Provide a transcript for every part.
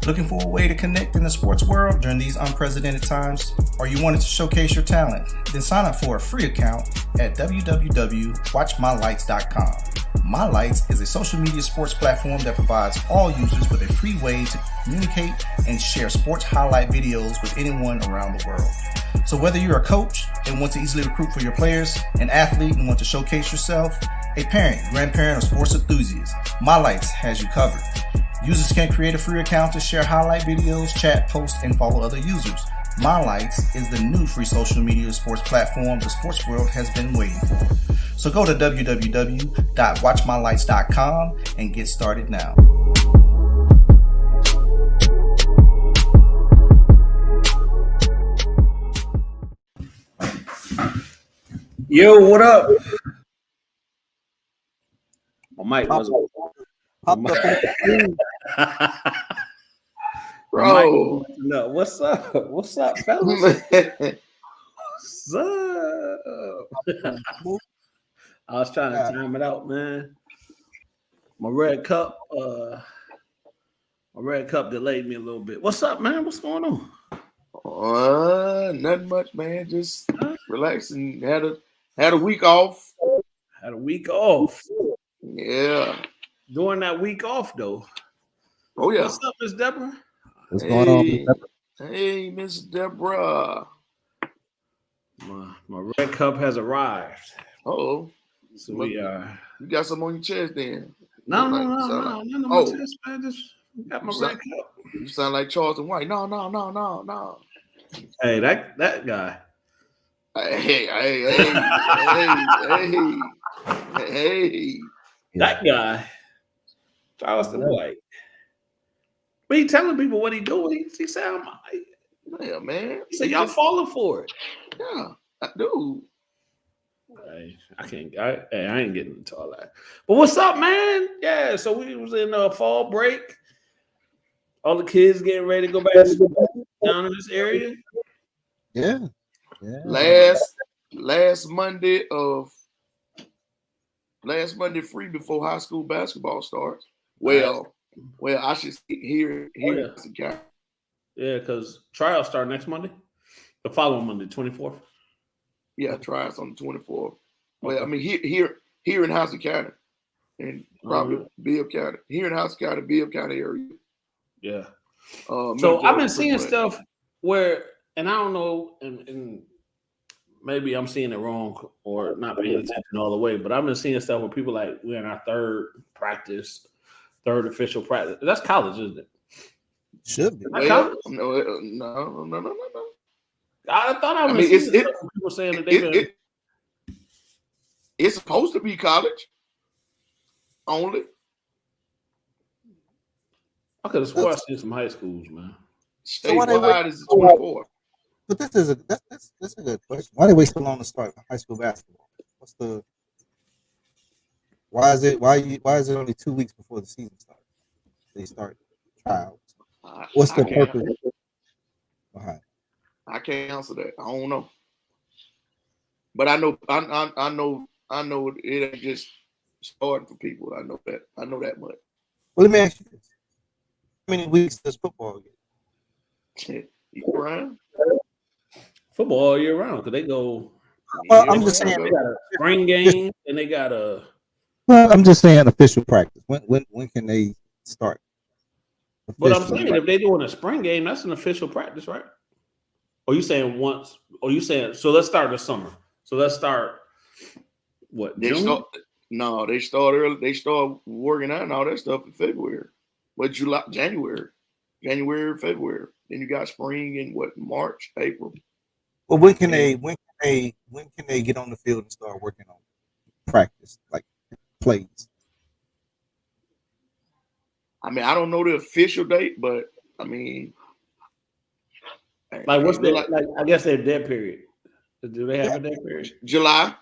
Looking for a way to connect in the sports world during these unprecedented times? Or you wanted to showcase your talent? Then sign up for a free account at www.watchmylights.com. My Lights is a social media sports platform that provides all users with a free way to communicate and share sports highlight videos with anyone around the world. So whether you're a coach and want to easily recruit for your players, an athlete and want to showcase yourself, a parent, grandparent, or sports enthusiast, My Lights has you covered. Users can create a free account to share highlight videos, chat, post, and follow other users. My Lights is the new free social media sports platform the sports world has been waiting for. So go to www.watchmylights.com and get started now. Yo, what up? My mic wasn't. Bro, no, what's up? What's up, fellas? What's up? I was trying to time it out, man. My red cup delayed me a little bit. What's up, man? What's going on? Nothing much, man. Just relaxing. Had a week off. Had a week off. Yeah. During that week off, though. Oh yeah. What's up, Miss Deborah? What's going on, Miss Deborah? Hey, Miss Deborah. My red cup has arrived. Oh. So we are. You got some on your chest then? No, none of my chest, man. Just got my red cup. You sound like Charleston White. No. Hey, that guy. Hey. That guy, Charleston White. But he telling people what he doing. He sound yeah, man. He said y'all falling for it. Yeah, I do. Hey, I ain't getting into all that. But what's up, man? Yeah, so we was in a fall break. All the kids getting ready to go back to school down in this area. Yeah. Last Monday free before high school basketball starts. Well, I should see here. Yeah, because trials start next Monday, the following Monday, 24th. Yeah, trials on the 24th. Well, I mean here in Houston County, and probably Bibb County. Here in Houston County, Bibb County area. Yeah. So I've been seeing stuff where, and I don't know, and maybe I'm seeing it wrong or not paying attention all the way, but I've been seeing stuff where people like we're in our third official practice. That's college, isn't it? Should be. No. I thought I was seeing people saying that it's supposed to be college only. I could have swore I seen some high schools, man. Statewide is 24. But that's a good question. Why they wait so long to start high school basketball? Why is it only 2 weeks before the season starts? They start trials. What's the purpose behind? I can't answer that. I don't know. But I know it ain't just starting for people. I know that much. Well, let me ask you this. How many weeks does football get? Around? Football all year round, because they go. Well, I'm just saying they got a spring game and they got a. Well, I'm just saying official practice. When can they start? But I'm saying if they're doing a spring game, that's an official practice, right? Or you saying once? Or you saying so? Let's start this summer. So let's start. What? They start early. They start working out and all that stuff in February. But January, February. Then you got spring in March, April. Well, when can they get on the field and start working on practice, like plays? I mean, I don't know the official date, but I mean, like what's their like? I guess their dead period. Do they have a dead period? July.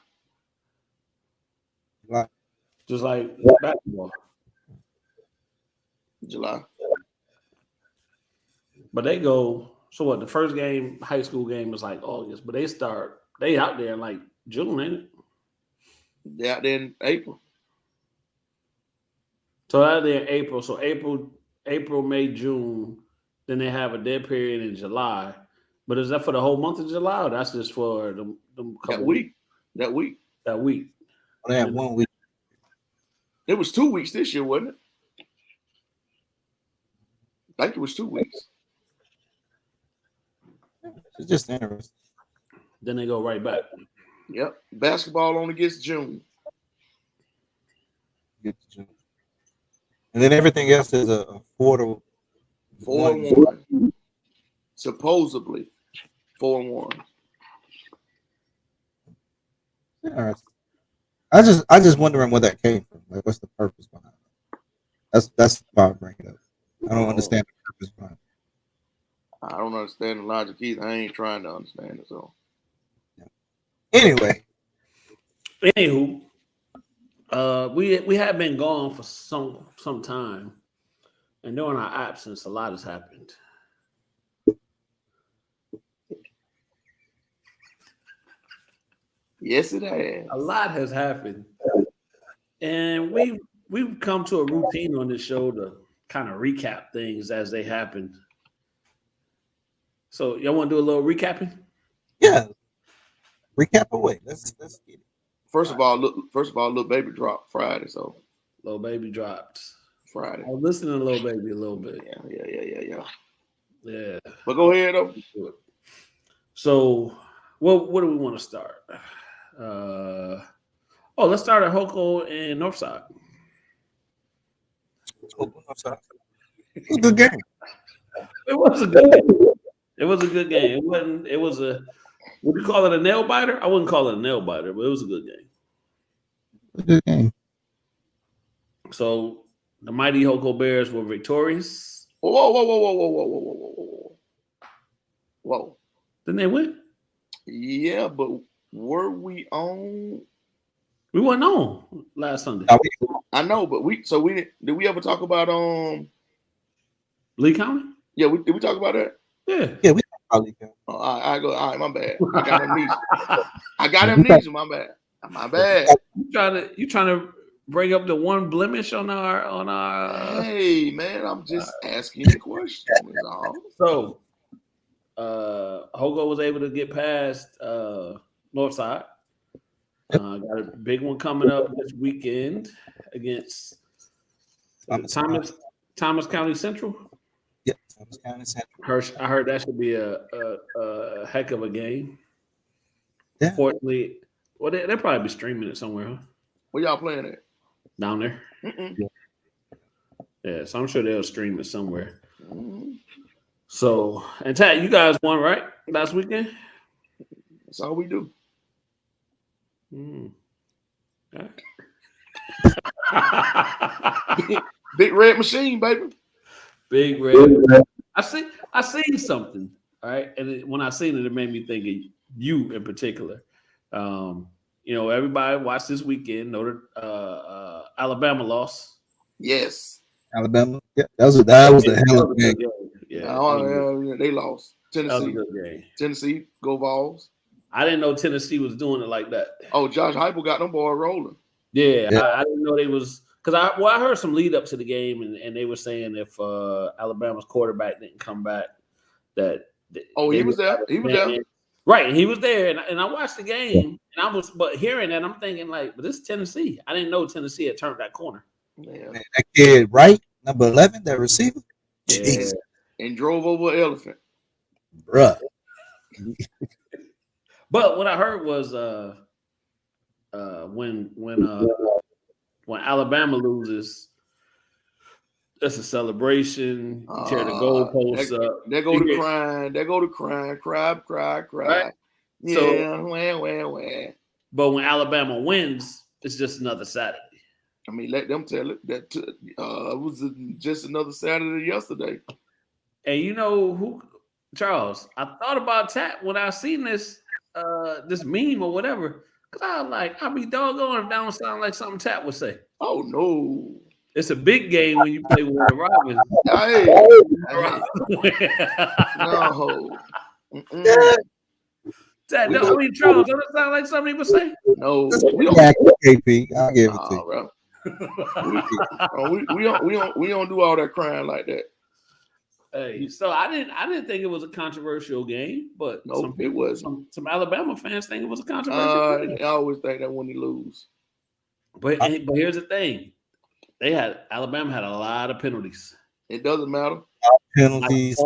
Just like basketball. July. But they go. So what? The first game, high school game, is like August, but they out there in like June, ain't it? They out there in April. So out there in April. So April, May, June. Then they have a dead period in July. But is that for the whole month of July, or that's just for the that week? That week. That week. They had 1 week. It was 2 weeks this year, wasn't it? I think it was 2 weeks. It's just interesting. Then they go right back. Yep. Basketball only gets June. And then everything else is a 4-1. Supposedly 4-1. Interesting. I just wondering where that came from. Like, what's the purpose behind it? That's why I bring it up. I don't understand the purpose behind it. I don't understand the logic either. I ain't trying to understand it. So, anyway, anywho, we have been gone for some time, and during our absence, a lot has happened. Yes, it has. A lot has happened, and we've come to a routine on this show to kind of recap things as they happen. So y'all want to do a little recapping? Yeah, recap away. Let's get it. First of all, Lil Baby dropped Friday, so Lil Baby dropped Friday. I was listening to Lil Baby a little bit. Yeah. But go ahead though. So, what do we want to start? Let's start at Hoko and Northside. It was a good game. It was a good game. It was a good game. It was a, would you call it a nail biter? I wouldn't call it a nail biter, but it was a good game. A good game. So the mighty Hoko Bears were victorious. Whoa. Didn't they win? Yeah, but were we on? We weren't on last Sunday. I know, but did we ever talk about Lee County? Yeah, did we talk about that? Yeah, we talked about Lee County. I go. All right, my bad. I got amnesia. My bad. You trying to bring up the one blemish on our. Hey man, I'm just asking the question. So, Hoko was able to get past Northside. Got a big one coming up this weekend against Thomas County Central. Yep, Thomas County Central. I heard that should be a heck of a game. Yeah. Fortunately, they'll probably be streaming it somewhere, huh? Where y'all playing at? Down there. Yeah, so I'm sure they'll stream it somewhere. Mm-hmm. So, and Tat, you guys won, right? Last weekend? That's all we do. Okay. Big red machine, baby. Big red. I seen something, all right? And when I seen it, it made me think of you in particular. Everybody watched this weekend. Alabama lost. Yes. Alabama. Yeah, that was a hell of a game. Yeah, they lost. Tennessee. That was a good game. Tennessee, go Vols. I didn't know Tennessee was doing it like that. Oh, Josh Heupel got them boys rolling. Yeah. I didn't know they was because I heard some lead up to the game and they were saying if Alabama's quarterback didn't come back that. He was there. He was there. Right, he was there, and I watched the game, but hearing that, I'm thinking but this is Tennessee. I didn't know Tennessee had turned that corner. Yeah. Man, that kid, right, number 11, that receiver, jeez, and drove over an elephant, bruh. But what I heard was when Alabama loses, that's a celebration. You tear the goalposts up. They go to crying. They go to crying. Cry. Right? Yeah. So, but when Alabama wins, it's just another Saturday. I mean, let them tell it that it was just another Saturday yesterday. And you know who, Charles? I thought about Tat when I seen this meme or whatever, because I was like, I'll be doggone if that don't sound like something Tat would say. Oh no. It's a big game when you play with Robin. Hey. No. Charles, does that sound like something he would say? No. KP, I'll give it to you. Bro. We don't do all that crying like that. Hey, so I didn't think it was a controversial game, but it wasn't. Some Alabama fans think it was a controversial game. I always think that when they lose. But here's the thing: Alabama had a lot of penalties. It doesn't matter. Penalties.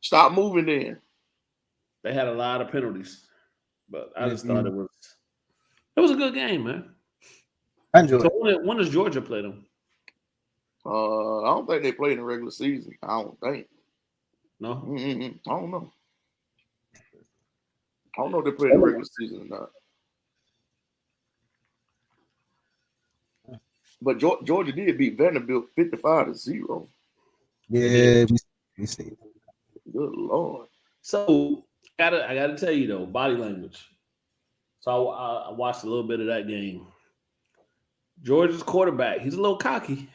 Stop moving then. They had a lot of penalties, but I just thought it was a good game, man. I enjoyed it. When does Georgia play them? I don't think they play in the regular season. I don't think. No? I don't know. I don't know if they play in the regular season or not. But Georgia did beat Vanderbilt 55-0. Yeah, we see. Good Lord. So I gotta tell you though, body language. So I watched a little bit of that game. Georgia's quarterback, he's a little cocky.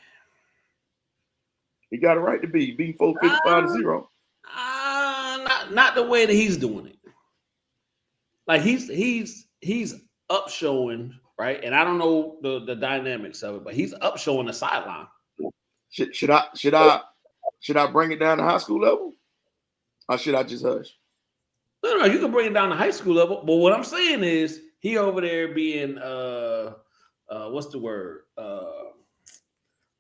He got a right to be beating 55-0. Not the way that he's doing it. Like he's up showing, right? And I don't know the dynamics of it, but he's up showing the sideline. Should I bring it down to high school level? Or should I just hush? No, you can bring it down to high school level. But what I'm saying is he over there being what's the word?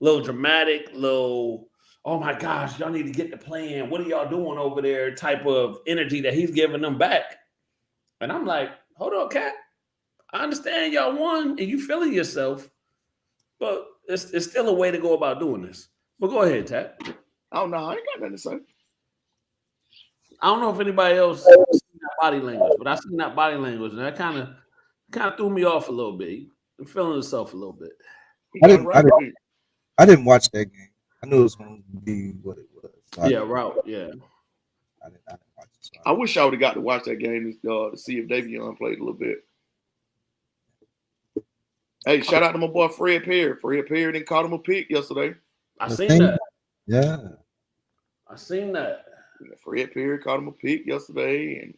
Little dramatic, little, oh my gosh, y'all need to get the plan. What are y'all doing over there? Type of energy that he's giving them back. And I'm like, hold on, Cat. I understand y'all won and you feeling yourself, but it's still a way to go about doing this. But go ahead, Tat. Oh no, I ain't got nothing to say. I don't know if anybody else seen that body language, but I seen that body language, and that kind of threw me off a little bit. I'm feeling himself a little bit. I didn't watch that game. I knew it was going to be what it was. So Yeah. I didn't watch it. So I wish I would have got to watch that game to see if Davion played a little bit. Hey, shout out to my boy Fred Perry. Fred Perry didn't caught him a pick yesterday. I seen that. Yeah. I seen that. Fred Perry caught him a pick yesterday, and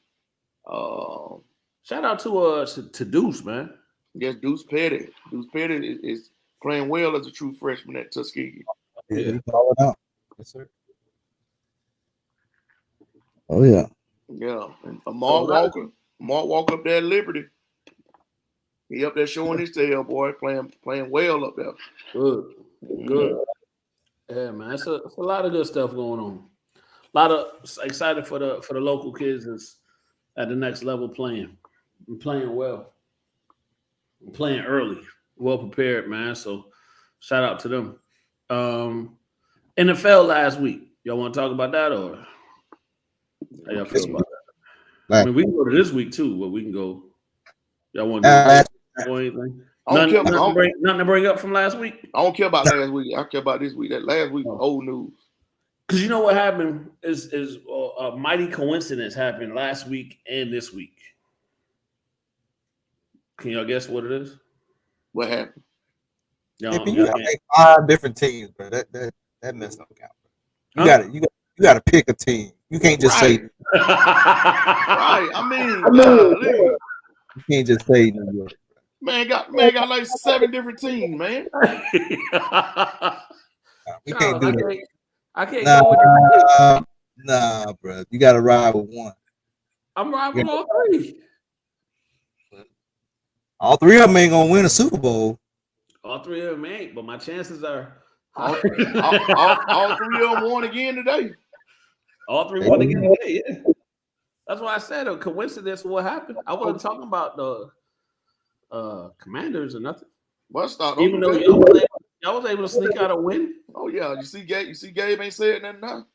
shout out to Deuce, man. Yes, Deuce Petty. Deuce Petty is playing well as a true freshman at Tuskegee. Yeah, he called it out. Yes, sir. Oh yeah. Yeah, and Mark Walker up there at Liberty. He up there showing his tail, boy, playing well up there. Good. Yeah, man, it's a lot of good stuff going on. A lot of excited for the local kids is at the next level playing well, playing early, well prepared, man. So shout out to them. NFL last week. Y'all want to talk about that or how y'all feel about that? I mean, we can go to this week too, but we can go. Y'all want to do anything? Nothing to bring up from last week? I don't care about last week. I care about this week. That last week was old news. Because you know what happened is a mighty coincidence happened last week and this week. Can y'all guess what it is? What happened? You got like 5 different teams, bro. That messed up count. You got to pick a team. You can't just say. Right. I mean, you can't just say New York. Man got like 7 different teams, man. We can't do that. I can't go with it. Nah, bro. You got to ride with one. I'm riding with all 3. All 3 of them ain't gonna win a Super Bowl. All 3 of them ain't, but my chances are all 3 of them won again today. All 3 won again today. Yeah. That's why I said a coincidence. What happened? I wasn't talking about the Commanders or nothing. Well, even though y'all was able to sneak out a win. Oh yeah, you see Gabe ain't saying nothing now.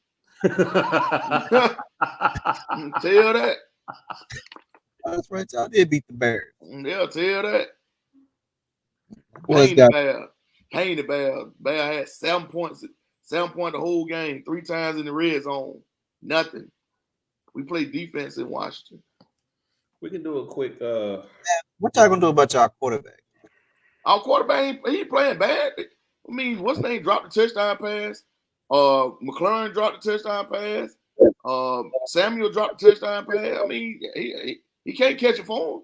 Tell that. That's right, y'all did beat the Bears. Yeah, tell that. Pain the Bears. Bears had 7 points. 7 points the whole game. 3 times in the red zone. Nothing. We played defense in Washington. We can do a quick. What y'all gonna do about y'all quarterback? Our quarterback, he playing bad. I mean, what's his name? Dropped the touchdown pass. McLaurin dropped the touchdown pass. Samuel dropped the touchdown pass. I mean, he can't catch a phone.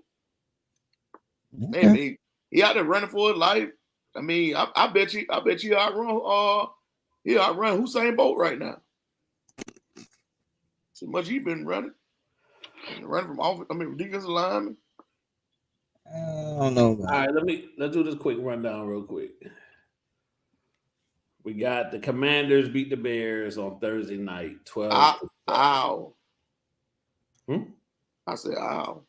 Okay. Man, he out there running for his life. I mean, I bet you outrun He outrun Usain Bolt right now. So much he been running. Running from defensive lineman. I don't know, man. All right, let's do this quick rundown real quick. We got the Commanders beat the Bears on Thursday night, 12. Ow. I said ow.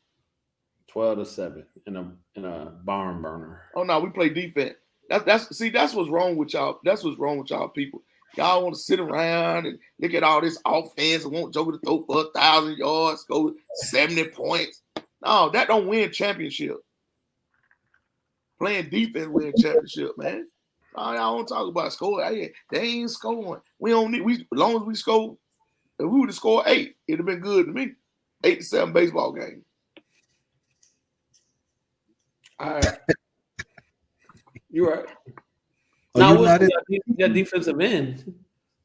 12-7 in a barn burner. Oh no, we play defense. That's what's wrong with y'all. That's what's wrong with y'all people. Y'all want to sit around and look at all this offense and want Joker to throw for 1,000 yards, go 70 points. No, that don't win championship. Playing defense win championship, man. I don't talk about scoring. They ain't scoring. We don't need. As long as we score, if we would have scored 8, it'd have been good to me. 8-7 baseball game. All right. You're right. Oh, now, that defensive end,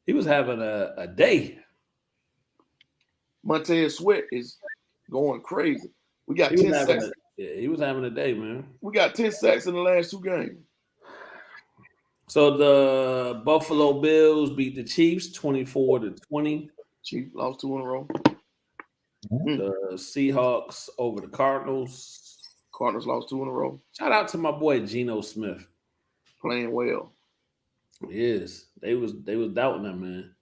he was having a day. Montez Sweat is going crazy. We got 10 sacks. He was having a day, man. We got 10 sacks in the last 2 games. So the Buffalo Bills beat the Chiefs 24-20. Chiefs lost 2 in a row. The Seahawks over the Cardinals. Cardinals lost 2 in a row. Shout out to my boy Geno Smith. Playing well. Yes. They was doubting that, man.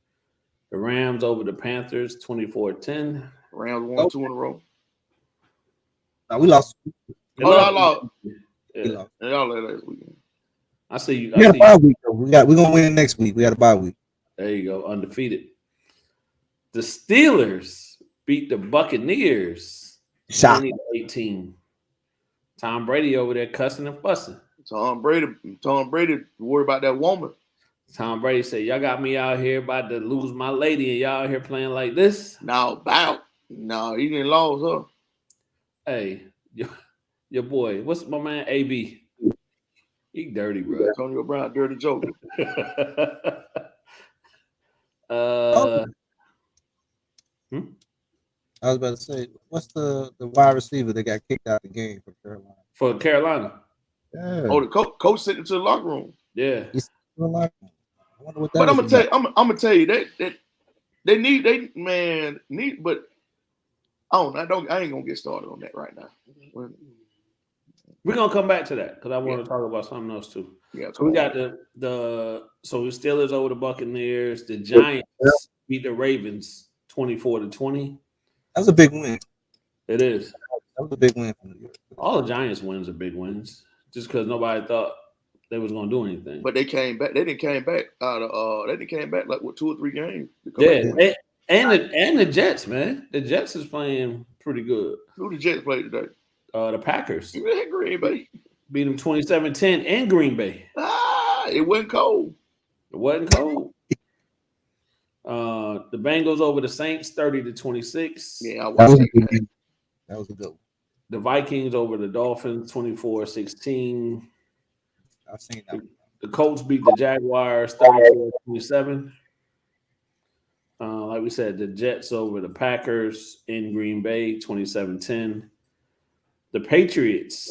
The Rams over the Panthers 24-10. Rams won 2 in a row. No, we lost. Y'all lost. Yeah. Y'all last weekend. I see you. We got a bye week. We're gonna win next week. We got a bye week. There you go, undefeated. The Steelers beat the Buccaneers 20-18. Tom Brady over there cussing and fussing. Tom Brady worried about that woman. Tom Brady said, "Y'all got me out here about to lose my lady, and y'all out here playing like this." No, he didn't lose her. Hey, your boy, what's my man AB? He dirty, bro. Antonio Brown, dirty joker. I was about to say, what's the wide receiver that got kicked out of the game for Carolina? For Carolina. Yeah. Oh, the coach sent him to the locker room. Yeah. He's still in the locker room. I wonder what that but is. I'm gonna tell you they need, but I ain't gonna get started on that right now. We're gonna come back to that because I want to talk about something else too. Yeah. So we got the Steelers over the Buccaneers. The Giants beat the Ravens 24-20. That was a big win. It is. That was a big win for New York. All the Giants wins are big wins, just because nobody thought they was gonna do anything. But they came back. They didn't came back like what 2 or 3 games. Yeah, and the Jets, man. The Jets is playing pretty good. Who the Jets played today? The Packers. Green Bay. Beat them 27-10 in Green Bay. It wasn't cold. It wasn't cold. The Bengals over the Saints 30-26. Yeah, I watched that. That was a good one. The Vikings over the Dolphins 24-16. I've seen that. The Colts beat the Jaguars 34-27. Like we said, the Jets over the Packers in Green Bay 27-10. The Patriots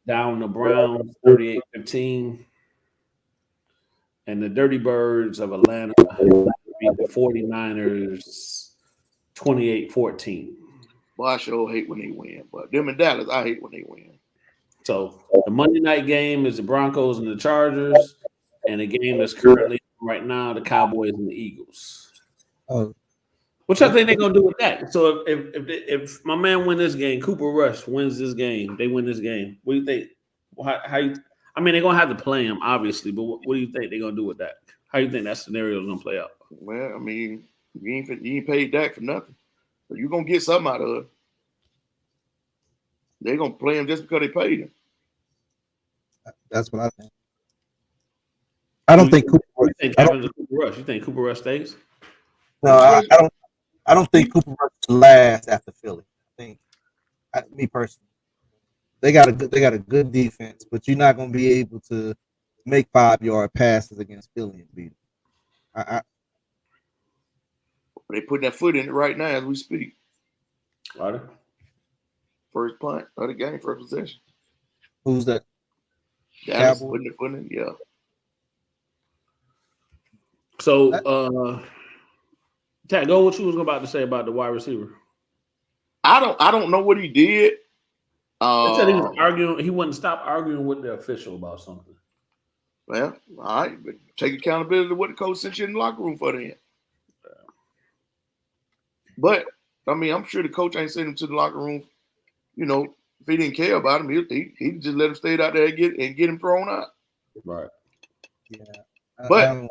down the Browns 38-15. And the Dirty Birds of Atlanta beat the 49ers 28-14. Well, I sure hate when they win, but them in Dallas, I hate when they win. So the Monday night game is the Broncos and the Chargers, and the game that's currently right now, the Cowboys and the Eagles. Oh, what y'all think they're gonna do with that? So if my man win this game, Cooper Rush wins this game, they win this game. What do you think? I mean, they're gonna have to play him, obviously, but what do you think they're gonna do with that? How do you think that scenario is gonna play out? Well, I mean, you ain't paid Dak for nothing, so you're gonna get something out of it. They're gonna play him just because they paid him. That's what I think. I don't think Cooper Rush. You think Cooper Rush stays? No, I don't think Cooper Rush lasts after Philly. Me personally, they got a good defense, but you're not going to be able to make 5-yard passes against Philly and beat them. They putting that foot in it right now as we speak. Right. First punt of the game, first possession. Who's that? Dallas putting the foot in, yeah. So, Tad, go what you was about to say about the wide receiver. I don't know what he did. They said he was arguing. He wouldn't stop arguing with the official about something. Well, all right, but take accountability to what the coach sent you in the locker room for then. But I mean, I'm sure the coach ain't sent him to the locker room. You know, if he didn't care about him, he just let him stay out there and get him thrown out. Right. Yeah. But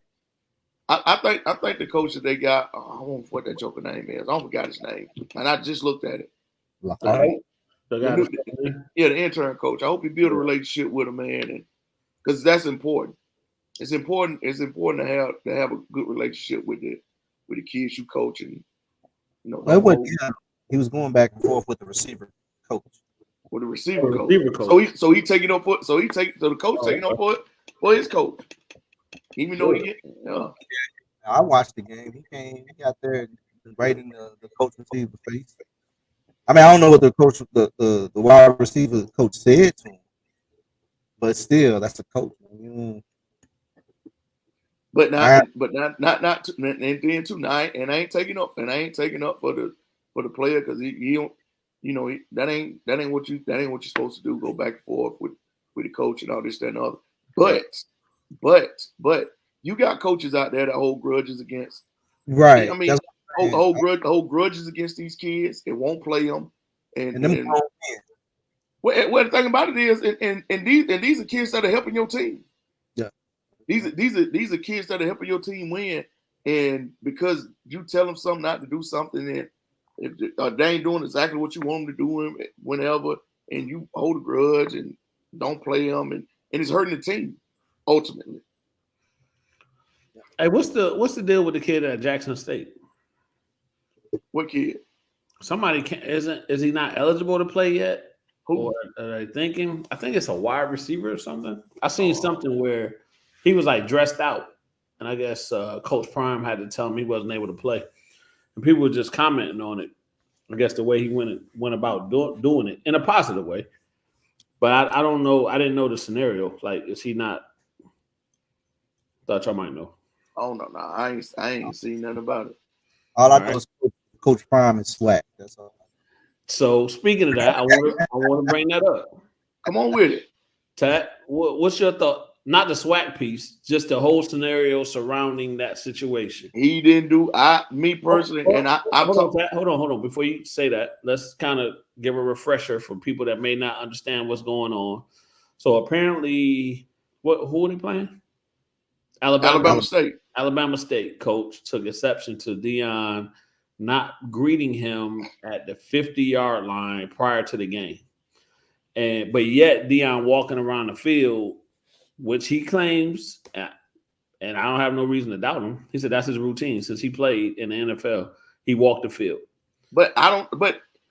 I think the coach that they got, I don't know what that joker name is. I forgot his name, and I just looked at it. The intern coach. I hope he build a relationship with him, man, and because that's important. It's important to have a good relationship with the kids you coach, and you know. He was going back and forth with the receiver coach. With the receiver coach. So he taking up for so the coach taking up for his coach. Even though I watched the game. He got there right in the coach receiver face. I mean, I don't know what the coach, the wide receiver coach said to him, but still, that's the coach. But not, and then tonight, and I ain't taking up for the player because he don't, that ain't what you're supposed to do. Go back and forth with the coach and all this, that, and other. But you got coaches out there that hold grudges against. Right. I mean, hold grudges against these kids and won't play them. And well, the thing about it is, and these are kids that are helping your team. Yeah. These are kids that are helping your team win, and because you tell them something not to do something, and if they ain't doing exactly what you want them to do whenever, and you hold a grudge and don't play them, and it's hurting the team ultimately. Hey, what's the deal with the kid at Jackson State? What kid? Somebody is he not eligible to play yet? Who? Or are they thinking? I think it's a wide receiver or something. I seen something where he was like dressed out, and I guess Coach Prime had to tell him he wasn't able to play, and people were just commenting on it. I guess the way he went about doing it in a positive way, but I don't know. I didn't know the scenario. Like, is he not? Thought y'all might know. Oh no, I ain't seen nothing about it. All I know is Coach Prime is swag. That's all. So speaking of that, I want to bring that up. Come on with it, Tat. What's your thought? Not the swag piece, just the whole scenario surrounding that situation. He didn't do me personally, and I hold on. Before you say that, let's kind of give a refresher for people that may not understand what's going on. So apparently, who are they playing? Alabama State. Alabama State coach took exception to Deion not greeting him at the 50-yard line prior to the game. But yet Deion walking around the field, which he claims, and I don't have no reason to doubt him. He said that's his routine since he played in the NFL. He walked the field. But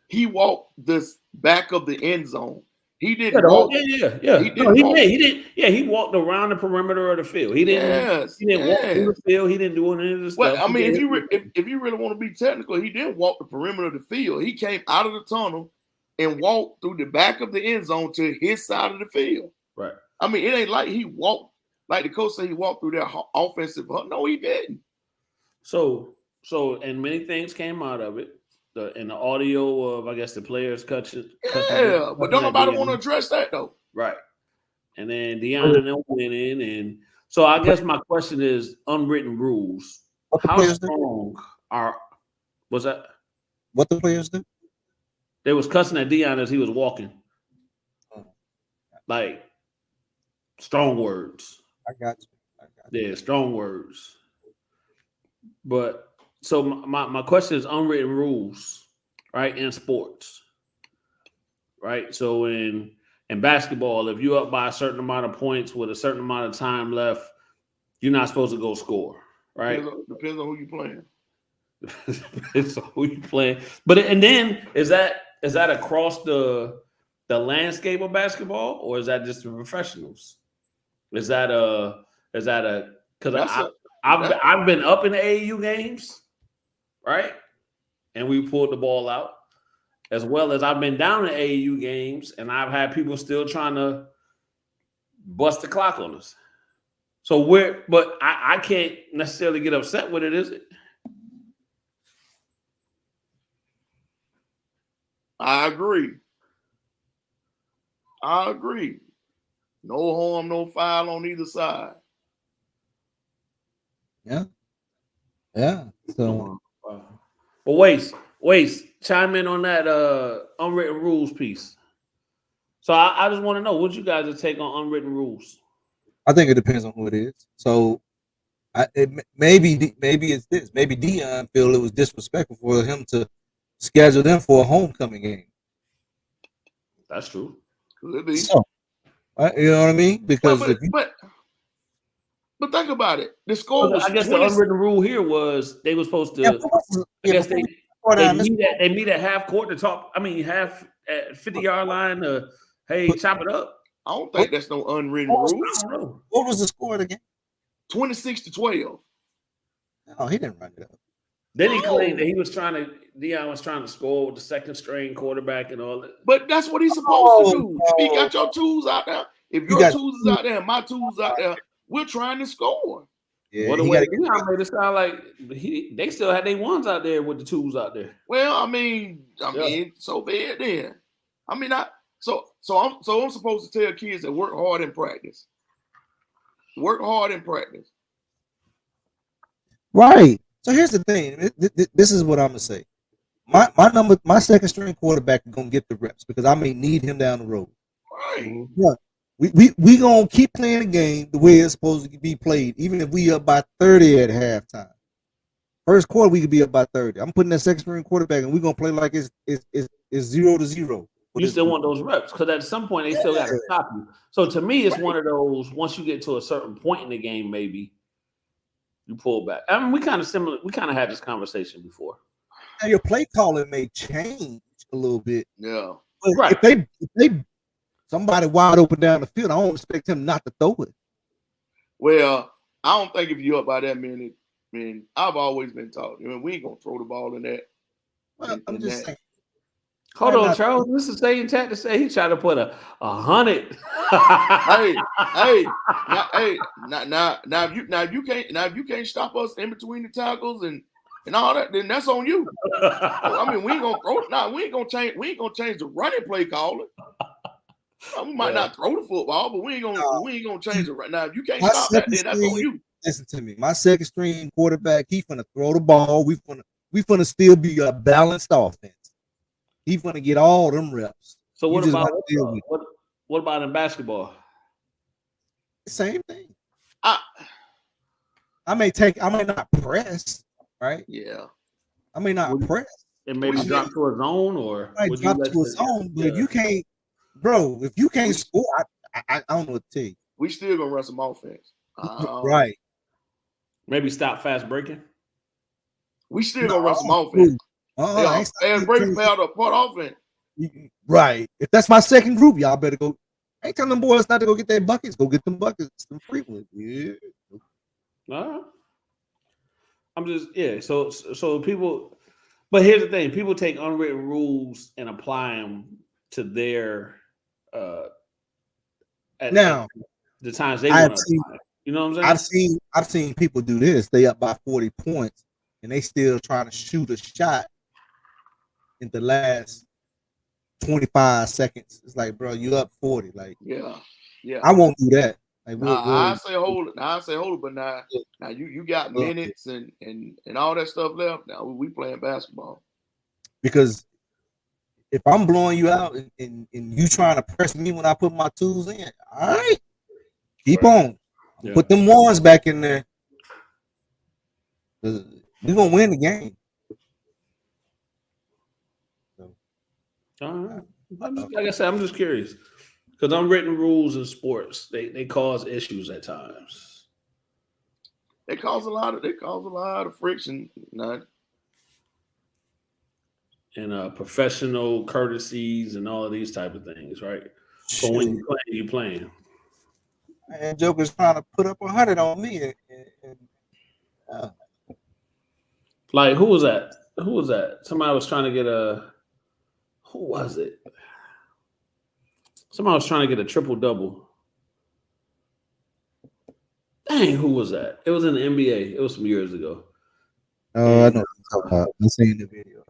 he walked this back of the end zone. He didn't walk. He walked around the perimeter of the field. He didn't walk through the field. He didn't do any of this stuff. Well, I mean, if you really want to be technical, he didn't walk the perimeter of the field. He came out of the tunnel and walked through the back of the end zone to his side of the field. Right. I mean, it ain't like he walked, like the coach said he walked through that offensive. No, he didn't. So, and many things came out of it. In the audio of, I guess, the players cut. Yeah, but don't nobody want to address that though. Right. And then Deion and them went in, and so I guess my question is unwritten rules. How strong was that? What the players do? They was cussing at Deion as he was walking. Like strong words. I got you. Yeah, strong words. But so my question is unwritten rules, right? In sports, right? So in basketball, if you're up by a certain amount of points with a certain amount of time left, you're not supposed to go score, right? Depends on who you're playing. Depends on who you playing. But and then is that across the landscape of basketball, or is that just the professionals? Is that because I've been up in the AAU games. Right? And we pulled the ball out, as well as I've been down in AAU games and I've had people still trying to bust the clock on us. So but I can't necessarily get upset with it, is it? I agree. No harm, no foul on either side. Yeah. So, but Waste, chime in on that unwritten rules piece. So I just want to know what you guys' take on unwritten rules. I think it depends on who it is. So, maybe it's this. Maybe Dion feel it was disrespectful for him to schedule them for a homecoming game. That's true. Could be. So, you know what I mean? Because but think about it. The score was. I guess the unwritten rule here was they were supposed to. I guess they meet at half court to talk. I mean, half at 50-yard line to chop it up. I don't think that's no unwritten rule. What was the score again? 26-12. Oh, he didn't run it up. Then he claimed that Dion was trying to score with the second string quarterback and all that. But that's what he's supposed to do. If he got your tools out there, if your tools is out there and my tools out there, we're trying to score. Yeah, well, the way Dion made it sound like they still had their ones out there with the tools out there. Well, I mean, so be it then. I mean, so I'm supposed to tell kids that work hard in practice. Work hard in practice. Right. So here's the thing. This is what I'm gonna say. My second string quarterback is gonna get the reps because I may need him down the road. Right. Yeah. We gonna keep playing the game the way it's supposed to be played, even if we up by 30 at halftime. First quarter we could be up by 30. I'm putting that second string quarterback, and we're gonna play like it's 0-0. You still want those reps because at some point they still got to stop you. So to me, it's one of those. Once you get to a certain point in the game, maybe you pull back. I mean, we kind of had this conversation before. Now your play calling may change a little bit. Yeah. But right. If they somebody wide open down the field, I don't expect him not to throw it. Well, I don't think if you're up by that minute, I've always been taught. We ain't gonna throw the ball in that. Well, I'm just saying. Hold on, Charles. This is saying chat to say he tried to put a 100. Now if you can't stop us in between the tackles and all that, then that's on you. I mean, we ain't gonna throw it. Nah, we ain't gonna change the running play caller. We might not throw the football, but we ain't gonna change it right now. If you can't stop that, then that's on you. Listen to me. My second string quarterback, he's gonna throw the ball. We gonna still be a balanced offense. He's gonna get all them reps. So what about in basketball? Same thing. I may not press, right? Yeah. I may not press. And maybe drop to a zone or drop to a zone, but if you can't, bro, if you can't score, I don't know what to tell you. We still gonna run some offense. Right. Maybe stop fast breaking. We still gonna run some offense. Fast breaking part offense. Right. If that's my second group, y'all better go. I ain't telling them boys not to go get their buckets. Go get them buckets. Them frequent. Yeah. I'm just So people, but here's the thing: people take unwritten rules and apply them to their at the times they want to apply. You know what I'm saying? I've seen people do this. They up by 40 points and they still trying to shoot a shot in the last 25 seconds. It's like, bro, you up 40. Like, yeah. I won't do that. Like, I say hold it, but now you got minutes and all that stuff left. Now we playing basketball. Because if I'm blowing you out and you trying to press me when I put my tools in, all right, keep on. Yeah. Put them ones back in there. We're gonna win the game. Like I said, I'm just curious because unwritten rules in sports they cause issues at times. They cause a lot of friction. And professional courtesies and all of these type of things, right? So when you're playing. And Joker's trying to put up 100 on me. Like, who was that? Somebody was trying to get who was it? Somebody was trying to get a triple-double. Dang, who was that? It was in the NBA. It was some years ago. Oh, I know what you're talking about. I'm seeing the video.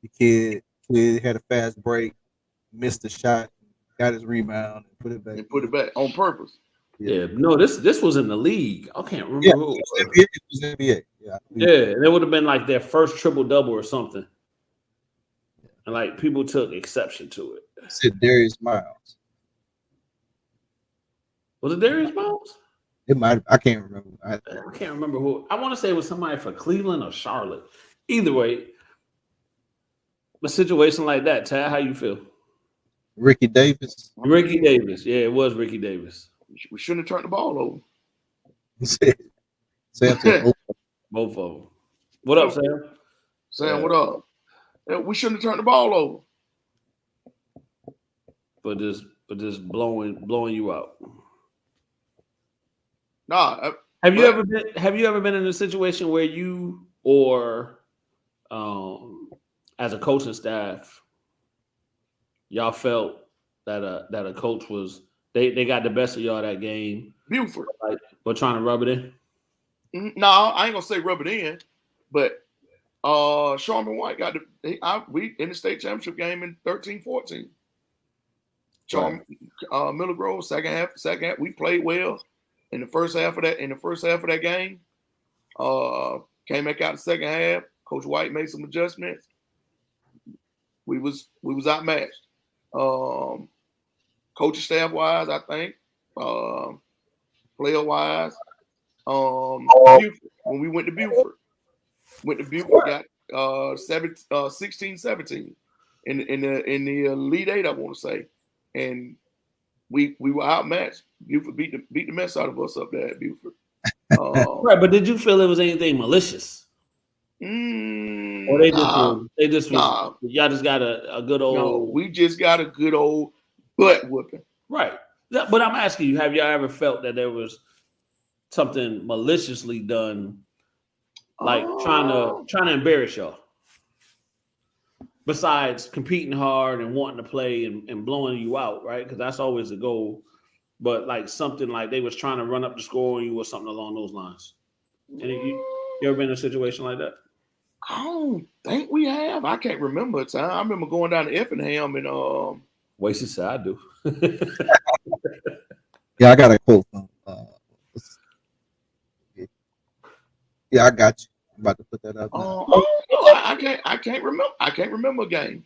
The kid had a fast break, missed the shot, got his rebound, and put it back. And put it back on purpose. Yeah. No, this was in the league. I can't remember who. It was NBA. Yeah, and it would have been like their first triple-double or something. And like people took exception to it. Said Darius Miles. Was it Darius Miles? It might. I can't remember. I can't remember who. I want to say it was somebody for Cleveland or Charlotte. Either way, a situation like that, Tad, how you feel? Ricky Davis. Ricky Davis. Yeah, it was Ricky Davis. We shouldn't have turned the ball over. Sam said both of them. What up, Sam? Sam, what up? We shouldn't have turned the ball over. But just blowing you out. Nah. Have you ever been in a situation where you or as a coaching staff, y'all felt that a coach was they got the best of y'all that game? Buford. But trying to rub it in? No, I ain't gonna say rub it in, but Sharman White got we in the state championship game in 13-14. Miller Grove, second half, we played well in the first half of that game. Came back out the second half. Coach White made some adjustments. We was outmatched. Coaching staff wise, I think. Player wise. Buford, when we went to Buford, got 16-17 in the Elite Eight, I want to say, and we were outmatched. Buford beat the mess out of us up there at Buford. Right, but did you feel it was anything malicious? Or y'all just got a good old. No, we just got a good old butt whooping. Right, but I'm asking you: have y'all ever felt that there was something maliciously done, like trying to embarrass y'all? Besides competing hard and wanting to play and blowing you out, right? Because that's always the goal. But like something like they was trying to run up the score on you or something along those lines. And you ever been in a situation like that? I don't think we have. I can't remember a time. I remember going down to Effingham and Wasted said I do. Yeah, I got a quote from yeah, I got you. I'm about to put that up. I can't remember. I can't remember a game.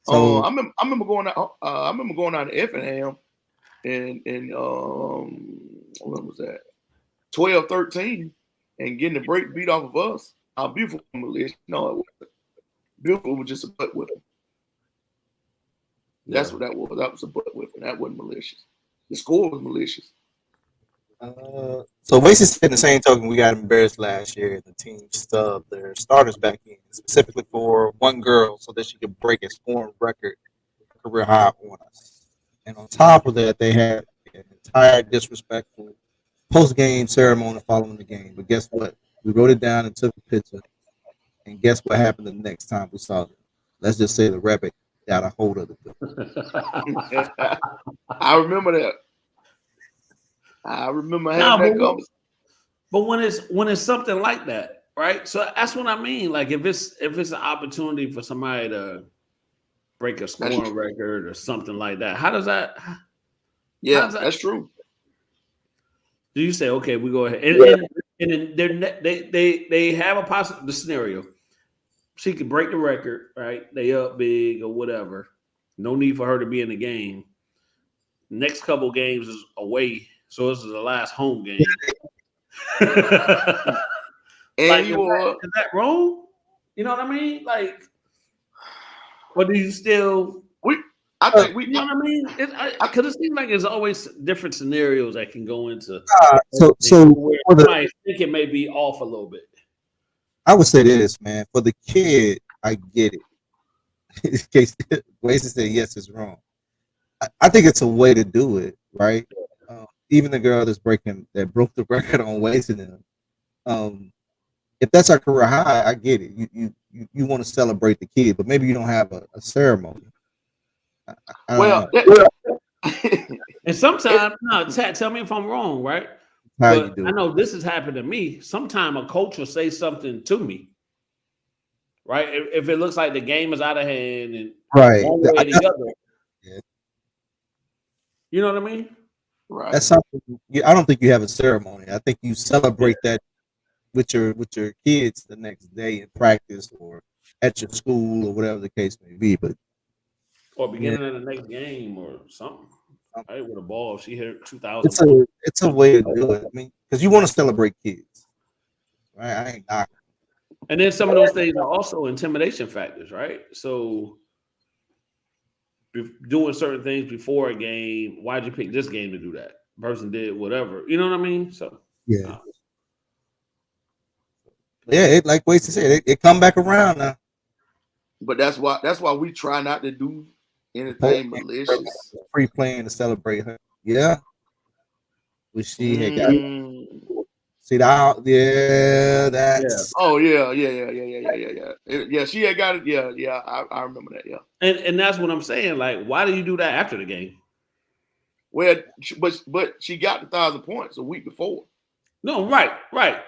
So I remember going out. I remember going down to Effingham, and what was that? 12-13, and getting the break beat off of us. Our Buford malicious. No, Buford was just a butt whipping. That's what that was. That was a butt whipping. That wasn't malicious. The score was malicious. So Wasted said the same token, we got embarrassed last year. The team stubbed their starters back in, specifically for one girl, so that she could break a scoring record, career high on us. And on top of that, they had an entire disrespectful post-game ceremony following the game. But guess what? We wrote it down and took a picture. And guess what happened the next time we saw them? Let's just say the rabbit got a hold of it. I remember that. I remember having that conversation. But when it's something like that, right? So that's what I mean. Like if it's an opportunity for somebody to break a scoring record or something like that, how does that? Yeah, that's true. Do you say, okay, we go ahead and they have a possible scenario? She could break the record, right? They up big or whatever. No need for her to be in the game. Next couple games is away. So this is the last home game. And like, is that wrong? You know what I mean? Like, or do you still? I think we. You know what I mean? Because it seems like there's always different scenarios that can go into. So I think it may be off a little bit. I would say this, man. For the kid, I get it. In case Wasted said yes, it's wrong. I think it's a way to do it, right? Even the girl that broke the record on Wasted them. If that's our career high, I get it. You want to celebrate the kid, but maybe you don't have a ceremony. And sometimes, tell me if I'm wrong, right? how you do I know this has happened to me. Sometime a coach will say something to me, right? If it looks like the game is out of hand and one way or the other. Yeah. You know what I mean? Right. That's something. I don't think you have a ceremony. I think you celebrate that with your kids the next day in practice or at your school or whatever the case may be. But or beginning of the next game or something. Right, with a ball, if she hit 2,000. It's a way to do it. I mean, because you want to celebrate kids, right? I ain't knocking. And then some of those things are also intimidation factors, right? So doing certain things before a game, why'd you pick this game to do that? Person did whatever, you know what I mean? So yeah, it like Wasey said, it come back around now. But that's why we try not to do anything malicious. Pre-playing to celebrate her. Yeah. Which she had got. See that? Yeah, that's. Yeah. Oh yeah. Yeah, she had got it. Yeah. I remember that. Yeah. And that's what I'm saying. Like, why do you do that after the game? Well, but she got the 1,000 points a week before. No, right.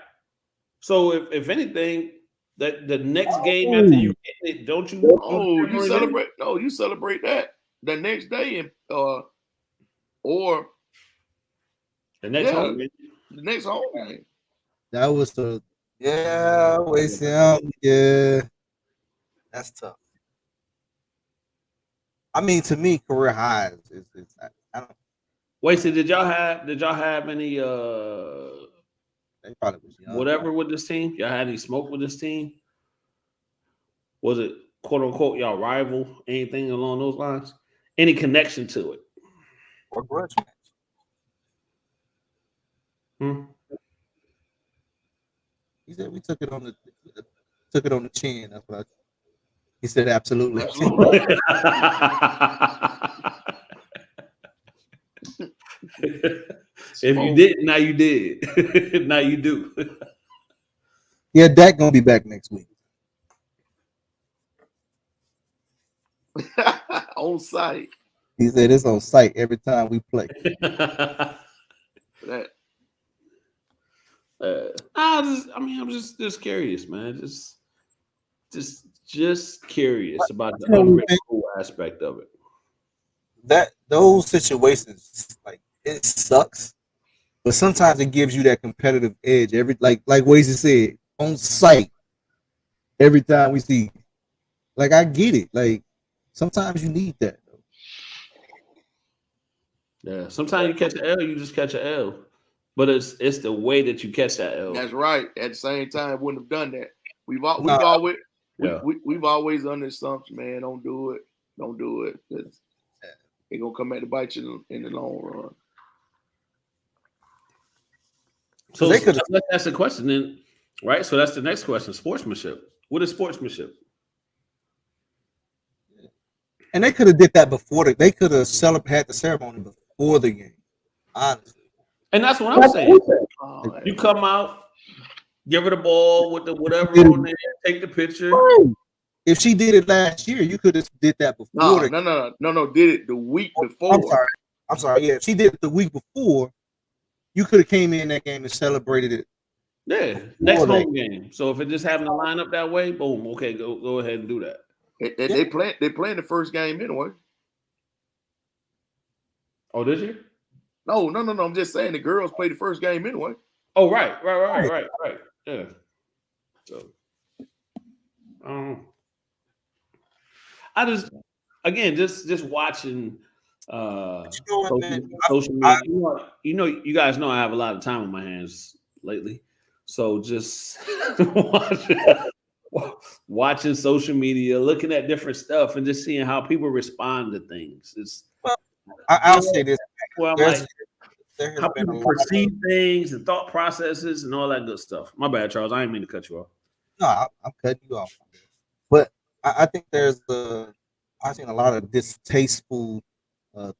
So if anything, that the next game after you get it, don't you? Oh, you celebrate? No, you celebrate that the next day, and or the next home game. The next home game. That was yeah. That's tough. I mean, to me, career highs is I don't. Wait, so did y'all have any They probably was young, whatever with this team? Y'all had any smoke with this team? Was it quote unquote y'all rival? Anything along those lines? Any connection to it? Or grudge match? He said we took it on the chin. That's what he said. Absolutely. If you didn't, now you did. Now you do. Yeah, Dak gonna be back next week. On site. He said it's on site every time we play. I'm just curious, man. Just curious about the unpredictable aspect of it. Those situations, like, it sucks, but sometimes it gives you that competitive edge. Like Wasey said, on site every time we see. Like, I get it. Like, sometimes you need that. Yeah, sometimes you catch an L, you just catch an L. But it's the way that you catch that L. That's right. At the same time, wouldn't have done that. We've always done this assumption, man. Don't do it. It's gonna come back to bite you in the long run. So let's ask the question then, right? So that's the next question: sportsmanship. What is sportsmanship? And they could have did that before. They could have had the ceremony before the game, honestly. And that's what I'm saying. You come out, give her the ball with the whatever on there, take the picture. If she did it last year, you could have did that before. No. Did it the week before. I'm sorry. Yeah, if she did it the week before, you could have came in that game and celebrated it. Yeah, next home game. So if it just happened to line up that way, boom. Okay, go ahead and do that. They playing the first game anyway. Oh, did you? No. I'm just saying the girls play the first game anyway. Oh, right. Yeah. So, I just watching social media. You guys know I have a lot of time on my hands lately, so just watching social media, looking at different stuff, and just seeing how people respond to things. I'll say this. Well, how people perceive things and thought processes and all that good stuff. My bad, Charles. I didn't mean to cut you off. No, I'm cutting you off. But I think I've seen a lot of distasteful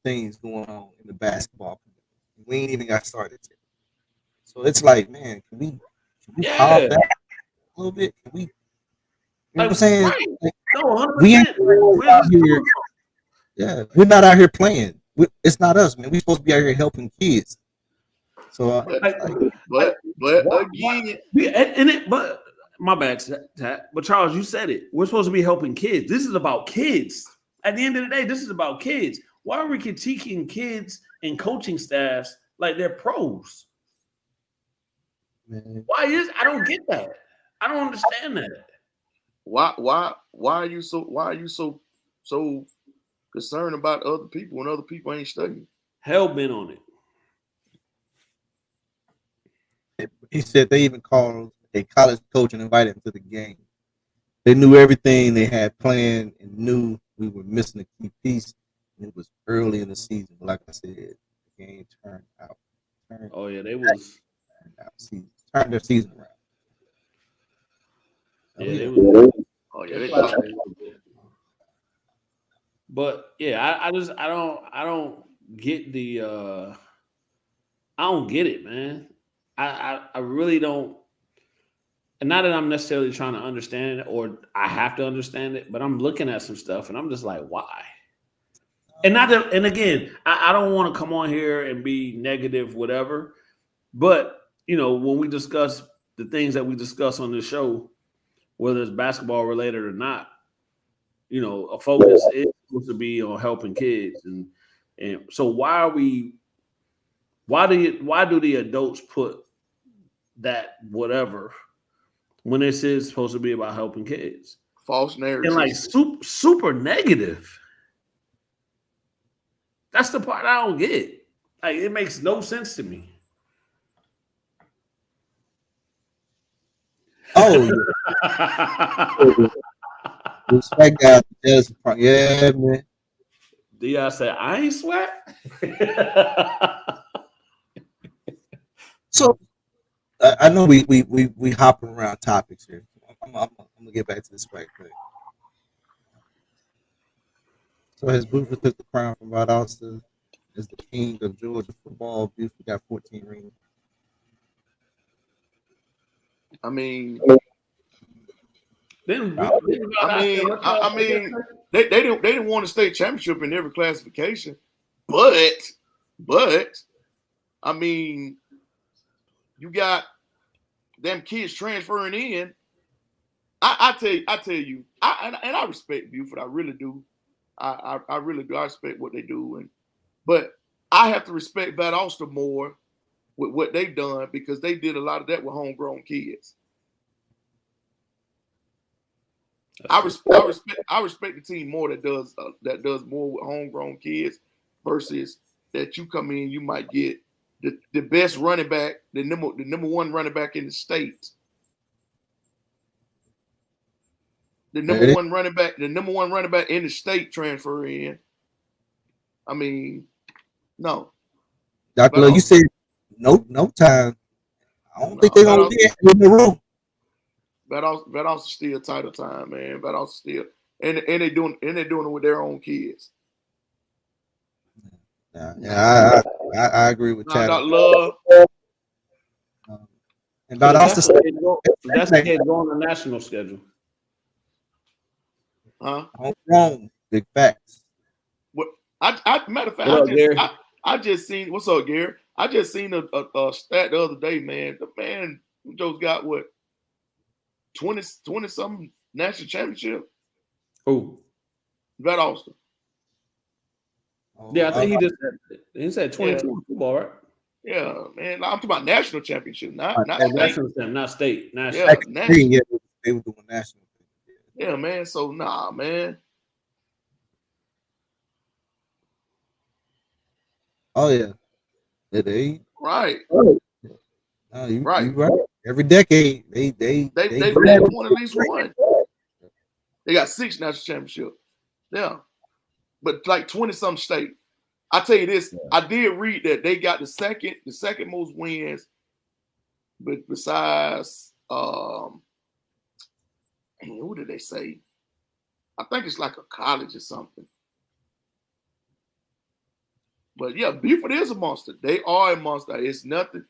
things going on in the basketball community. We ain't even got started yet. So it's like, man, can we calm down a little bit? Can we? You know what I'm saying? Right. Like, no, we ain't out here. Yeah, we're not out here playing. It's not us, man. We're supposed to be out here helping kids. So, but again, but my bad, but Charles, you said it. We're supposed to be helping kids. This is about kids. At the end of the day, this is about kids. Why are we critiquing kids and coaching staffs like they're pros? man. I don't get that. I don't understand that. Why are you so concerned about other people when other people ain't studying? Hell bent on it. He said they even called a college coach and invited him to the game. They knew everything they had planned and knew we were missing a key piece. And it was early in the season. But like I said, the game turned out. Turned their season around. They But yeah, I don't get the I don't get it, man. I really don't. And not that I'm necessarily trying to understand it or I have to understand it, but I'm looking at some stuff and I'm just like, why? And not that, and again, I don't want to come on here and be negative, whatever. But when we discuss the things that we discuss on this show, whether it's basketball related or not, a focus is supposed to be on helping kids. And so why do the adults put that whatever when this is supposed to be about helping kids? False narrative. And like super negative. That's the part I don't get. Like, it makes no sense to me. Oh, respect God. Yeah, man. D.I. said, I ain't sweat. So I know we hopping around topics here. I'm gonna get back to this right quick. So as Buford took the crown from Valdosta as the king of Georgia football, Buford got 14 rings. I mean, they didn't want a state championship in every classification, but I mean, you got them kids transferring in. I tell you, I respect Buford. I really do. I really do. I respect what they do, but I have to respect Valdosta more with what they've done because they did a lot of that with homegrown kids. I respect the team more that does more with homegrown kids versus that you come in, you might get the best running back, the number one running back in the state. The number one running back in the state transfer in. I mean, no. Dr. Love, you said no time. I don't think they're gonna be in the room. Valdosta still title time, man. Valdosta still, and they're doing it with their own kids. Yeah, I agree with Chad. Dr. Love. And Valdosta that's the kid going on the national schedule. Huh? Wrong. Big facts. What? Matter of fact, I just seen. What's up, Gary? I just seen a stat the other day, man. The man Joe's got what 20 something national championship. Who? Valdosta. Yeah, I think he said 22 in football, right? Yeah, man. I'm talking about national championship, not national, not state. National. Yeah, national. Yeah, they were doing national. Yeah, man. So nah, man. Oh yeah, they right. No, you right. Every decade they won at least one. They got 6 national championships. Yeah, but like 20-some state. I tell you this, I did read that they got the second most wins, but besides who did they say? I think it's like a college or something. But yeah, Buford is a monster. They are a monster. It's nothing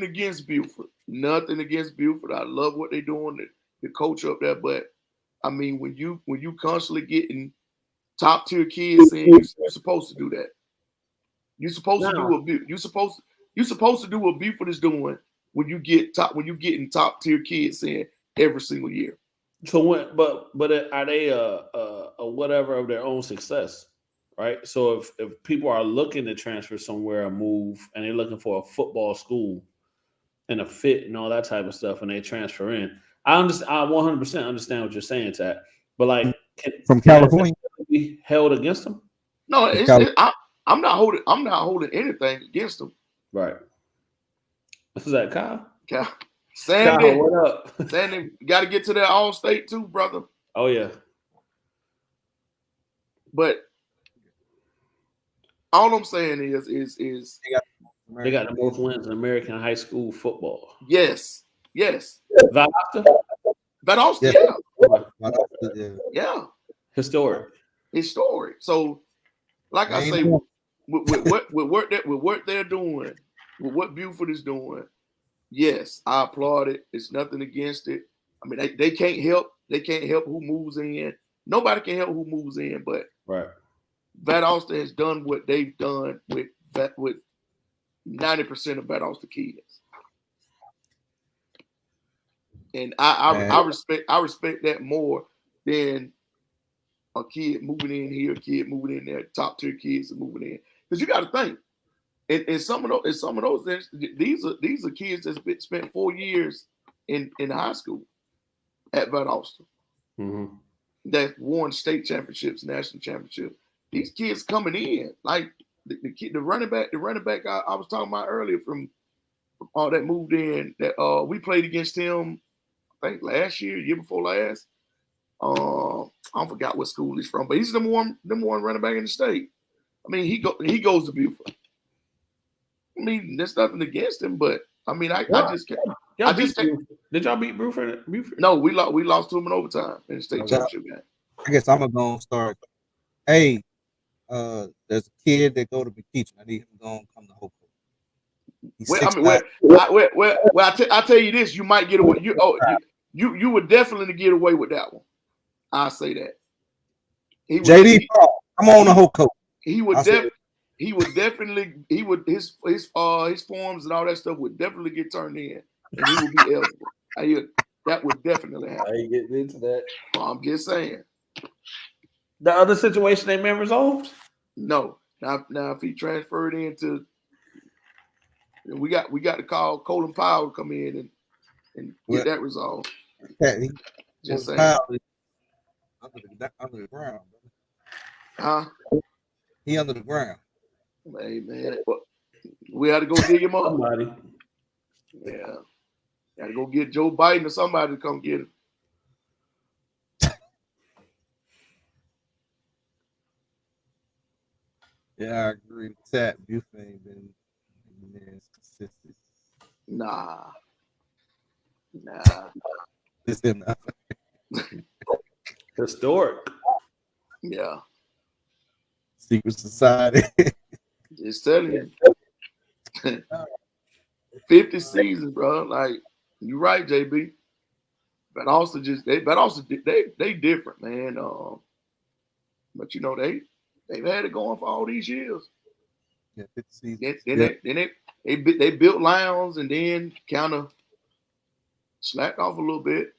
against Buford. Nothing against Buford. I love what they're doing, the coach up there. But I mean, when you constantly getting top tier kids in, you're supposed to do that. You're supposed to do You're supposed to do what Buford is doing when you get in top tier kids in every single year. So but are they a whatever of their own success, right? So if people are looking to transfer somewhere or move and they're looking for a football school and a fit and all that type of stuff, and they transfer in, I 100% understand what you're saying, Tat. But like, from California, be held against them? No, I'm not holding anything against them. Right. Is that Kyle? Sandy, Kyle, what up? Sandy, got to get to that All-State too, brother. Oh yeah. But all I'm saying is they got the most wins in American high school football. Yes. Valdosta? Yeah. Historic. So, like I say, with what they're doing, with what Buford is doing, yes, I applaud it. It's nothing against it. I mean, they can't help. They can't help who moves in. Nobody can help who moves in, but right. Valdosta has done what they've done with 90% of Valdosta kids, and I respect that more than a kid moving in here, a kid moving in there, top tier kids are moving in. Because you got to think, in some of those, these are kids that spent 4 years in high school at Valdosta. Mm-hmm. That won state championships, national championships. These kids coming in, like the running back I was talking about earlier from that moved in, that we played against him, I think last year before last. I forgot what school he's from, but he's the number one running back in the state. I mean, he goes to Buford. I mean, there's nothing against him, but I mean, I just can't. Did y'all beat Buford? No, we lost to him in overtime in the state championship game. I guess I'm gonna start. Hey, there's a kid that go to be teaching. I need him to go and come to Hope. I tell you this, you might get away. You would definitely get away with that one. I say that. JD, come on the whole coach. He would definitely his forms and all that stuff would definitely get turned in, and he would be eligible. That would definitely happen. I ain't getting into that. I'm just saying. The other situation ain't been resolved? No. Now if he transferred into, we got to call Colin Powell to come in and get that resolved. Yeah, just saying. Under the ground. Huh? He under the ground. Hey man, we had to go dig him up. Somebody. Yeah. Got to go get Joe Biden or somebody to come get him. Yeah, I agree with that. Buford ain't been as consistent. Nah. It's enough. Historic. Yeah. Secret society. Just telling you. 50 seasons, bro. Like, you're right, JB. But also they different, man. But you know, they've had it going for all these years. Yeah, 50 seasons. Then they built Lions and then kind of slacked off a little bit.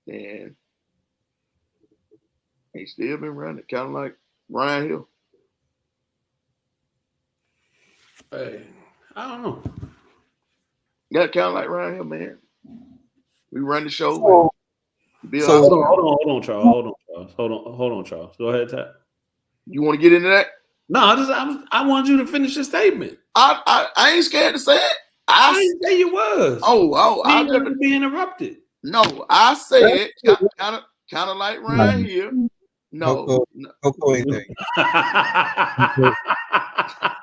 And they still been running, kind of like Ryan Hill. Hey, I don't know. Yeah, kind of like Ryan Hill, man. We run the show. Hold on, Charles. Go ahead, Tat. You want to get into that? No, I wanted you to finish your statement. I ain't scared to say it. I didn't say you was. I never be interrupted. No, I said kind of like Ryan here. No, Coco ain't there.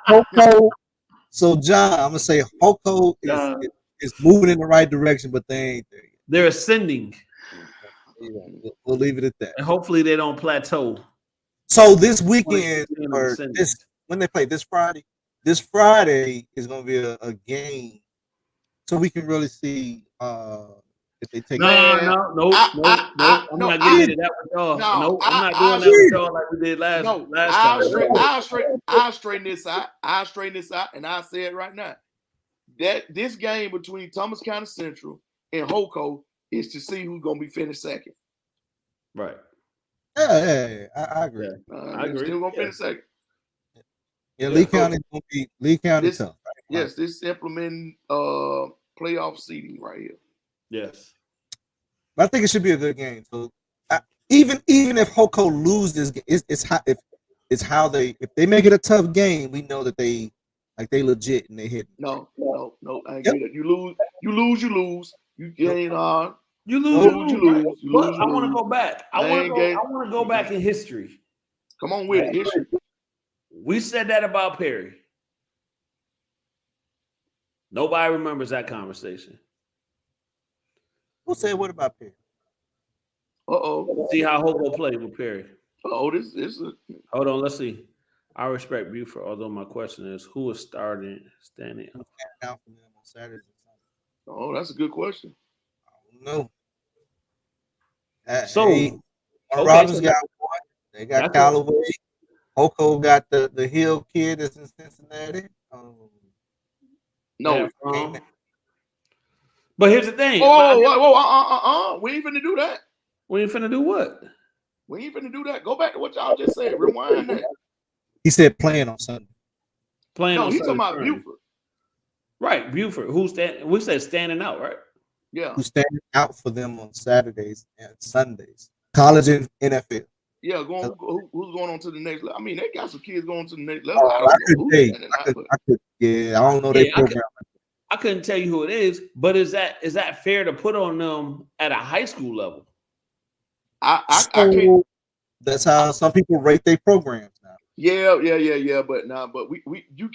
Coco. So John, I'm gonna say Coco is moving in the right direction, but they ain't there yet. They're ascending. Yeah, we'll leave it at that. And hopefully they don't plateau. So this weekend, when they play this Friday is going to be a game, so we can really see if they take. No. I'm not getting into that with y'all. No, I'm not doing that with y'all like we did last time. I'll straighten this out. And I'll say it right now. That this game between Thomas County Central and Hoco is to see who's gonna be finished second. Right. Yeah, I agree. I agree. Still gonna finish second. Yeah, Lee County gonna be tough. Right? Yes, this is implementing playoff seeding right here. Yes. But I think it should be a good game. So even if Hoco loses, it's how they if they make it a tough game, we know that they legit and they hit. No. I agree that you lose. You gain on. You lose. But I want to go back. I want to go back in history. Come on with history. We said that about Perry. Nobody remembers that conversation. Who said what about Perry? See how Hoco played with Perry. This is. Hold on, let's see. I respect Buford, although my question is, who is standing out for them on Saturdays and Sundays? Oh, that's a good question. I don't know. So Robbins got one. They got Callaway. Hoco got the Hill kid that's in Cincinnati. No. But here's the thing. We ain't finna do that. We ain't finna do what? We ain't finna do that. Go back to what y'all just said. Rewind that. He said playing on Sunday. He's talking about Buford. Right, Buford. We said standing out, right? Yeah. Who's standing out for them on Saturdays and Sundays. College and NFL. Yeah, who's going on to the next level? I mean, they got some kids going to the next level. I don't know their program. I couldn't tell you who it is, but is that fair to put on them at a high school level? I can't. That's how some people rate their programs now. Yeah. But you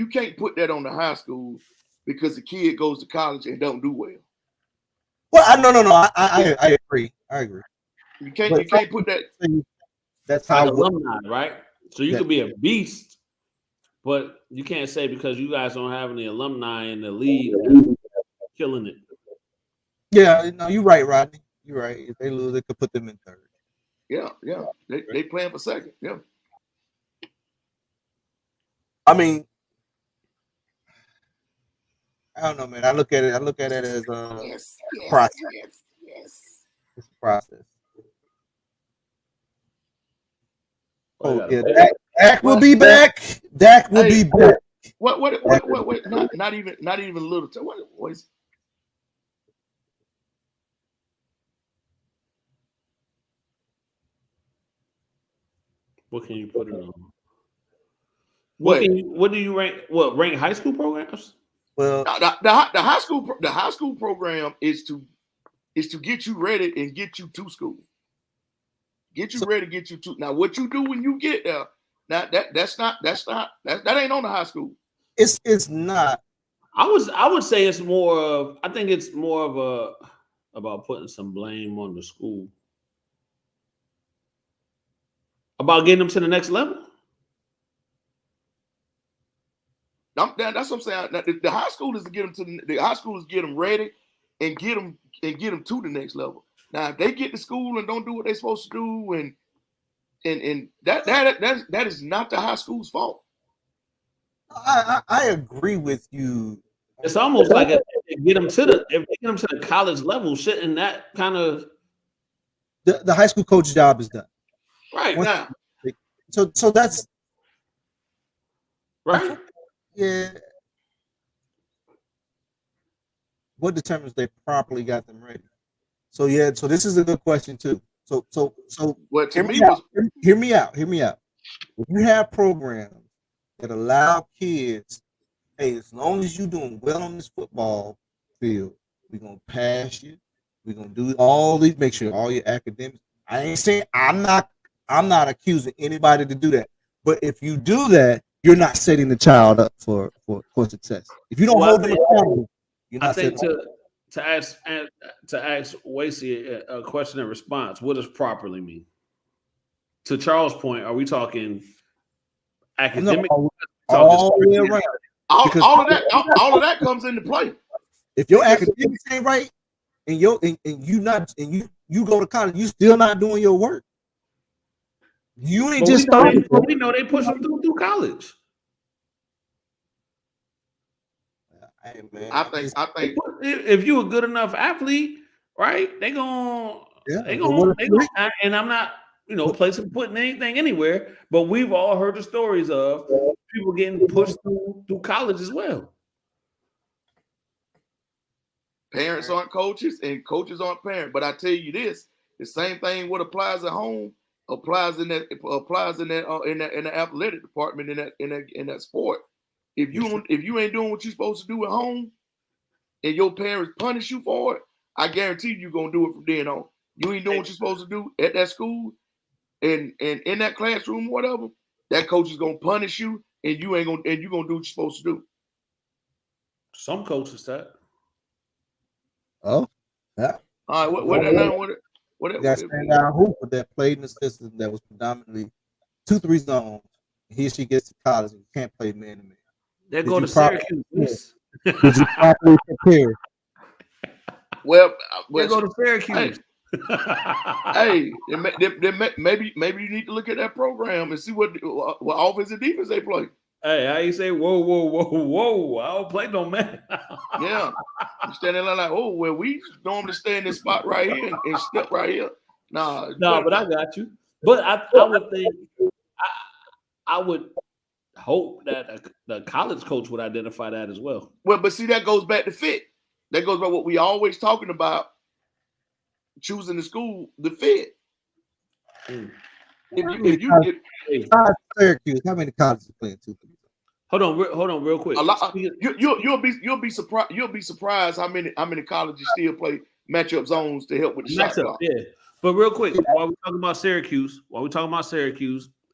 can't put that on the high school because the kid goes to college and don't do well. Well, no. I agree. You can't put that. That's how alumni, right? So you could be a beast, but you can't say because you guys don't have any alumni in the league, killing it. Yeah, no, you're right, Rodney. You're right. If they lose, they could put them in third. Yeah. They playing for second. Yeah. I mean, I don't know, man. I look at it as a process. Yes. It's a process. Dak will be back. Dak will be back. What? Not even a little. What is? What can you put it on? What do you rank? What rank high school programs? Well, the high school program is to get you ready and get you to school. Get you ready, get you to. Now, what you do when you get there? Now that ain't on the high school. It's not. I would say it's more of. I think it's more of about putting some blame on the school. About getting them to the next level. That's what I'm saying. The high school is to get them to the high school is get them ready and get them to the next level. Now, if they get to school and don't do what they're supposed to do, and that is not the high school's fault. I agree with you. It's almost like if they get them to the college level, shouldn't that kind of the high school coach job is done. Right now. So that's right. Yeah. What determines they properly got them ready? So this is a good question too. So what hear me out. If you have programs that allow kids, hey, as long as you're doing well on this football field, we're gonna pass you. We're gonna do all these, make sure all your academics. I ain't saying I'm not accusing anybody to do that. But if you do that, you're not setting the child up for success. If you don't hold them accountable, you're not setting to ask Wasey a question and response, what does properly mean? To Charles' point, are we talking academic? All the way around. All of that comes into play. If your academics ain't right, and you go to college, you still not doing your work. You ain't just starting. We know they push them through college. Hey, man, I think if you a good enough athlete, right? They gonna, and I'm not, putting anything anywhere, but we've all heard the stories of people getting pushed through college as well. Parents aren't coaches, and coaches aren't parents. But I tell you this: the same thing what applies at home applies in the athletic department in that sport. If you ain't doing what you're supposed to do at home, and your parents punish you for it, I guarantee you're gonna do it from then on. You ain't doing what you're supposed to do at that school, and in that classroom, whatever. That coach is gonna punish you, and you gonna do what you're supposed to do. Some coaches that. Oh, yeah. All right. What you got standout hooper that played in the system that was predominantly 2-3 zones. He or she gets to college and can't play man to man. They go to Syracuse. Did you properly prepare? Well, they go to Syracuse. Hey, maybe you need to look at that program and see what offense and defense they play. Hey, how you say, whoa, I don't play no man. Yeah. You standing there like, oh, well, we normally stay in this spot right here and step right here. No, but I got you. But I would think, I would hope that the college coach would identify that as well. Well, but see, that goes back to fit. That goes back to what we always talking about, choosing the school, the fit. If you Syracuse, how many colleges playing 2-3? Hold on, real quick. A lot. You'll be surprised. You'll be surprised how many colleges still play matchup zones to help with the shot clock. Yeah, but real quick, while we're talking about Syracuse,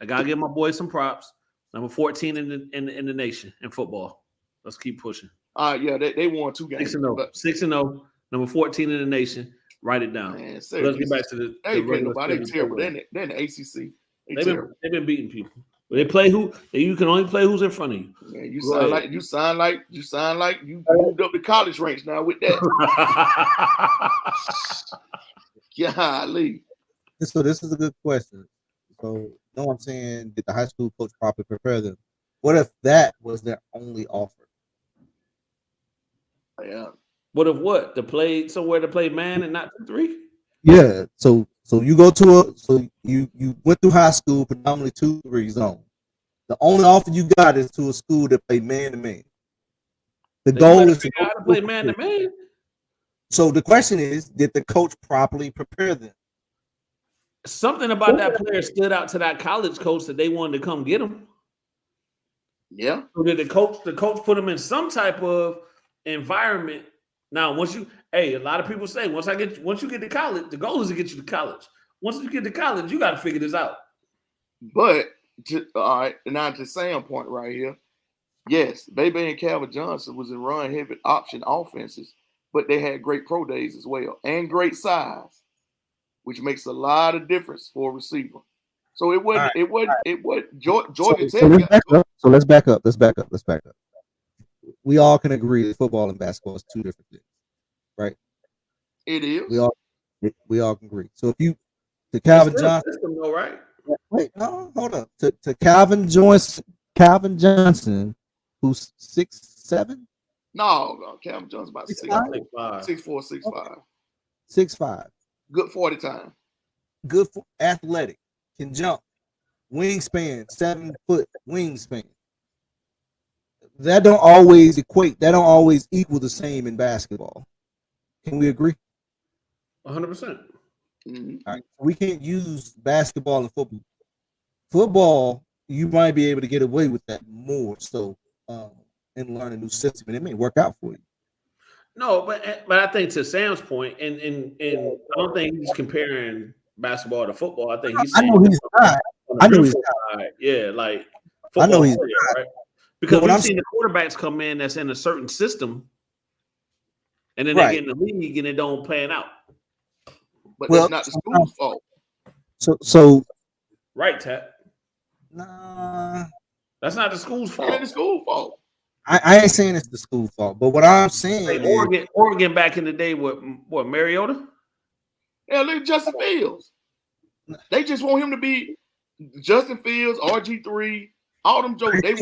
I gotta give my boys some props. Number 14 in the nation in football. Let's keep pushing. Yeah, they won 2 games. 6-0. Number 14 in the nation. Write it down. Man, let's get back to the. They terrible. They're in the ACC. They've been beating people. They play who you can only play who's in front of you. Yeah, you sound like you moved up the college ranks now with that. Golly. So this is a good question. So you know what I'm saying? Did the high school coach properly prepare them? What if that was their only offer? Yeah. What if what? To play somewhere to play man and not 2-3? Yeah. So you go to you went through high school predominantly 2-3 zone. The only offer you got is to a school that play man to man. The goal is to play man to man. So the question is, did the coach properly prepare them? Something about that player stood out to that college coach that they wanted to come get him. Yeah. So did the coach put him in some type of environment? Now, a lot of people say once you get to college, the goal is to get you to college. Once you get to college, you got to figure this out. But all right, now to Sam's point right here, yes, Baby and Calvin Johnson was in run heavy option offenses, but they had great pro days as well and great size, which makes a lot of difference for a receiver. So it wasn't Georgia Tech. So let's back up. We all can agree that football and basketball is 2 different things, right? It is. We all can agree. So if you to Calvin Johnson, though, right? Wait, no, hold up. To Calvin Johnson, who's 6'7"? No, Calvin Johnson about 6'4", 6'5". 6'5". Good 40 time. Good for athletic. Can jump. Wingspan, 7 foot wingspan. That don't always equate. That don't always equal the same in basketball. Can we agree? 100%. Mm-hmm. All right. We can't use basketball and football. Football, you might be able to get away with that more so and learn a new system, and it may work out for you. No, but I think to Sam's point, and I don't think he's comparing basketball to football. I think he's saying I know he's not. I know he's not. Yeah, like football, I know he's player, not. Right? Because we've seen the quarterbacks come in that's in a certain system, and then they get in the league and it don't plan out. But that's not the school's fault. So right, Tat. Nah, that's not the school's fault. It's the school's fault. I ain't saying it's the school fault, but what I'm saying is Oregon back in the day with what Mariota? Yeah, look at Justin Fields. They just want him to be Justin Fields, RG3, all them jokes. They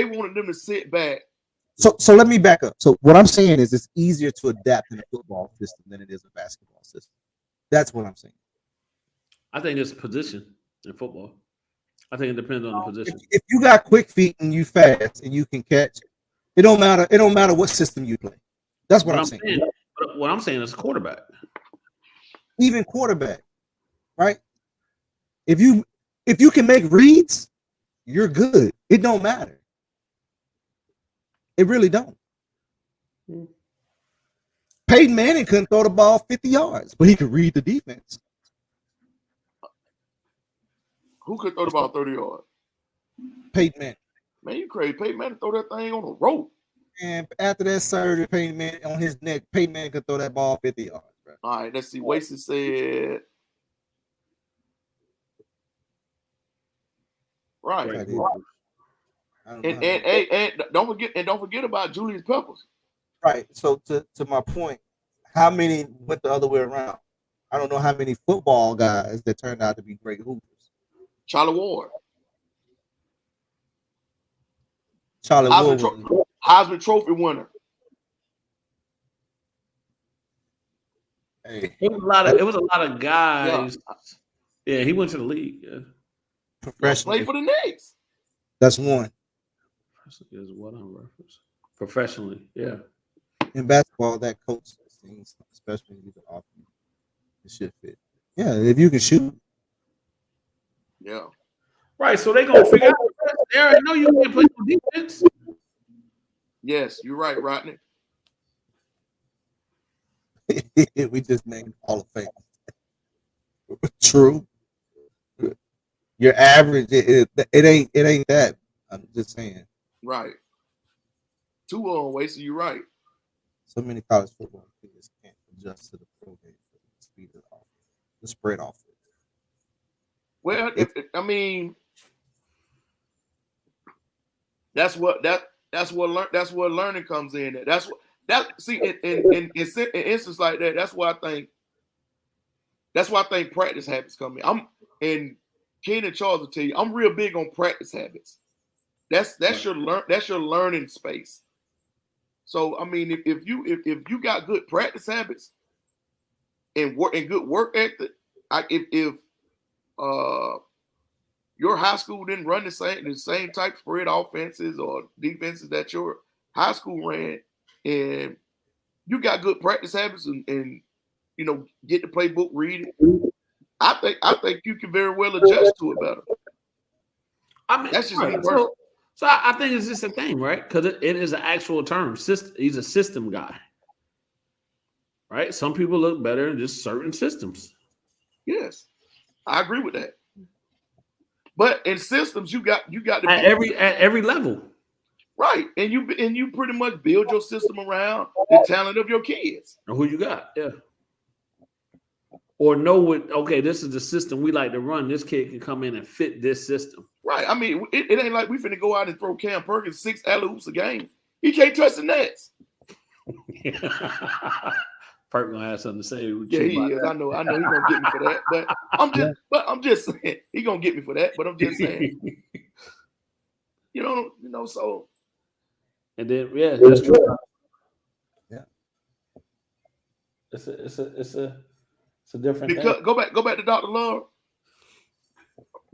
wanted them to sit back. So let me back up. So what I'm saying is it's easier to adapt in a football system than it is a basketball system. That's what I'm saying. I think it's position in football. I think it depends on the position. If you got quick feet and you fast and you can catch, it don't matter. It don't matter what system you play. That's what I'm saying. What I'm saying is quarterback. Even quarterback, right? If you can make reads, you're good. It don't matter. It really don't. Peyton Manning couldn't throw the ball 50 yards, but he could read the defense. Who could throw the ball 30 yards? Peyton Manning. Man, you crazy. Peyton Manning throw that thing on a rope. And after that surgery, Peyton Manning on his neck, Peyton Manning could throw that ball 50 yards. Bro. All right, let's see. Wasted said. Right. And don't forget about Julius Peppers. Right. So to my point, how many went the other way around? I don't know how many football guys that turned out to be great hoopers. Charlie Ward. Heisman Trophy winner. Hey, it was a lot of guys. Yeah, he went to the league. Yeah. Professionally. Play for the Knicks. That's one. Is what I'm referencing. Professionally, yeah. In basketball, that coach things, especially when you can offer it should fit. Yeah, if you can shoot. Yeah. Right, so they're gonna figure out. They already know you can't play for defense. Yes, you're right, Rodney. We just named Hall of Fame. True. Your average, it ain't that. I'm just saying. Right. 2 on way, so you're right. So many college football players can't adjust to the pro game for the speed of the offense, the spread offense. Well, I mean, that's what learning comes in. See in instances like that. That's why I think practice habits come in. And Ken and Charles will tell you, I'm real big on practice habits. That's your learning space. So I mean, if you got good practice habits and good work ethic, if your high school didn't run the same type of spread offenses or defenses that your high school ran, and you got good practice habits and you know get the playbook reading, I think you can very well adjust to it better. I mean, that's just me personally. So I think it's just a thing, right? Because it is an actual term. He's a system guy, right? Some people look better in just certain systems. Yes, I agree with that. But in systems, you got to at every level, right? And you pretty much build your system around the talent of your kids or who you got, yeah. Or know what? Okay, this is the system we like to run. This kid can come in and fit this system. Right. I mean, it ain't like we finna go out and throw Cam Perkins 6 alley-oops a game. He can't touch the nets. Perk gonna have something to say. Yeah, he is. I know. He's gonna get me for that. But I'm just saying he gonna get me for that. But I'm just saying, you know. So. And then that's true. Yeah. It's a different. Because thing. go back to Dr. Love.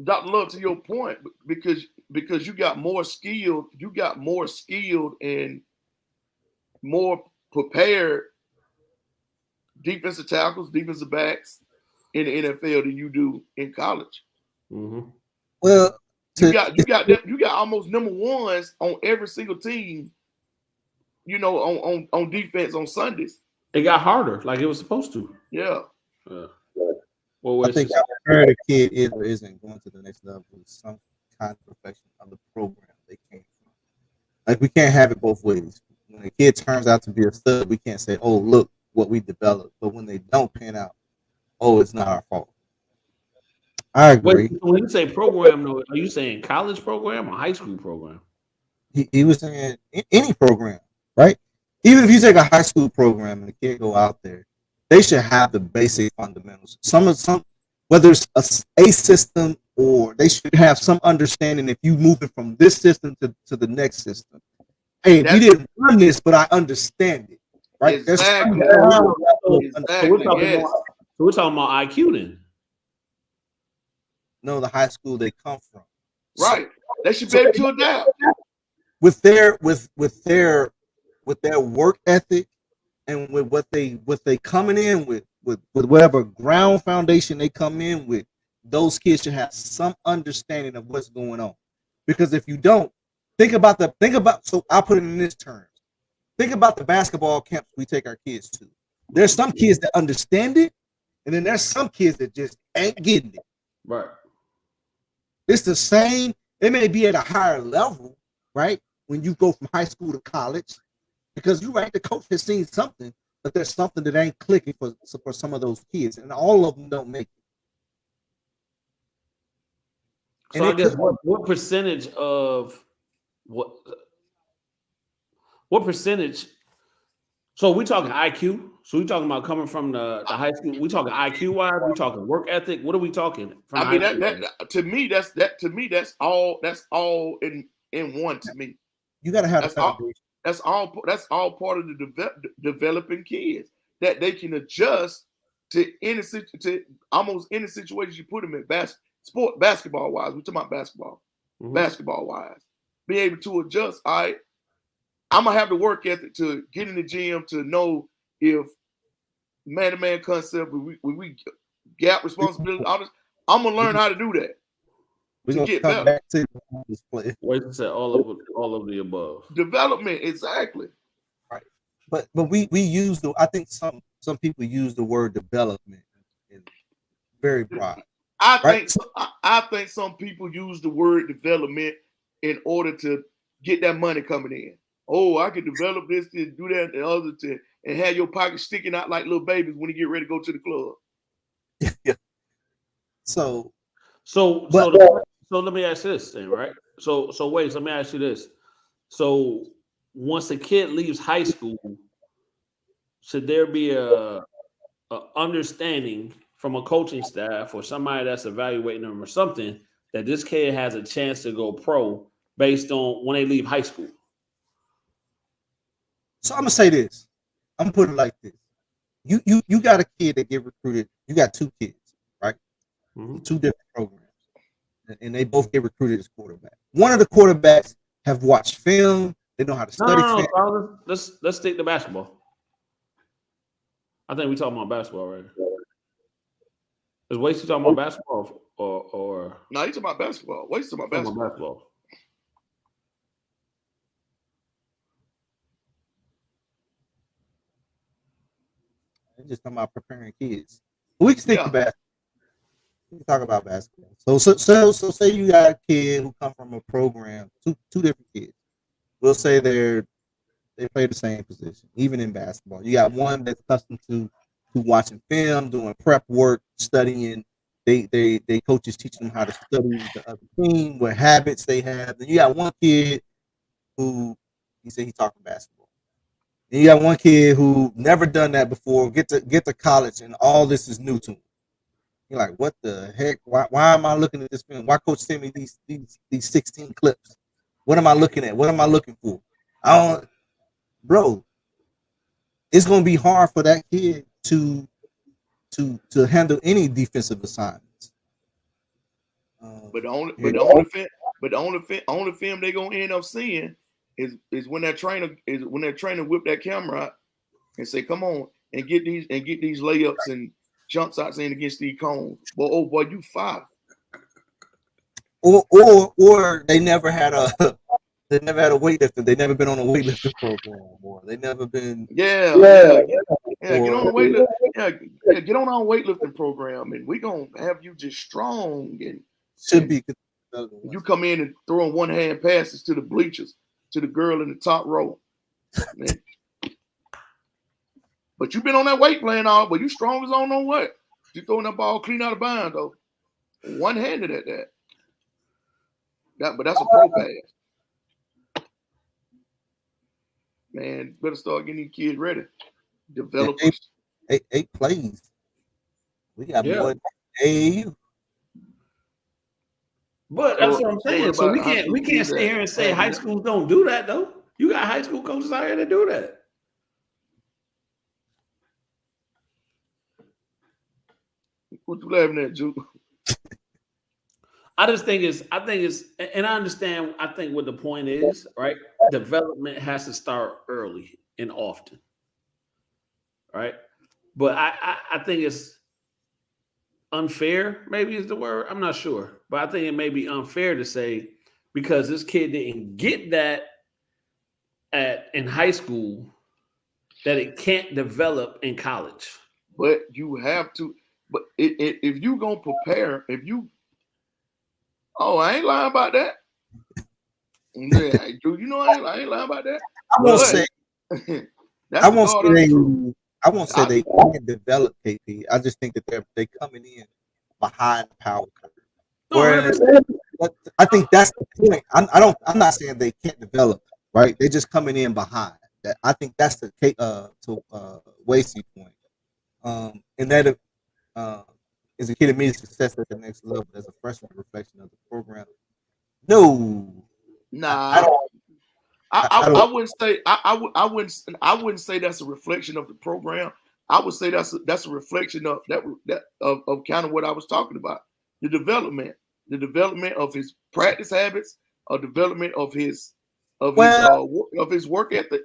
Dr. Love, to your point, because you got more skilled and more prepared defensive tackles, defensive backs in the NFL than you do in college. Mm-hmm. Well, you got almost number ones on every single team. You know, on defense on Sundays. It got harder, like it was supposed to. Yeah. I think where the kid is or isn't going to the next level is some kind of perfection of the program they came from. Like we can't have it both ways. When a kid turns out to be a stud, we can't say, "Oh, look what we developed." But when they don't pan out, oh, it's not our fault. I agree. When you say program, though, are you saying college program or high school program? he was saying any program, right? Even if you take a high school program and the kid go out there, they should have the basic fundamentals. Some whether it's a system or they should have some understanding if you moving from this system to the next system. Hey, we didn't run this, but I understand it. Right? Exactly. So we're talking about IQ then. No, the high school they come from. Right. They should be able to adapt. With their work ethic and with what they coming in with whatever ground foundation they come in with, those kids should have some understanding of what's going on. Because if you don't, so I'll put it in this terms. Think about the basketball camps we take our kids to. There's some kids that understand it, and then there's some kids that just ain't getting it. Right. It's the same. It may be at a higher level, right? When you go from high school to college, because you're right, the coach has seen something, but there's something that ain't clicking for some of those kids, and all of them don't make it. So I guess what percentage of what percentage? So we talking IQ? So we talking about coming from the high school? We talking IQ wise? We talking work ethic? What are we talking? I mean, that to me that's all in one. To me, you got to have that's all part of the developing kids that they can adjust to almost any situation you put them in. Basketball wise, we're talking about basketball. Mm-hmm. Basketball wise, be able to adjust. All right, I'm gonna have the work ethic to get in the gym to know if man-to-man concept, when we gap responsibility, I'm gonna learn how to do that. We're gonna come back to this play. Wait to say all of the above. Development, exactly. Right, but we use I think some people use the word development in very broad. I think some people use the word development in order to get that money coming in. Oh, I can develop this to do that and the other to, and have your pocket sticking out like little babies when you get ready to go to the club. Yeah. So let me ask you this thing, right? So wait, let me ask you this. So once a kid leaves high school, should there be a understanding from a coaching staff or somebody that's evaluating them or something that this kid has a chance to go pro based on when they leave high school? So I'm gonna say this. I'm gonna put it like this. You got a kid that get recruited. You got two kids, right? Mm-hmm. Two different programs, and they both get recruited as quarterbacks. One of the quarterbacks have watched film. They know how to study. No, let's stick to basketball. I think we talking about basketball right now. Is Wasey talking about basketball or? No, he's talking about basketball. Wasey talking about basketball. I'm just talking about preparing kids. We can stick to basketball. We can talk about basketball. So say you got a kid who come from a program, two different kids. We'll say they play the same position, even in basketball. You got one that's accustomed to watching film, doing prep work, studying. They coaches teaching them how to study the other team, what habits they have. Then you got one kid who he said he's talking basketball. And you got one kid who never done that before, get to college, and all this is new to him. You're like, what the heck? Why am I looking at this film? Why coach send me these 16 clips? What am I looking at? What am I looking for? Bro, it's gonna be hard for that kid to handle any defensive assignments. But the only film they're gonna end up seeing is when that trainer whip that camera out and say, "Come on and get these layups and jump shots in against these cones." Boy, you 5. Or they never had a weightlifter. They never been on a weightlifting program, or they never been. Yeah. Get on a weightlifting. Get on our weightlifting program, and we gonna have you just strong and should be. You come in and throwing one hand passes to the bleachers to the girl in the top row. Man. But you been on that weight playing all, but you strong as I don't know what. You throwing that ball clean out of bounds though. One handed at that. But that's a pro pass. man, better start getting these kids ready. Developers. Eight plays. We got more than AAU. But that's what I'm saying. So we can't sit here and say high schools don't do that though. You got high school coaches out here to do that. What you laughing at, Juke? I think it's, and I understand. I think what the point is, right? Development has to start early and often, right? But I think it's unfair. Maybe is the word. I'm not sure, but I think it may be unfair to say because this kid didn't get that in high school that it can't develop in college. But you have to. But if you gonna prepare, I ain't lying about that. Yeah, you know I ain't lying about that. I won't say they can't develop KP. I just think that they're coming in behind the power curve. Whereas, I think that's the point. I'm not saying they can't develop, right? They're just coming in behind. I think that's the Wasey point. And that is a kid immediate success at the next level as a freshman reflection of the program. No, nah, I wouldn't say I wouldn't say that's a reflection of the program. I would say that's a reflection of of kind of what I was talking about. The development of his practice habits, or development of his work ethic.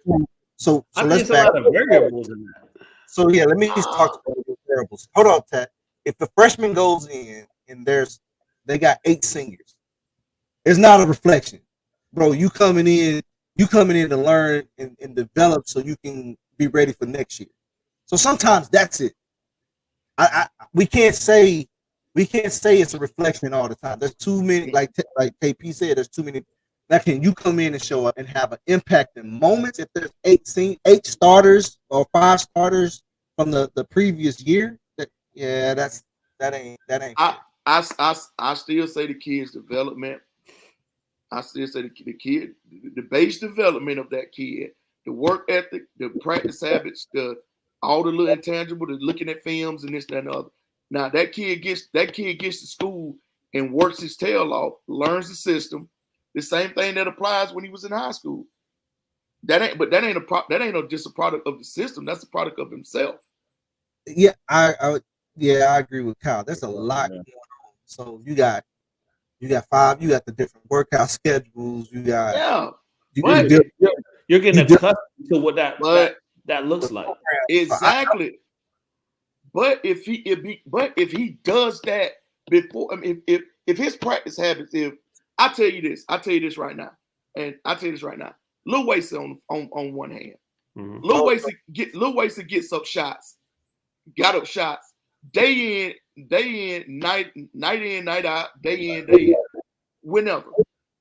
So I think it's a lot of variables in that. So yeah, let me just talk about the variables. Hold on, Tat. If the freshman goes in and they got 8 seniors, it's not a reflection, bro. You coming in to learn and develop so you can be ready for next year. So sometimes that's it. We can't say it's a reflection all the time. There's too many, like KP said, there's too many. That can you come in and show up and have an impact in moments? If there's 8 starters or 5 starters from the previous year, that ain't. I still say the kid's development. I still say the kid, the base development of that kid, the work ethic, the practice habits, all the little intangible, the looking at films and this, that, and the other. Now that kid gets to school and works his tail off, learns the system. The same thing that applies when he was in high school. That ain't just a product of the system. That's a product of himself. Yeah, I agree with Kyle. There's a lot going on. So you got 5. You got the different workout schedules. You got you're getting accustomed to what that looks like. Exactly. But if he does that before, I mean, if his practice habits, I'll tell you this right now. Lil Wasey on one hand. Mm-hmm. Lil Wasey gets up shots, got up shots, day in, night in, night out, day in. Whenever.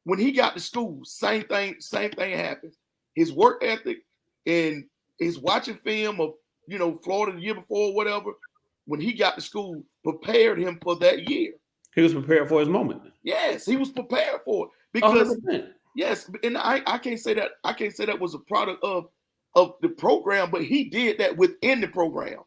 When he got to school, same thing happens. His work ethic and his watching film of Florida the year before, whatever, when he got to school, prepared him for that year. He was prepared for his moment. Yes, he was prepared for it because 100%. Yes, and I can't say that. I can't say that was a product of the program, but he did that within the program.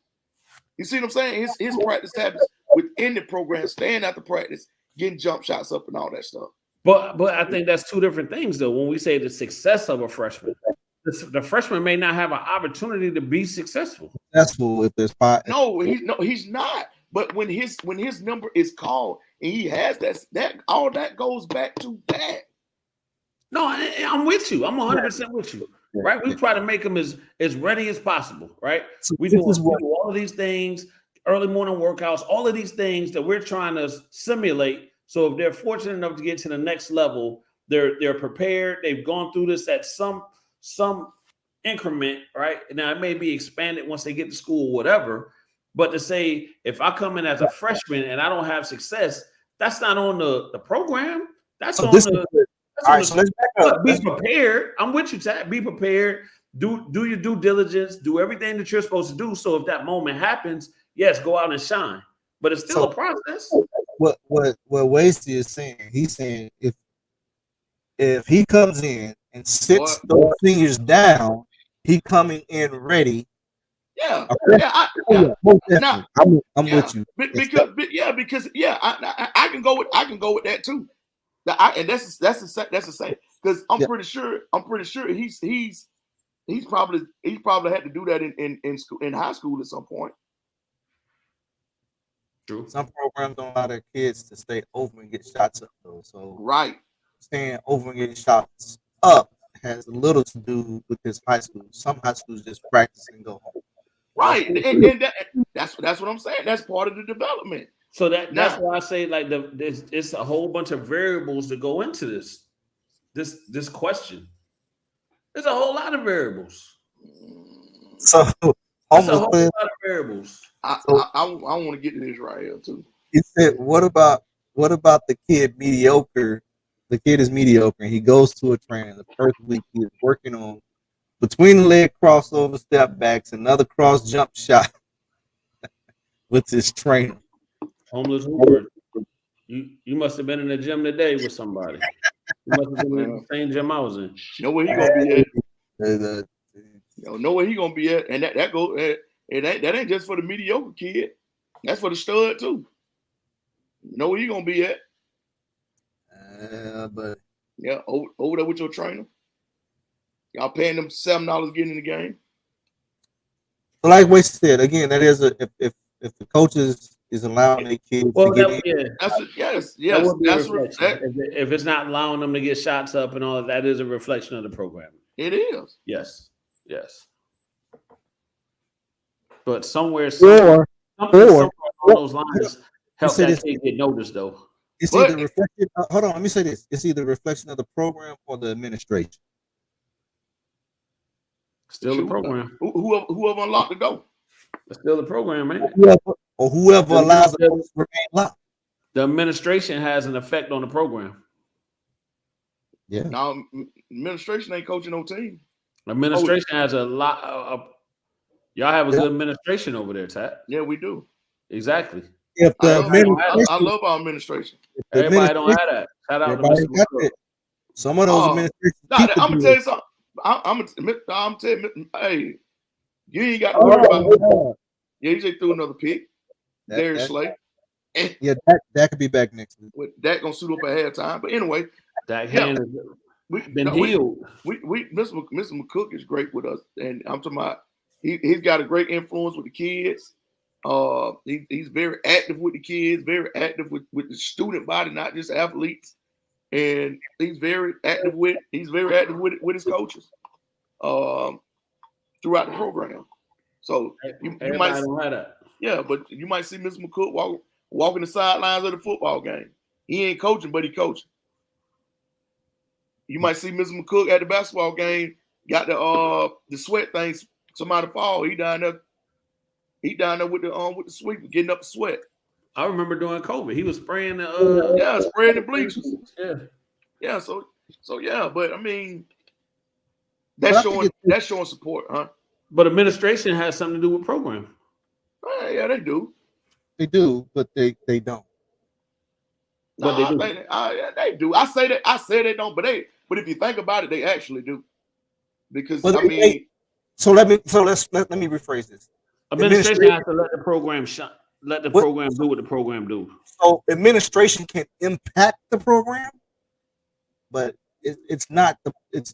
You see what I'm saying? His practice habits within the program, staying at the practice, getting jump shots up and all that stuff. But I think that's two different things, though. When we say the success of a freshman, the freshman may not have an opportunity to be successful. Successful if there's 5. No, he's not. But when his number is called and he has that all that goes back to that. No, I'm with you. I'm 100% with you. Right? We try to make them as ready as possible. Right? So we do all of these things, early morning workouts, all of these things that we're trying to simulate. So if they're fortunate enough to get to the next level, they're prepared. They've gone through this at some increment, right? Now it may be expanded once they get to school, whatever. But to say if I come in as a freshman and I don't have success, that's not on the program. That's so on the. All right, so let's back up. Be prepared. I'm with you, Tad. Be prepared. Do your due diligence. Do everything that you're supposed to do. So if that moment happens, yes, go out and shine. But it's still a process. What Wasey is saying, he's saying if he comes in and sits those seniors down he coming in ready. Yeah, I'm with you. Because I can go with that too. And that's the same because I'm pretty sure he's probably had to do that in high school at some point. True. Some programs don't allow their kids to stay over and get shots up though. So right, staying over and getting shots up has little to do with this high school. Some high schools just practice and go home. Right, and that's what I'm saying. That's part of the development. So that's why I say like it's a whole bunch of variables that go into this question. There's a whole lot of variables. So that's a whole lot of variables. I want to get to this right here too. He said, "What about the kid mediocre? The kid is mediocre, and he goes to a trainer. The first week he is working on between the leg crossover step backs, another cross jump shot with his trainer." Homeless Hoover. You must have been in the gym today with somebody. You must have been in the same gym I was in. Know where he gonna be at. Know where he gonna be at, and that goes. That ain't just for the mediocre kid. That's for the stud too. Know where you gonna be at. But over there with your trainer. Y'all paying them $7 getting in the game. So like we said again, that is if the coaches is allowing their kids to get in. Yes. If it's not allowing them to get shots up and all that is a reflection of the program. It is. Yes. But somewhere or along those lines help that kid get noticed though. It's either reflection. Hold on, let me say this. It's either a reflection of the program or the administration. Still the program. Whoever unlocked the door. It's still the program, man. Whoever allows it to remain locked. The administration has an effect on the program. Yeah. Now, administration ain't coaching no team. Administration has a lot. Y'all have a good administration over there, Tat. Yeah, we do. Exactly. If I love our administration. Everybody don't have that. Shout out to Mr. McCook. Some of those administration. I'm gonna tell you something. I'm gonna tell you, hey, you ain't got to worry about it. Yeah, he just threw another pick. Darius Slay. Yeah, that could be back next week. With that gonna suit up at halftime. But anyway, that hand has been healed. Mr. McCook is great with us, and I'm talking about he's got a great influence with the kids. He's very active with the kids, very active with the student body, not just athletes. And he's very active with his coaches throughout the program. So you might don't have that. Yeah, but you might see Mr. McCook walking the sidelines of the football game. He ain't coaching, but he coaching. You might see Mr. McCook at the basketball game, got the sweat things. Somebody fall, he down there with the sweep, getting up the sweat. I remember during COVID, he was spraying spraying the bleachers. Yeah. So yeah, but I mean, that's showing support, huh? But administration has something to do with program. Yeah, they do. They do, but they don't. But they do. They do. I say they don't, but if you think about it, they actually do. Because let me rephrase this. Administration has to let the program program do what the program do. So administration can impact the program, but it's not it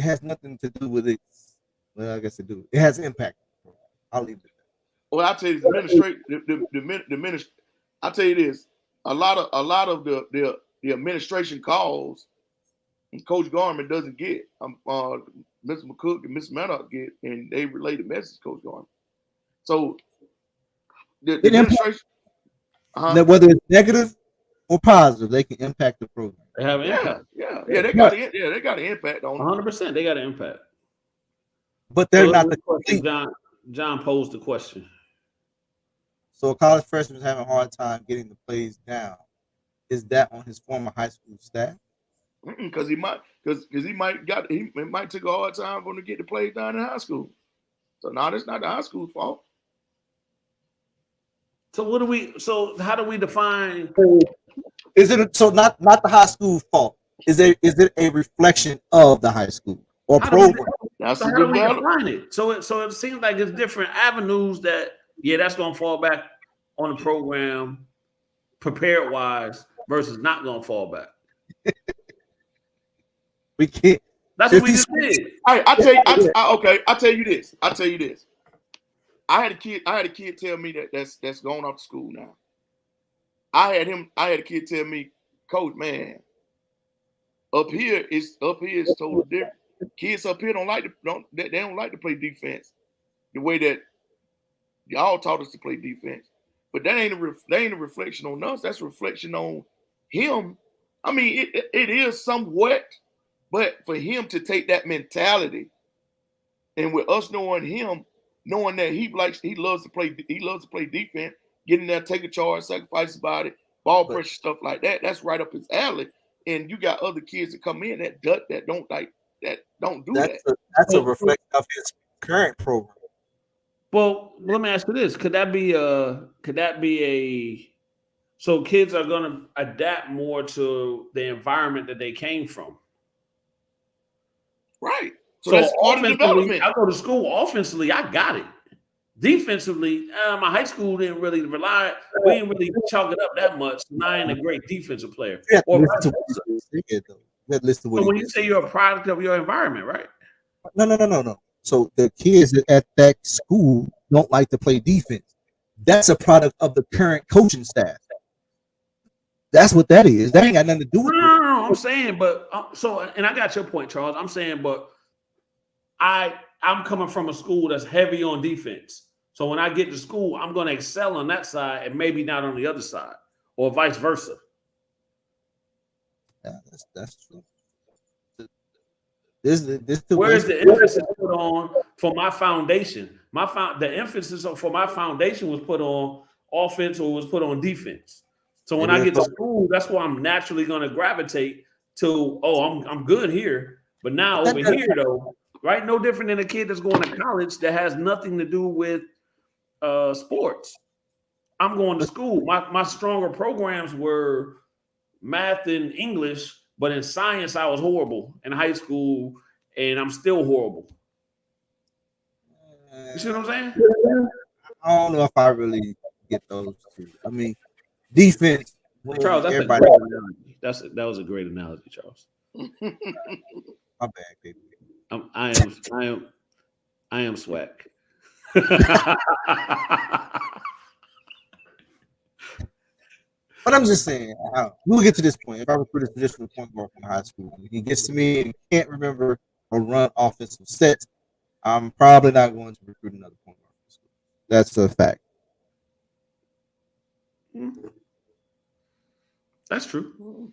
has nothing to do with it. Well, I guess it do. It has impact. I'll leave it. Well, I'll tell you, I'll tell you this. A lot of the administration calls, and Coach Garmin doesn't get. Mr. McCook and Mr. Maddox get, and they relay the message to Coach Garmin. So the administration, whether it's negative or positive, they can impact the program. They have an impact. Yeah. They got an impact on 100%. They got an impact. But they're not the question. John posed the question. So a college freshman is having a hard time getting the plays down. Is that on his former high school staff? Because he might take a hard time for him to get the plays down in high school. So now that's not the high school's fault. So how do we define? Is it so not the high school fault? Is it a reflection of the high school or program? That's so how do we define it? So it seems like it's different avenues that that's going to fall back on the program, prepared wise, versus not going to fall back. We can't. That's what we just did. All right, I'll tell you this. I had a kid tell me that's going off to school now. I had a kid tell me, Coach, man, up here is totally different. Kids up here don't like to play defense the way that y'all taught us to play defense. But that ain't a reflection on us. That's a reflection on him. I mean, it is somewhat, but for him to take that mentality, and with us knowing him, knowing that he loves to play defense, getting there, take a charge, sacrifice his body, ball pressure, stuff like that. That's right up his alley. And you got other kids that come in that don't do that. That's a reflection of his current program. Well, let me ask you this: Could that be so kids are going to adapt more to the environment that they came from? Right. So that's part of development. I go to school offensively, I got it. Defensively, my high school didn't really rely. We didn't really chalk it up that much. And I ain't a great defensive player. So when you say you're a product of your environment, right? No. So the kids at that school don't like to play defense. That's a product of the current coaching staff. That's what that is. That ain't got nothing to do with it. No. I'm saying, but and I got your point, Charles. I'm saying, but I'm coming from a school that's heavy on defense. So when I get to school, I'm going to excel on that side and maybe not on the other side, or vice versa. Yeah, that's true. Where is the emphasis put on for my foundation? The emphasis for my foundation was put on offense or was put on defense. So when I get to school, that's why I'm naturally going to gravitate to, I'm good here. But now over here, though, right? No different than a kid that's going to college that has nothing to do with sports. I'm going to school. My stronger programs were math and English, but in science, I was horrible in high school, and I'm still horrible. You see what I'm saying? I don't know if I really get those two. I mean, defense. Charles, that's a great analogy. That was a great analogy, Charles. My bad, baby. I am swag. But I'm just saying, we'll get to this point. If I recruit a traditional point guard from high school, and he gets to me and can't remember or run offensive sets, I'm probably not going to recruit another point guard from school. That's a fact. That's true.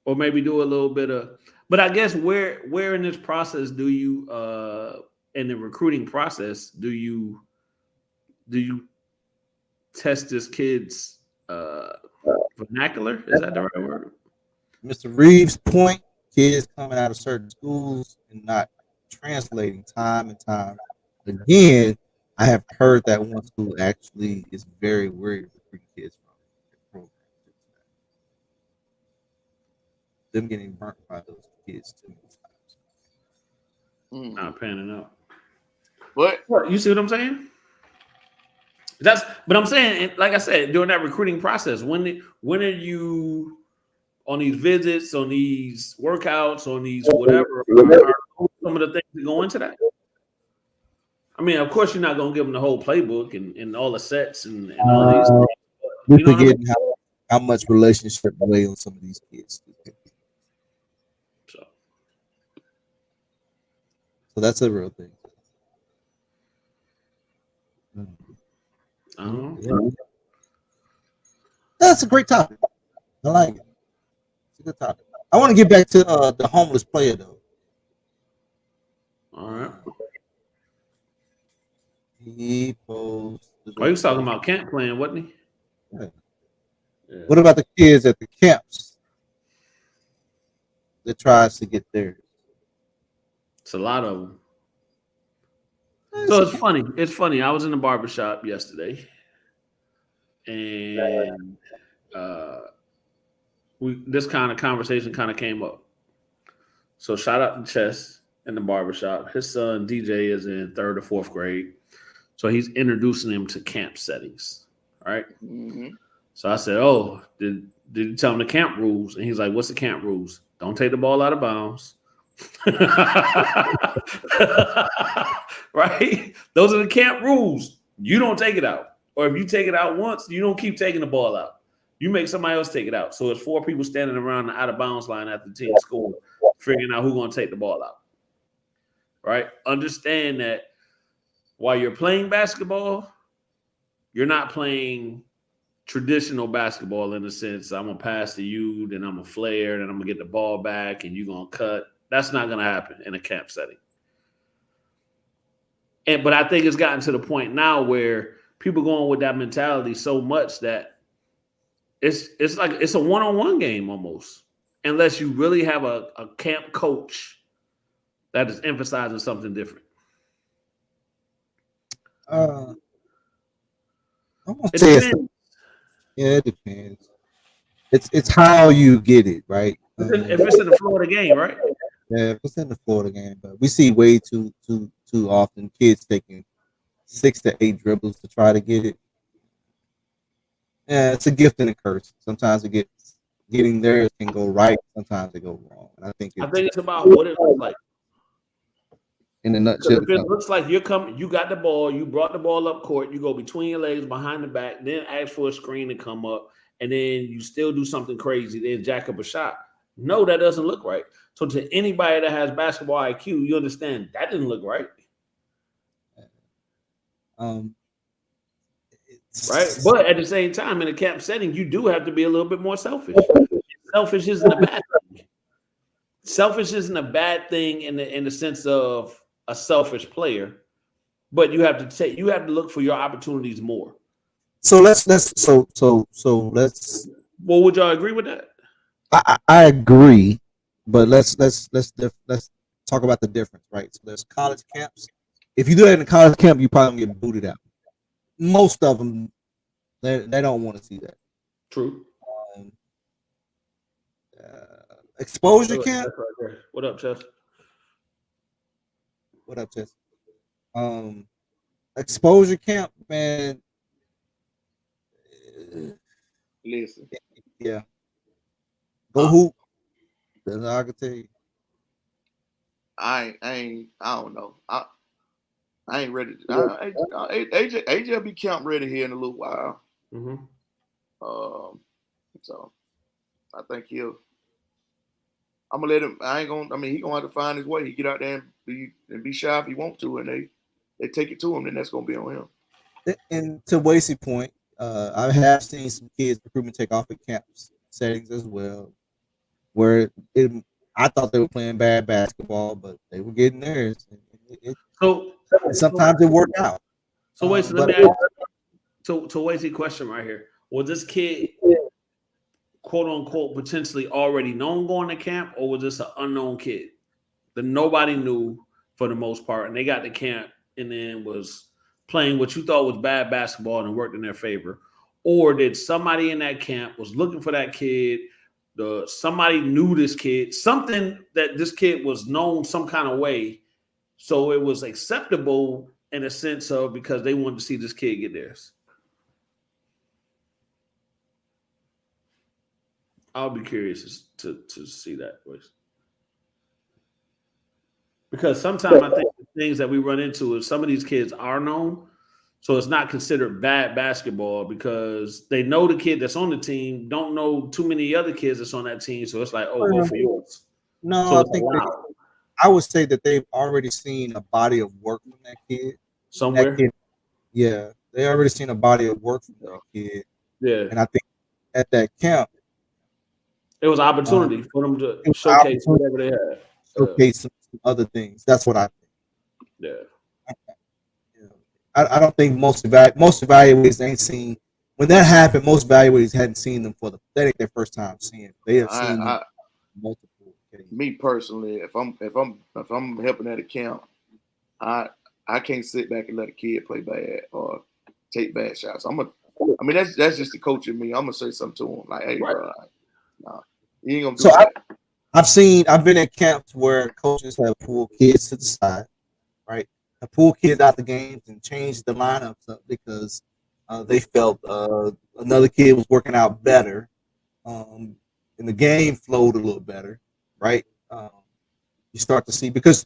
Or maybe do a little bit of, but I guess where in this process do you in the recruiting process do you test this kid's vernacular? Is that the right word? Mr. Reeves' point, kids coming out of certain schools and not translating time and time again. I have heard that one school actually is very worried of recruiting kids from the program. Them getting burnt by those kids too many times. Not panning out. What? You see what I'm saying? But I'm saying, like I said, during that recruiting process, when are you on these visits, on these workouts, on these whatever, are some of the things that go into that? I mean, of course, you're not going to give them the whole playbook and all the sets and all these things. We're forgetting how much relationship weigh on some of these kids. So that's a real thing. That's a great topic. I like it. It's a good topic. I want to get back to the homeless player, though. All right. He posed. He was talking about camp playing, wasn't he? Yeah. Yeah. What about the kids at the camps that tries to get theirs? It's a lot of them. So it's funny. It's funny. I was in the barbershop yesterday, and this kind of conversation kind of came up. So shout out to Chess in the barbershop. His son DJ is in 3rd or 4th grade. So he's introducing him to camp settings. All right. Mm-hmm. So I said, "Oh, did you tell him the camp rules?" And he's like, "What's the camp rules? Don't take the ball out of bounds." Right? Those are the camp rules. You don't take it out. Or if you take it out once, you don't keep taking the ball out. You make somebody else take it out. So it's 4 people standing around the out of bounds line after the team score, figuring out who's going to take the ball out. Right? Understand that while you're playing basketball, you're not playing traditional basketball in the sense I'm going to pass to you, then I'm going to flare, then I'm going to get the ball back, and you're going to cut. That's not going to happen in a camp setting. But I think it's gotten to the point now where people going with that mentality so much that it's like it's a one-on-one game almost, unless you really have a camp coach that is emphasizing something different. I'm gonna It say depends. it depends. It's how you get it, right? If it's in the Florida game, right? Yeah, if it's in the Florida game, but we see way too often kids taking 6 to 8 dribbles to try to get it. Yeah, it's a gift and a curse. Sometimes getting there can go right. Sometimes it go wrong. And I think it's about what it looks like. In a nutshell, if it looks like you got the ball, you brought the ball up court, you go between your legs, behind the back, then ask for a screen to come up, and then you still do something crazy, then jack up a shot. No, that doesn't look right. So to anybody that has basketball IQ, you understand that didn't look right. Right. But at the same time, in a camp setting, you do have to be a little bit more selfish. Selfish isn't a bad thing. Selfish isn't a bad thing in the sense of a selfish player, but you have to look for your opportunities more. So let's. Well, would y'all agree with that? I agree, but let's talk about the difference, right? So there's college camps. If you do that in a college camp, you probably get booted out. Most of them, they don't want to see that. True. Exposure camp. Right, what up, Chess? What up, Chess? Exposure camp, man. Listen. Yeah. Go hoop. That's all I can tell you. I don't know. I ain't ready. AJ will be camp ready here in a little while. Mm-hmm. So I think I'm gonna let him. He gonna have to find his way. He get out there and be shy if he want to, and they take it to him. Then that's gonna be on him. And to Wasey's point, I have seen some kids recruitment take off at camps settings as well, where I thought they were playing bad basketball, but they were getting theirs. Sometimes it worked out. So wait, let me ask. To Wasey's question right here: was this kid, quote unquote, potentially already known going to camp, or was this an unknown kid that nobody knew for the most part, and they got to camp and then was playing what you thought was bad basketball and it worked in their favor? Or did somebody in that camp was looking for that kid? Somebody knew this kid, something that this kid was known some kind of way, so it was acceptable in a sense of because they wanted to see this kid get theirs. I'll be curious to see that, because sometimes I think the things that we run into is some of these kids are known, so it's not considered bad basketball because they know the kid that's on the team, don't know too many other kids that's on that team, so it's like, oh, go for yours. No, so I think I would say that they've already seen a body of work from that kid somewhere. That kid, yeah, they already seen a body of work from that kid. Yeah, and I think at that camp, it was an opportunity for them to showcase whatever they had. Showcase some other things. That's what I think. Yeah. I don't think most evaluators ain't seen when that happened. Most evaluators hadn't seen them that ain't their first time seeing. They have seen them multiple. Me personally, if I'm helping at a camp, I can't sit back and let a kid play bad or take bad shots. that's just the coach in me. I'm gonna say something to him like, hey, bro, nah, you ain't gonna do that. I've been at camps where coaches have pulled kids to the side, right? Have pulled kids out the games and changed the lineups up because they felt another kid was working out better, and the game flowed a little better, right? You start to see, because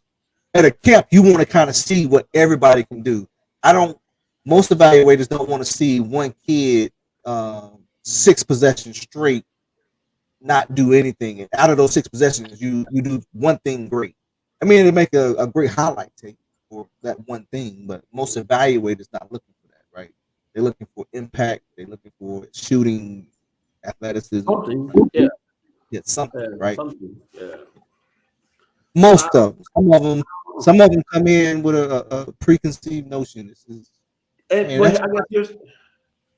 at a camp you want to kind of see what everybody can do. Most evaluators don't want to see one kid 6 possessions straight not do anything. And out of those 6 possessions, you do one thing great. I mean, it'll make a great highlight tape for that one thing, but most evaluators not looking for that, right? They're looking for impact. They're looking for shooting, athleticism. Something, yeah. Yeah, something, right? Something, yeah. Most of them. Some of them come in with a preconceived notion. This is. I guess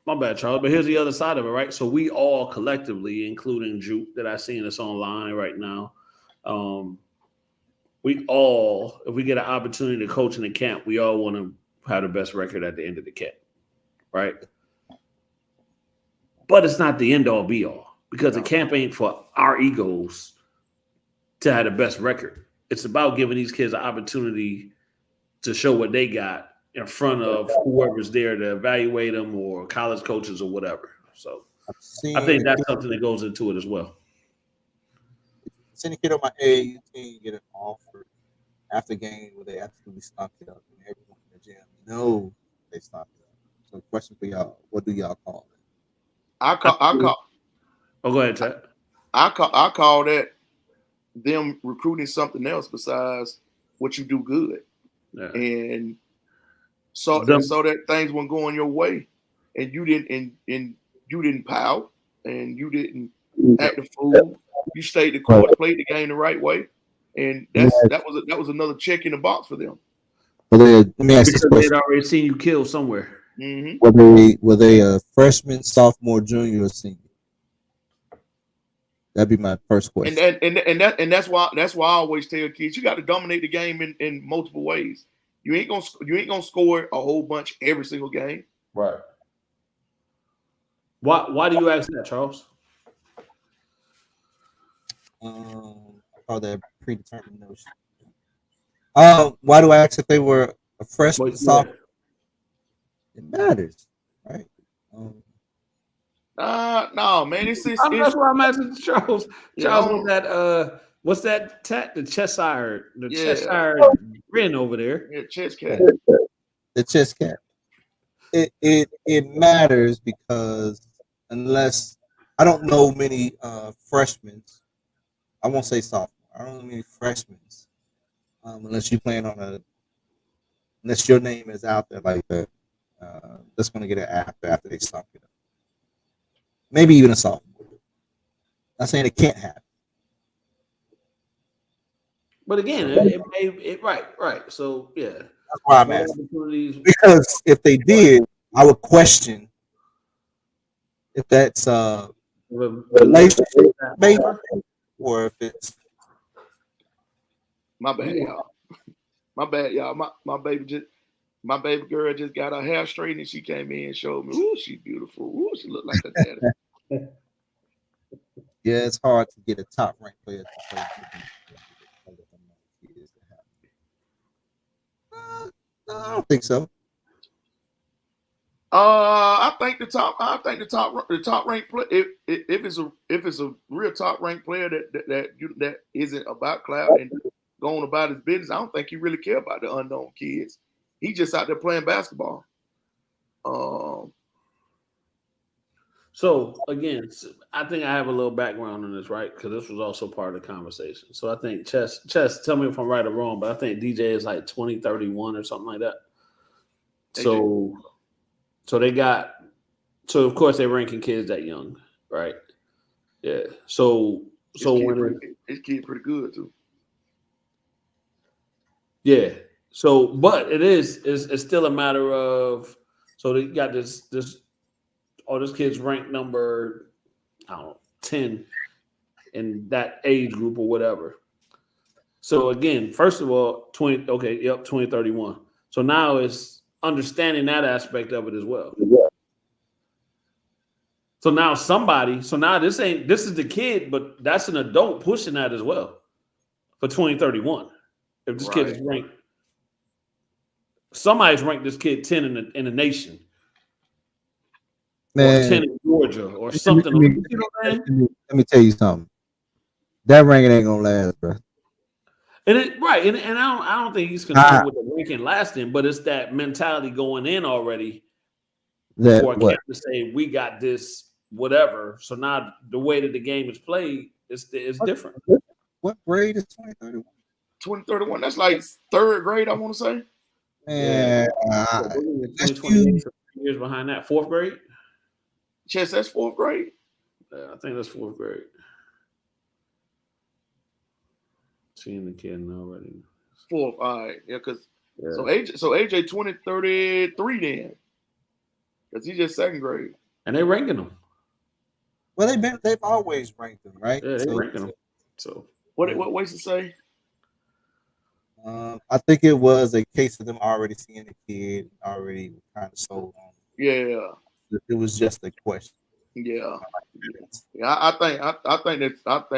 my bad, Charles. But here's the other side of it, right? So we all collectively, including Juke, that I seen us online right now, we all, if we get an opportunity to coach in the camp, we all want to have the best record at the end of the camp, right? But it's not the end all be all, because the camp ain't for our egos to have the best record. It's about giving these kids an opportunity to show what they got in front of whoever's there to evaluate them, or college coaches or whatever. So I think that's something that goes into it as well. Seen a kid on my AAU team get an offer after game where they absolutely stomped it up, and everyone in the gym knows they stomped it up. So, question for y'all: what do y'all call it? I call. Oh, go ahead, Chad. I call that them recruiting something else besides what you do good, and so that things weren't going your way, and you didn't pout, and you didn't act the fool. You stayed the course, played the game the right way, and that was another check in the box for them. Let me ask this question: they'd already seen you kill somewhere. Mm-hmm. Were they a freshman, sophomore, junior, or senior? That'd be my first question. And that's why I always tell kids, you got to dominate the game in multiple ways. You ain't gonna score a whole bunch every single game. Right. Why do you ask that, Charles? I call that predetermined notion. Why do I ask if they were a freshman, sophomore? It matters, right? No, man. That's why I'm asking Charles. Charles, with that what's that the Cheshire, Cheshire grin over there? Yeah, chest cap. The chest cap. It matters because unless I don't know many freshmen, I won't say sophomore. I don't know many freshmen, unless you playing unless your name is out there like that. That's going to get it after they stop it up. Maybe even a sophomore. Not saying it can't happen. But again, it right. So yeah, that's why I'm asking. Because if they did, I would question if that's a relationship based or if it's. My bad, y'all. My baby girl just got her hair straightened and she came in and showed me. Ooh, she's beautiful. Ooh, she looked like a daddy. Yeah, it's hard to get a top ranked player to play. I don't think so. I think the top ranked player. If it's a real top ranked player that isn't about clout and going about his business, I don't think he really care about the unknown kids. He just out there playing basketball. So again, I think I have a little background on this, right? Because this was also part of the conversation. So I think Chess, tell me if I'm right or wrong, but I think DJ is like 2031 or something like that. So of course they're ranking kids that young, right? Yeah. So his kid pretty good too. Yeah. So, but it's still a matter of, so they got this kid's ranked number, I don't know, 10 in that age group or whatever. So again, first of all, 2031. So now it's understanding that aspect of it as well. So now this is the kid, but that's an adult pushing that as well for 2031. If this kid is ranked, somebody's ranked this kid 10 in the nation. Man, or 10 in Georgia or something. Let me tell you something. That ranking ain't gonna last, bro. And I don't think he's concerned with the ranking lasting, but it's that mentality going in already for a camp to say we got this, whatever. So now the way that the game is played is different. What grade is 2031? 2031. That's like third grade, I want to say. Yeah. 2028 years behind that. Fourth grade? Chess, that's fourth grade. Yeah, I think that's fourth grade. Seeing the kid already. Fourth, all right. Yeah, because so AJ 2033 then. Because he's just second grade. And they ranking them. Well, they've always ranked them, right? Yeah, they ranking them. So what ways to say? I think it was a case of them already seeing the kid, already kind of sold on. Yeah. It was just a question. Yeah. I think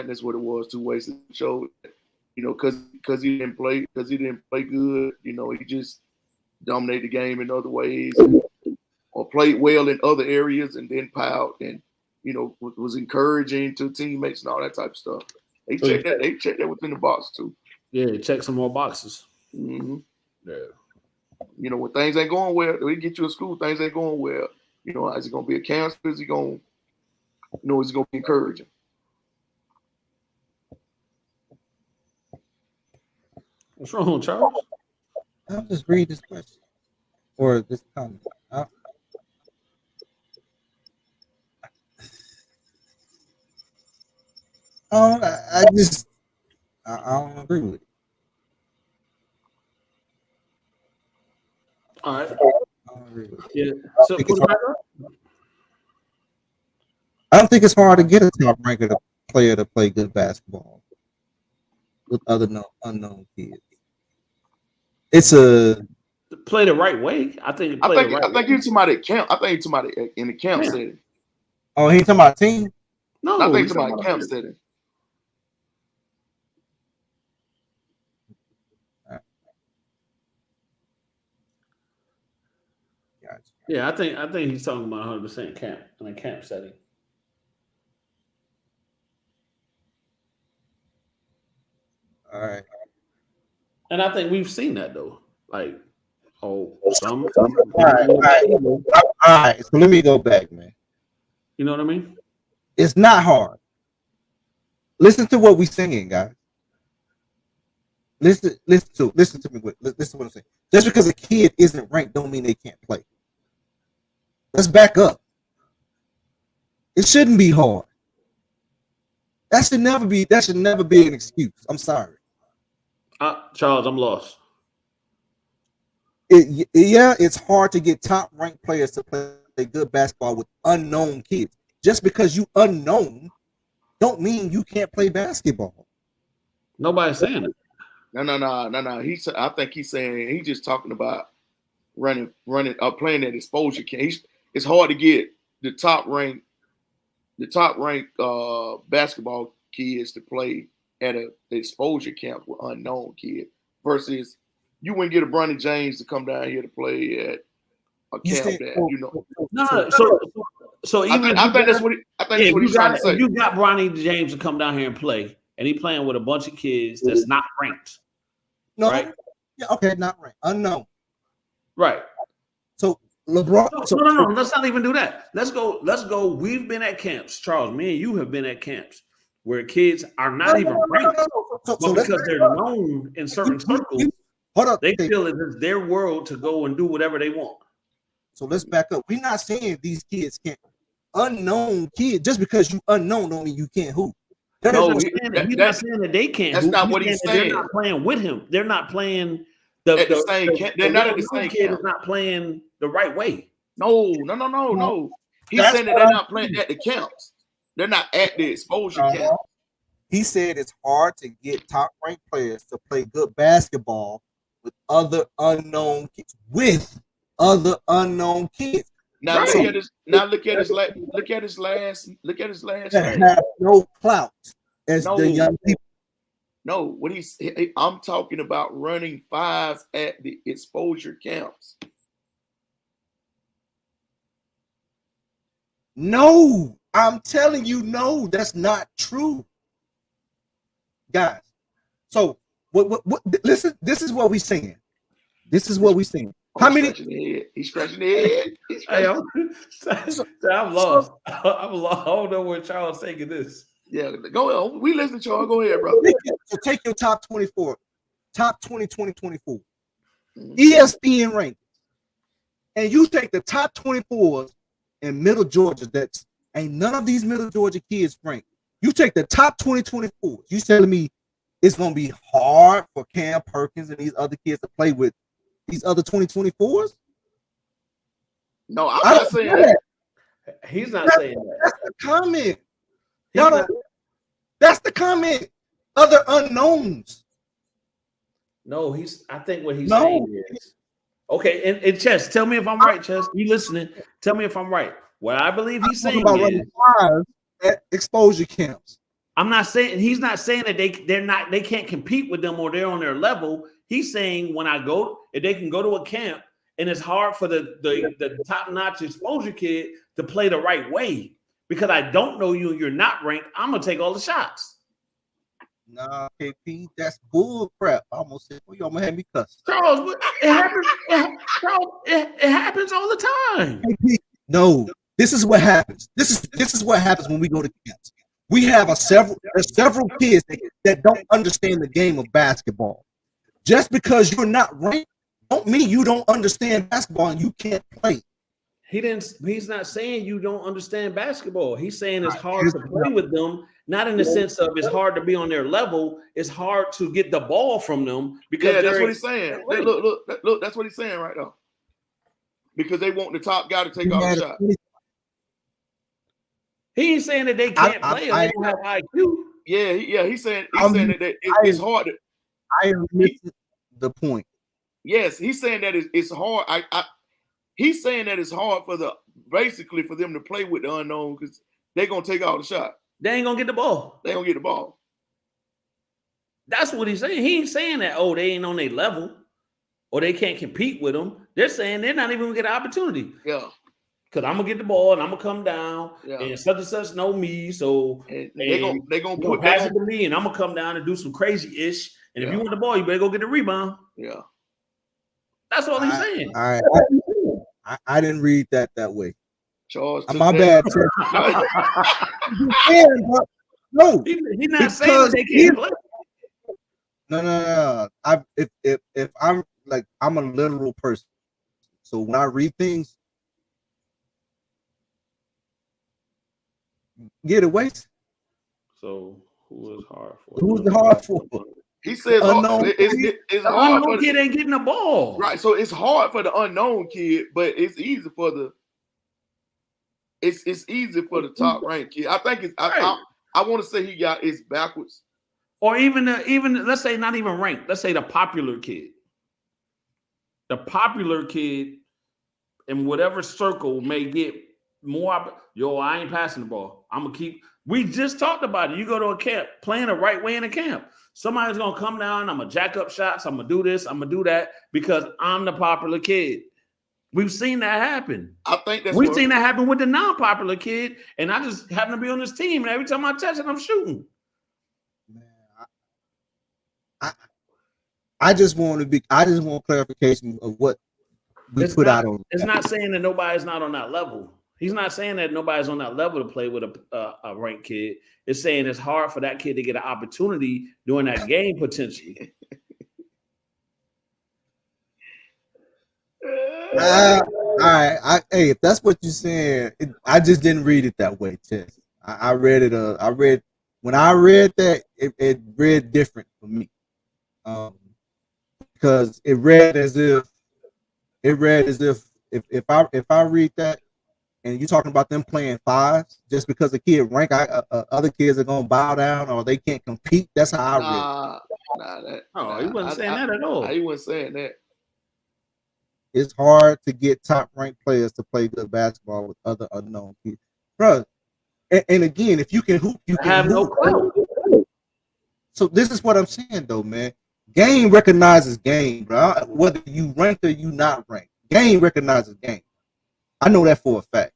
that's what it was. Two ways to show, because he didn't play good. He just dominated the game in other ways, or played well in other areas, and then piled and was encouraging to teammates and all that type of stuff. They checked that. They checked that within the box too. Yeah, check some more boxes. Mm-hmm. Yeah. When things ain't going well, we get you in school. Things ain't going well. Is he gonna be a counselor? Is he gonna, is he gonna be encouraging? What's wrong, Charles? I'll just read this question or this comment. I don't agree with it. All right. I don't agree with it. Yeah. So I don't think it's hard to get a top ranked player to play good basketball with other unknown kids. It's play the right way. I think you're somebody at camp. I think you're somebody in the camp setting. Oh, he talking about team? No, I think you're somebody camp setting. Yeah, I think he's talking about 100% camp in a camp setting. All right. And I think we've seen that though. Like, some. All right. So let me go back, man. You know what I mean? It's not hard. Listen to what we're singing, guys. Listen to me. Listen to what I'm saying. Just because a kid isn't ranked don't mean they can't play. Let's back up. It shouldn't be hard. That should never be an excuse. I'm sorry. Charles, I'm lost. It's hard to get top ranked players to play good basketball with unknown kids. Just because you unknown don't mean you can't play basketball. Nobody's saying it. No. I think he's saying he's just talking about running playing that exposure camp. It's hard to get the top ranked basketball kids to play at the exposure camp with unknown kids versus you wouldn't get a Bronny James to come down here to play at a camp So even I think that's what he's trying to say. If you got Bronny James to come down here and play, and he playing with a bunch of kids that's not ranked. No, right? Yeah, okay, not ranked, unknown. Right. So LeBron. No. Let's not even do that. Let's go. We've been at camps, Charles. Me and you have been at camps where kids are not even ranked, but because they're known in certain circles, they feel it's their world to go and do whatever they want. So let's back up. We're not saying these kids can't. Unknown kids, just because you unknown don't mean you can't hoop. He's not saying that they can't. That's not what he's saying. They're not playing with him. They're not playing They're not at the same kid camp. is not playing the right way. No. He's saying that they're not playing at the camps. They're not at the exposure camp. He said it's hard to get top-ranked players to play good basketball with other unknown kids. Now look at his. Now look at his last. Look at his last. Look at his last. That have no clout as the young people. No, what I'm talking about running fives at the exposure camps. No, I'm telling you, no, that's not true, guys. So what listen, this is what we're saying. This is what we're saying. How many? He's scratching the head. I'm lost. I'm lost. I don't know where Charles taking this. Yeah, go on. We listen to Charles. Go ahead, bro. So take your top 24, top 2024, ESPN rankings, and you take the top 24s in Middle Georgia. That's ain't none of these Middle Georgia kids ranked. You take the top 2024s. You telling me it's gonna be hard for Cam Perkins and these other kids to play with these other 2024s? No, I'm not saying that. He's not saying that. That's the comment. That's the comment. Other unknowns. No, I think what he's saying is okay. And Chess, tell me if I'm right, Chess. You listening? Tell me if I'm right. What I believe he's saying is at exposure camps. I'm not saying he's not saying that they can't compete with them or they're on their level. He's saying if they can go to a camp and it's hard for the top-notch exposure kid to play the right way. Because I don't know you and you're not ranked, I'm gonna take all the shots. Nah, KP, that's bull crap. I almost said, well, you almost had me cuss. Charles, it happens. Charles, it happens all the time. KP, no, this is what happens. This is what happens when we go to camps. We have several kids that don't understand the game of basketball. Just because you're not ranked, don't mean you don't understand basketball and you can't play. He's not saying you don't understand basketball. He's saying it's hard to play with them, not in the sense of it's hard to be on their level. It's hard to get the ball from them because that's what he's saying. Look, that's what he's saying right now. Because they want the top guy to take all the shots. He ain't saying that they can't play or they don't have IQ. Yeah, he's saying that it's hard. I missed the point. Yes, he's saying that it's hard. He's saying that it's hard for them to play with the unknown because they're gonna take all the shots. They ain't gonna get the ball. They gonna get the ball. That's what he's saying. He ain't saying that they ain't on their level or they can't compete with them. They're saying they're not even gonna get an opportunity. Yeah. Because I'm gonna get the ball and I'm gonna come down and such and such know me. So they're gonna put pass it to me and I'm gonna come down and do some crazy ish. And if you want the ball, you better go get the rebound. Yeah. That's all he's saying. All right. I didn't read that way. Charles, my bad. No, he's not saying they can't play. No. If I'm I'm a literal person, so when I read things, get away. So who is hard for? Who's the hard for? He says it's hard unknown kid ain't getting the ball. Right. So it's hard for the unknown kid, but it's easy for the easy for the top ranked kid. I think it's I want to say he got it's backwards. Or even let's say not even ranked. Let's say the popular kid. The popular kid in whatever circle may get more. I ain't passing the ball. I'm gonna keep. We just talked about it. You go to a camp playing the right way in a camp. Somebody's gonna come down. I'm gonna jack up shots. I'm gonna do this. I'm gonna do that because I'm the popular kid. We've seen that happen. I think we've seen that happen with the non-popular kid, and I just happen to be on this team. And every time I touch it, I'm shooting. Man, I just want clarification of what we put out on. It's not saying that nobody's not on that level. He's not saying that nobody's on that level to play with a ranked kid. It's saying it's hard for that kid to get an opportunity during that game potentially. All right. Hey, if that's what you're saying, I just didn't read it that way, Tess. I read it. When I read that, it read different for me. Because it read as if if I read that and you're talking about them playing fives just because the kid rank, other kids are gonna bow down or they can't compete. That's how I read it. He wasn't saying that at all. He wasn't saying that. It's hard to get top-ranked players to play good basketball with other unknown kids, bro. And again, if you can hoop, you can have no clout. So this is what I'm saying, though, man. Game recognizes game, bro. Whether you ranked or you not ranked, game recognizes game. I know that for a fact.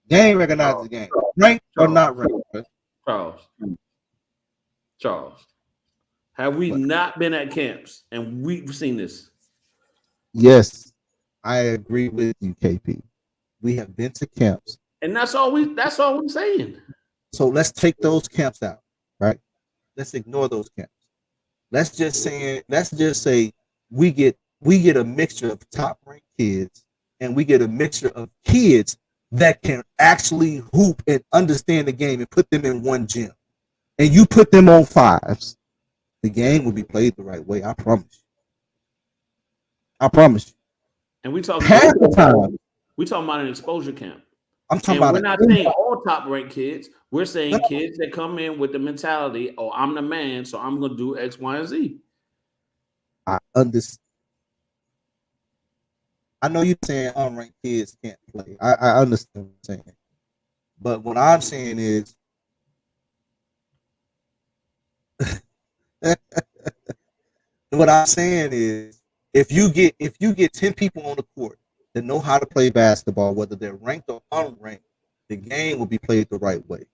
Game recognizes game, ranked or not ranked. Bro. Charles, have we not been at camps and we've seen this? Yes, I agree with you, KP. We have been to camps, and that's all we're saying. So let's take those camps out, right? Let's ignore those camps. Let's just say we get a mixture of top-ranked kids, and we get a mixture of kids that can actually hoop and understand the game and put them in one gym. And you put them on fives, the game will be played the right way. I promise you. And we talking half the time. We talking about an exposure camp. I'm talking about. We're not saying all top-ranked kids. We're saying kids that come in with the mentality, "Oh, I'm the man, so I'm going to do X, Y, and Z." I understand. I know you're saying unranked kids can't play. I understand what you're saying, but what I'm saying is, if you get 10 people on the court that know how to play basketball, whether they're ranked or unranked, the game will be played the right way.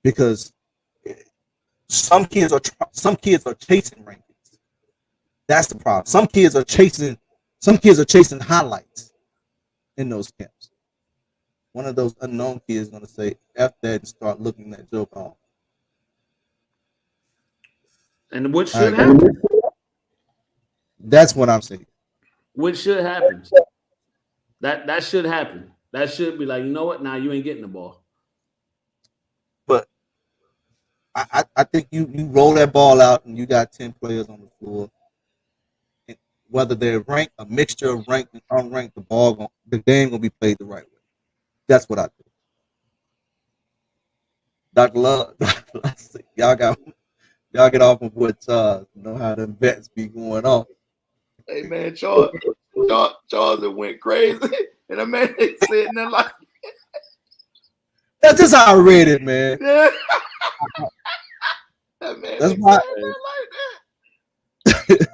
Because some kids are chasing rankings. That's the problem. Some kids are chasing highlights in those camps. One of those unknown kids is going to say F that and start looking that joke on. And what should happen? That's what I'm saying. What should happen? That should happen. That should be like, you know what? Now you ain't getting the ball. But I think you roll that ball out and you got 10 players on the floor. And whether they're ranked, a mixture of ranked and unranked, the game gonna be played the right way. That's what I think. Dr. Love, y'all get off of what know how the bets be going on. Hey man, Charles went crazy, and the man sitting there like that's just how I read it, man. Yeah. That man that's why. Like that.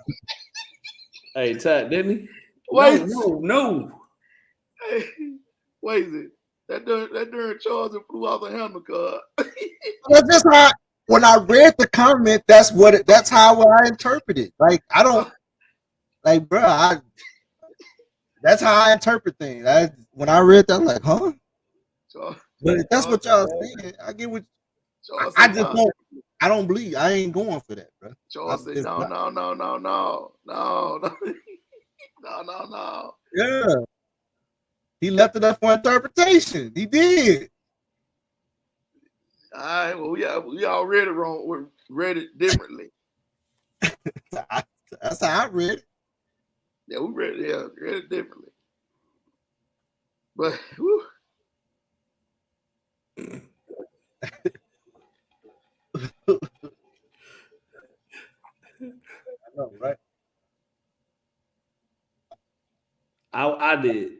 Hey, Tat, didn't he? Wait, no. Hey, wait, that during Charles flew off the hammer card. That's just how. When I read the comment, that's how I interpret it. Like I don't. Like, bro, that's how I interpret things. When I read that, I'm like, huh? But if that's what y'all saying, I get what. I just don't. I don't believe. I ain't going for that, bro. Charles said, no. Yeah, he left it up for interpretation. He did. All right. Well, we all read it wrong. We read it differently. That's how I read it. Yeah, we read it differently. But whew. I know, right? I did.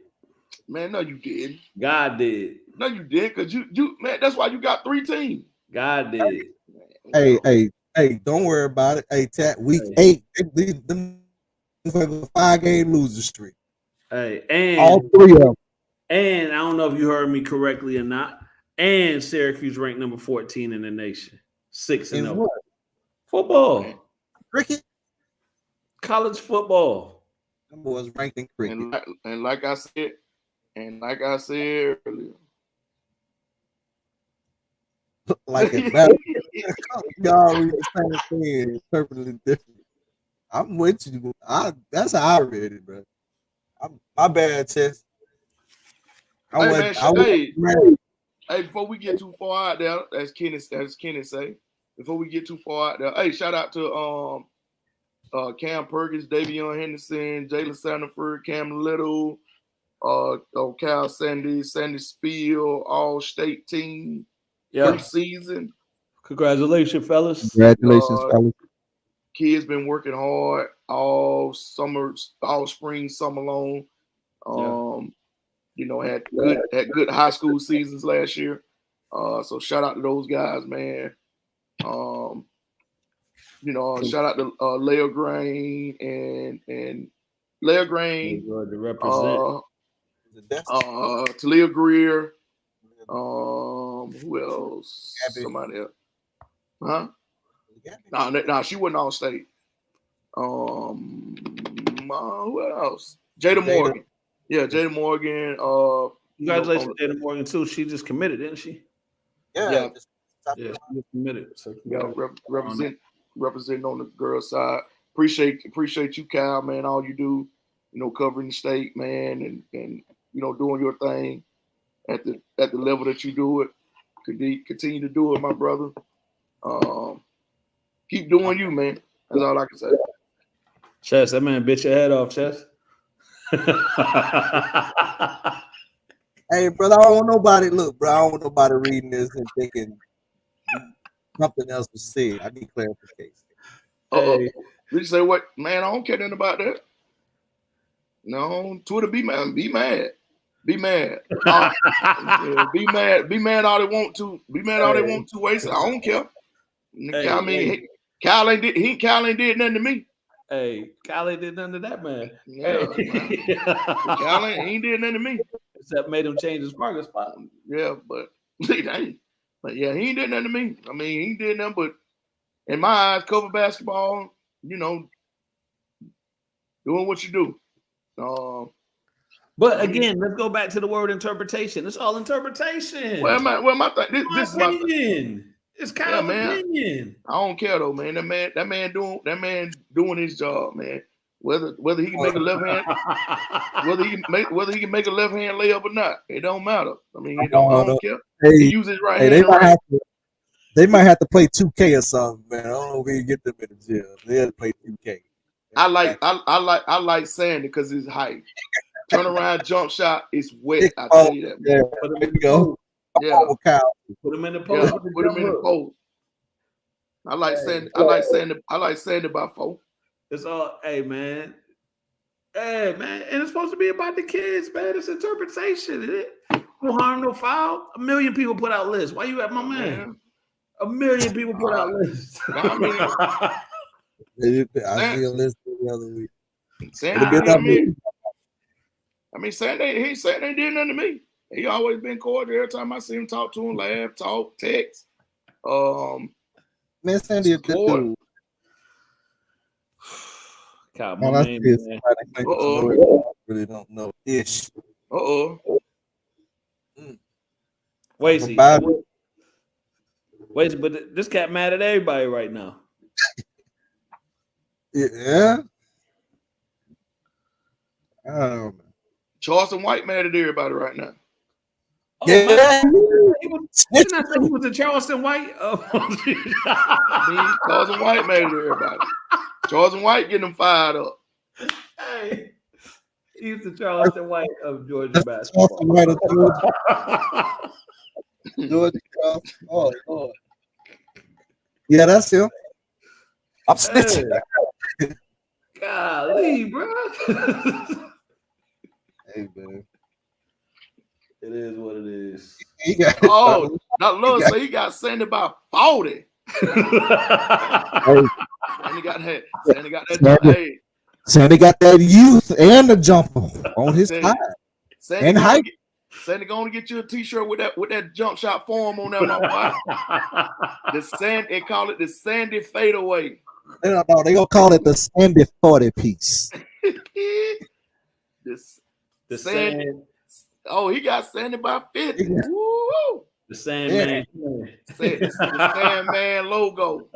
Man, no, you didn't. God did. No, you did, because you man, that's why you got 3 teams. God did. Hey, don't worry about it. Hey, Tat, week 8, them 5-game loser streak. Hey, and all 3 of them. And I don't know if you heard me correctly or not. And Syracuse ranked number 14 in the nation. 6-0. Football. Cricket. College football. Them boys ranked in cricket. And like I said earlier. Like it matter. Y'all read the same thing, interpreted it different. I'm with you. That's how I read it, bro. My bad, Chess. Hey, before we get too far out there, as Kenny say, before we get too far out there, hey, shout out to Cam Perkins, Davion Henderson, Jalen Sandiford, Cam Little, Cal Sandy Spiel, all-state team, preseason. Congratulations, fellas. Congratulations, fellas. Kids been working hard all summer, all spring, summer long. Had good high school seasons last year. So shout out to those guys, man. Shout out to Leah Grain and Leah Grain, Talia Greer. Who else? Somebody else. Huh? No, she wasn't on state. Who else? Jada Morgan. Yeah, Jada Morgan. Congratulations, Jada Morgan too. She just committed, didn't she? Yeah. She just committed. So representing on the girls' side. Appreciate you, Kyle, man. All you do, covering the state, man, and doing your thing at the level that you do it. Continue to do it, my brother. Keep doing you, man. That's all I can say. Chess, that man bit your head off, Chess. Hey, brother, I don't want nobody reading this and thinking something else was said. I need clarification. Did you say what? Man, I don't care nothing about that. No, Twitter be mad. Be mad. Be mad. Be mad all they want to. Be mad all they want to. Waste. I don't care. Kyle ain't did nothing to me. Hey, Kyle ain't did nothing to that man. Yeah, Kyle ain't did nothing to me. Except made him change his parking spot. Yeah, but he ain't did nothing to me. I mean, he did nothing but, in my eyes, cover basketball, doing what you do. But again, let's go back to the word interpretation. It's all interpretation. This is my opinion. It's Kyle's opinion. I don't care though, man. That man doing his job, man. Whether he can make a left hand, whether he can make a left hand layup or not, it don't matter. I mean, I don't care. He uses right hand. They might have to play 2K or something, man. I don't know if we can get them in the gym. They have to play 2K. I like Sandy because his height. Turnaround jump shot is wet. I tell you that, man. Yeah, there you go. Yeah. Put him in the post. Yeah, put him in the post. I like Sandy by 4. It's all, hey man, and it's supposed to be about the kids, man. It's interpretation. No harm, no foul. 1 million people put out lists. Why you at my man? 1 million people put out lists. I see a list the other week. Sandy he said they did nothing to me. He always been cordial. Every time I see him, talk to him, laugh, talk, text. Man, Sandy a good dude. God, my name, man. Really don't know ish. Wait, but this cat mad at everybody right now. Yeah. I don't know. Charleston White mad at everybody right now. Oh, yeah. Didn't I say he was a Charleston White? Charleston White mad at everybody. Charleston White getting them fired up. Hey, he's the Charleston White of Georgia basketball. Charleston White of Georgia. Oh, Lord. Yeah, that's him. I'm snitching. Hey. Golly, bro. Hey, man. It is what it is. He got Sandy by 40. Sandy got that youth and the jumper on his side. And height. Sandy gonna get you a t-shirt with that jump shot form on that, my boy. They call it the Sandy fadeaway. No, they gonna call it the Sandy 40 piece. The Sandy. Oh, he got Sandy by 50. Yeah. Woo! The Sandman. The Sandman logo.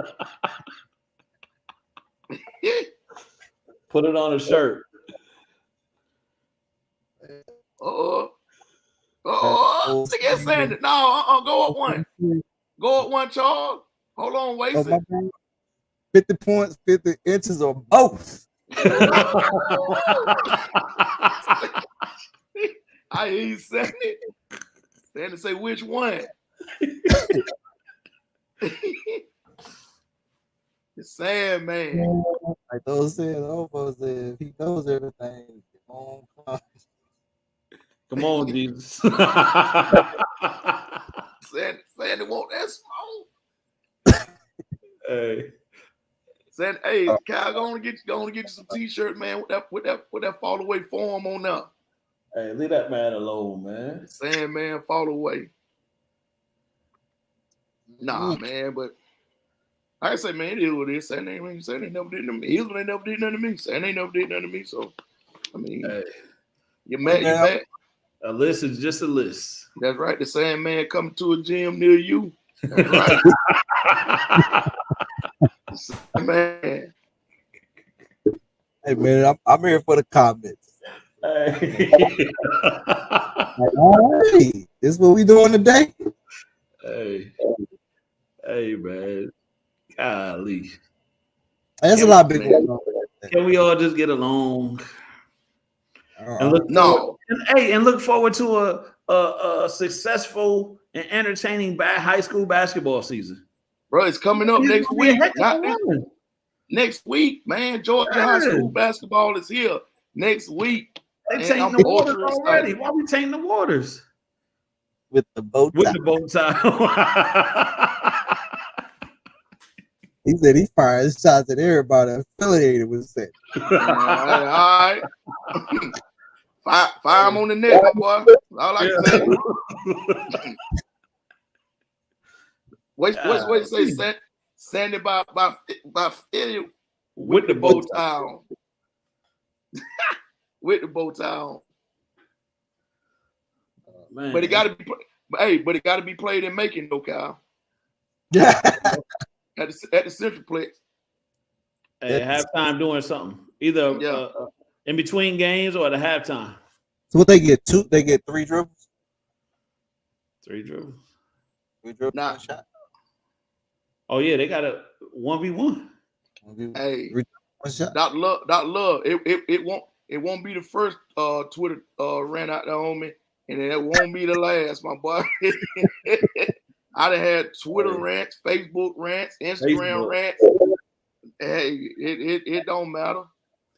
Put it on a shirt. Look at Sandy. No, go up one. Go up one, Charles. Hold on, waste it. 50 points, 50 inches, or both. I hear you saying it. Sandy say which one? It's Sandman. Like those said, if he knows everything, come on, Jesus. Sandy want that smoke. Hey. Hey, Kyle, go on get you some t-shirts, man. With that fall away form on there. Hey, leave that man alone, man. Sandman fall away. Nah, man, but like I say, man, it is what it is. Saying they never did nothing to me. Here's when they never did nothing to me. Saying they never did nothing to me. So, I mean, you're mad, you mad. A list is just a list. That's right. The Sandman coming to a gym near you. That's right. Man. Hey, man, I'm here for the comments. Hey. All right. This is what we doing today. Hey, man. Golly. There's a lot big going on. Can we all just get along? And look forward to a successful and entertaining high school basketball season. Bro, it's coming up next week. Next week, man. Georgia high school basketball is here next week. They tainting the waters already. Why we tainting the waters? With the bow tie. With the bow tie. He said he fired shots at everybody affiliated with it. All right. Fire him on the net, my boy. All I can say. Wait, say Sandy by Philly with the bow tie on. With the bow tie on. Man. But it gotta be played in Macon though, Kyle. Yeah. At the Centralplex. Hey, halftime doing something. Either in between games or at a halftime. So what they get? They get 3 dribbles? 3 dribbles. 3 dribbles. Nah. Shot. Oh yeah, they got a 1v1. Hey, Dr. Love. It won't be the first Twitter rant out there on me, and it won't be the last, my boy. I done had Twitter rants, Facebook rants, Instagram rants. Hey, it don't matter.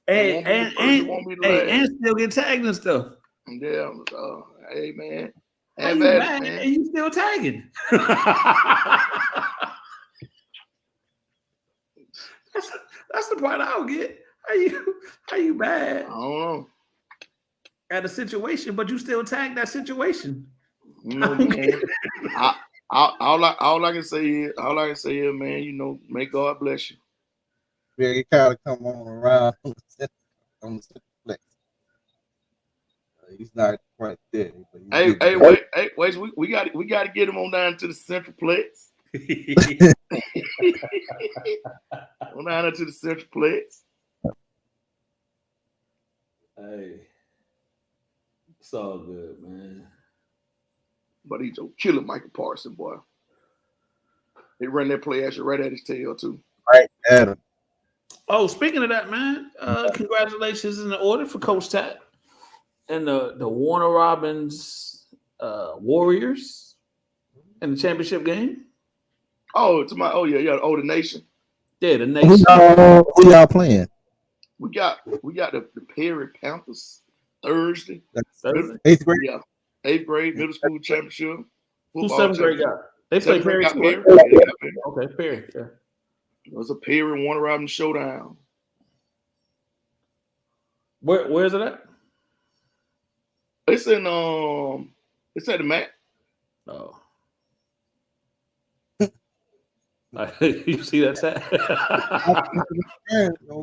Hey, and still get tagged and stuff. Yeah. Hey, man. And you still tagging. That's the part I don't get. How you bad? I don't know. At a situation, but you still tag that situation. No, man. All I can say is, man, may God bless you. Yeah, you kind of come on around on the Centralplex. He's not quite there. Wait. We got to get him on down to the Centralplex. On down to the Centralplex. Hey, it's all good, man. But he's a killer, Michael Parsons, boy. They run that play action right at his tail too. Right at him. Oh, speaking of that, man, congratulations in the order for Coach Tat and the Warner Robins Warriors in the championship game. Oh, the Nation. Yeah, the Nation. Who y'all playing? We got the Perry Panthers Thursday. Thursday. 8th grade. Yeah, 8th grade middle school championship. Who's 7th grade guy? They play Perry. Okay, Perry. Yeah. It was a Perry Warner Robins showdown. Where is it at? It's at the MAC. Oh. You see that set?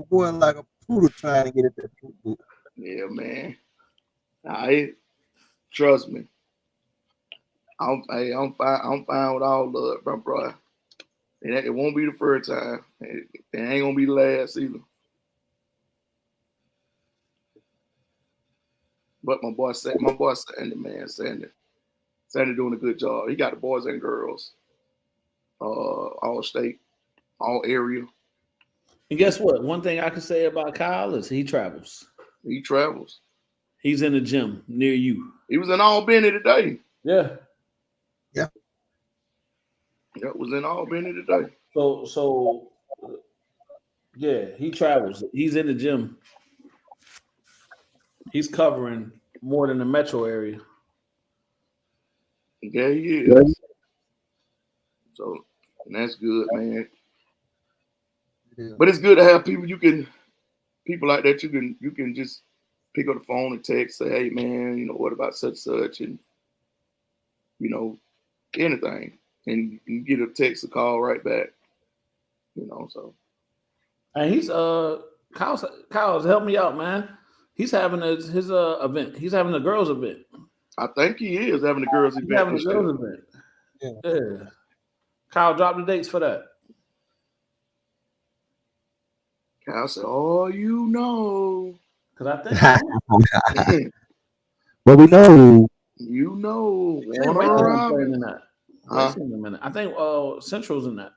Boy, like a poodle trying to get it there. Yeah, man. Trust me. I'm fine with all love, bro. It won't be the first time. It ain't gonna be the last either. But my boy Sandy, man, Sandy doing a good job. He got the boys and girls, all state, all area. And guess what? One thing I can say about Kyle is he travels. He travels. He's in the gym near you. He was in Albany today. Yeah. That was in Albany today. So Yeah, he travels. He's in the gym. He's covering more than the metro area. Yeah, he is. So and that's good, man. Yeah. But it's good to have people like that you can just pick up the phone and text, say, hey man, you know, what about such and you know, anything. And you get a text or call right back. You know, so and he's Kyle's help me out, man. He's having his event. He's having a girls event. I think he is having a girls event. He's having a girls event. Yeah. Kyle, drop the dates for that. Kyle said, "Oh, you know." Because I think. Well, we know. You know. Playing in that. In a minute. I think Central's in that.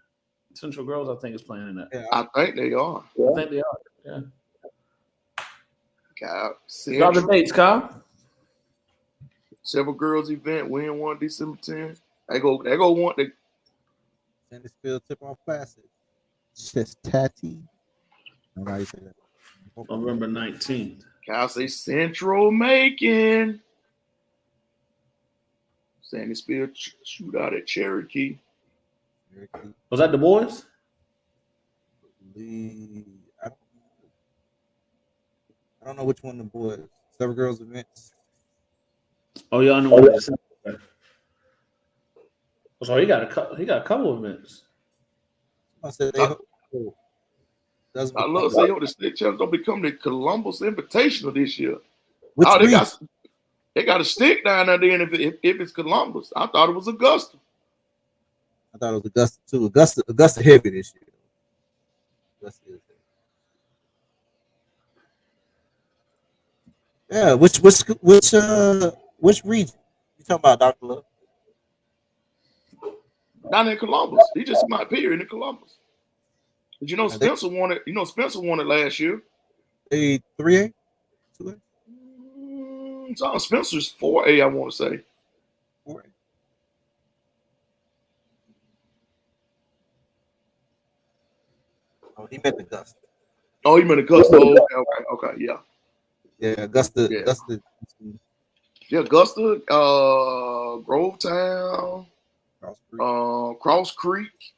Central Girls, I think, is playing in that. Yeah, I think they are. I think they are. Yeah. Kyle, drop the dates, Kyle. Several girls event, win 1 December 10th. They go want the Sandusfield Tip-Off Classic. Just Tatty. November 19th. Kyle say Central Macon. Sandusfield shootout at Cherokee. Was that the boys? I don't know which one the boys. Several girls events. Oh, y'all know what it is. So he got a couple of events. I said I love to say the state champs don't become the Columbus Invitational this year. They got a stick down there then if it's Columbus. I thought it was Augusta. I thought it was Augusta too. Augusta heavy this year. Augusta is heavy. Yeah, which region? You talking about, Dr. Love? Down in Columbus. He just might appear in Columbus. But you know Spencer won it. You know Spencer won it last year. A 3A? 2A? So Spencer's 4A, I want to say. 4A. Oh, he meant Augusta. Oh, he meant Augusta. Okay, yeah. Yeah, Augusta. Yeah. Augusta. Yeah, Augusta, Grovetown, Cross Creek.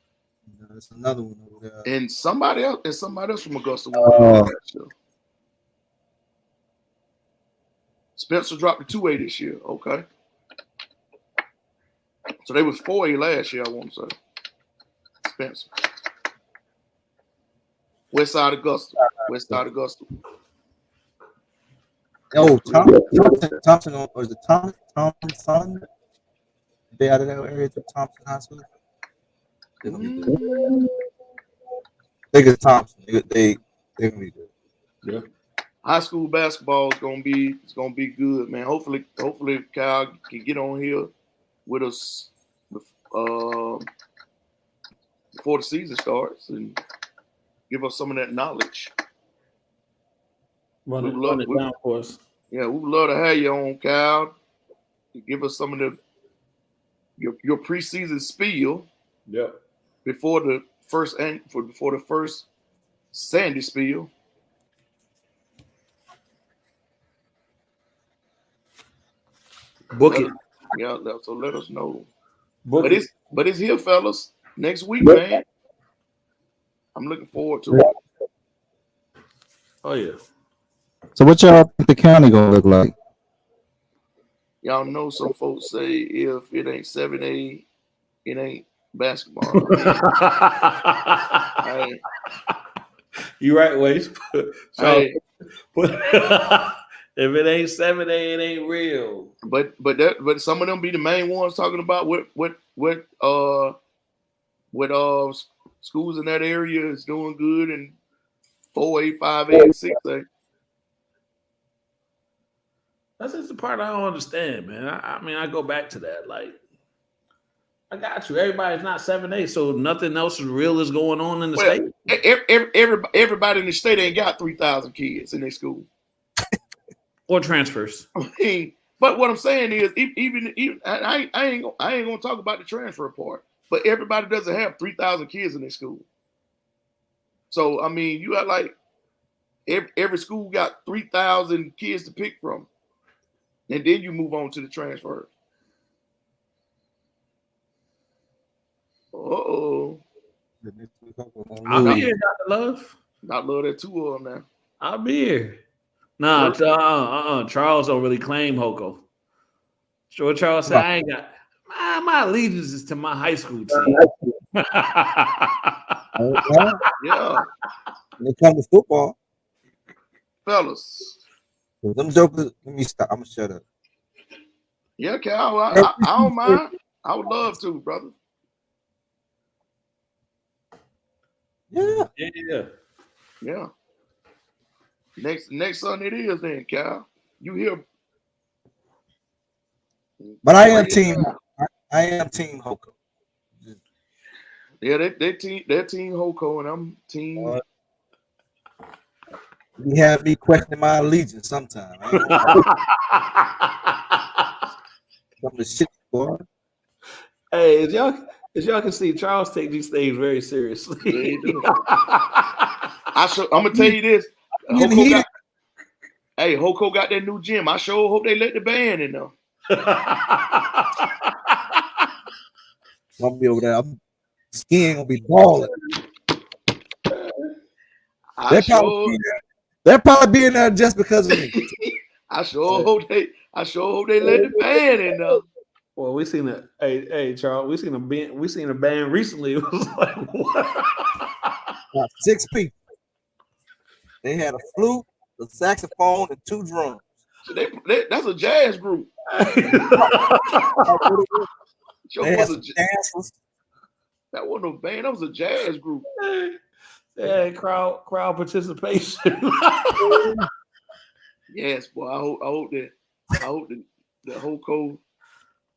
There's another one over there. And somebody else from Augusta. Spencer dropped to 2A this year. Okay. So they was 4A last year, I want to say. Spencer. West side Augusta. Oh, Thompson, or is it Thompson? They out of that area to Thompson High School. They're gonna be good. They get Thompson. They're gonna be good. Yeah. High school basketball is gonna be good, man. Hopefully Kyle can get on here with us before the season starts and give us some of that knowledge. Run it down for us. Yeah, we would love to have you on, Kyle. To give us some of your preseason spiel. Yep. Before the first Sandy spiel. Book it. Yeah, so let us know. But it's here, fellas. Next week, man. I'm looking forward to it. Oh yeah. So what y'all think the county gonna look like? Y'all know some folks say if it ain't 7A, it ain't basketball. Hey. You right, Waze. Hey. If it ain't 7A, it ain't real. But some of them be the main ones talking about what schools in that area is doing good and 4A, 5A, and 6A. That's just the part I don't understand, man. I mean, I go back to that. Like, I got you. Everybody's not 7A, so nothing else real is going on in the state. Everybody in the state ain't got 3,000 kids in their school. Or transfers. I mean, but what I'm saying is, even I ain't gonna talk about the transfer part. But everybody doesn't have 3,000 kids in their school. So I mean, you got like every school got 3,000 kids to pick from, and then you move on to the transfer. Uh-oh. I'll be here, Dr. Love. Not love that two of them now. I'll be here. Nah, Charles don't really claim Hoko. Sure, Charles said, I ain't got my allegiance is to my high school team. Yeah. When it comes to football, fellas. Them jokers, let me stop. I'm gonna shut up. Yeah, Cal. I don't mind. I would love to, brother. Yeah. Yeah. Next Sunday it is then, Cal. You hear? But I am team Hoko. Yeah, they're team Hoko, and I'm team. You have me questioning my allegiance sometimes. Some of the shit, boy. Hey, as y'all can see, Charles takes these things very seriously. I'm gonna tell you this. Hoko got that new gym. I sure hope they let the band in there. I'll be over there. Skin gonna be balling. They're probably being there just because of me. I sure hope they let the band in there. Well, we seen a hey Charles, we seen a band recently. It was like what? About 6 people. They had a flute, a saxophone, and 2 drums. That's a jazz group. That wasn't a band. That was a jazz group. Yeah, crowd participation. Yes, boy. I hope that the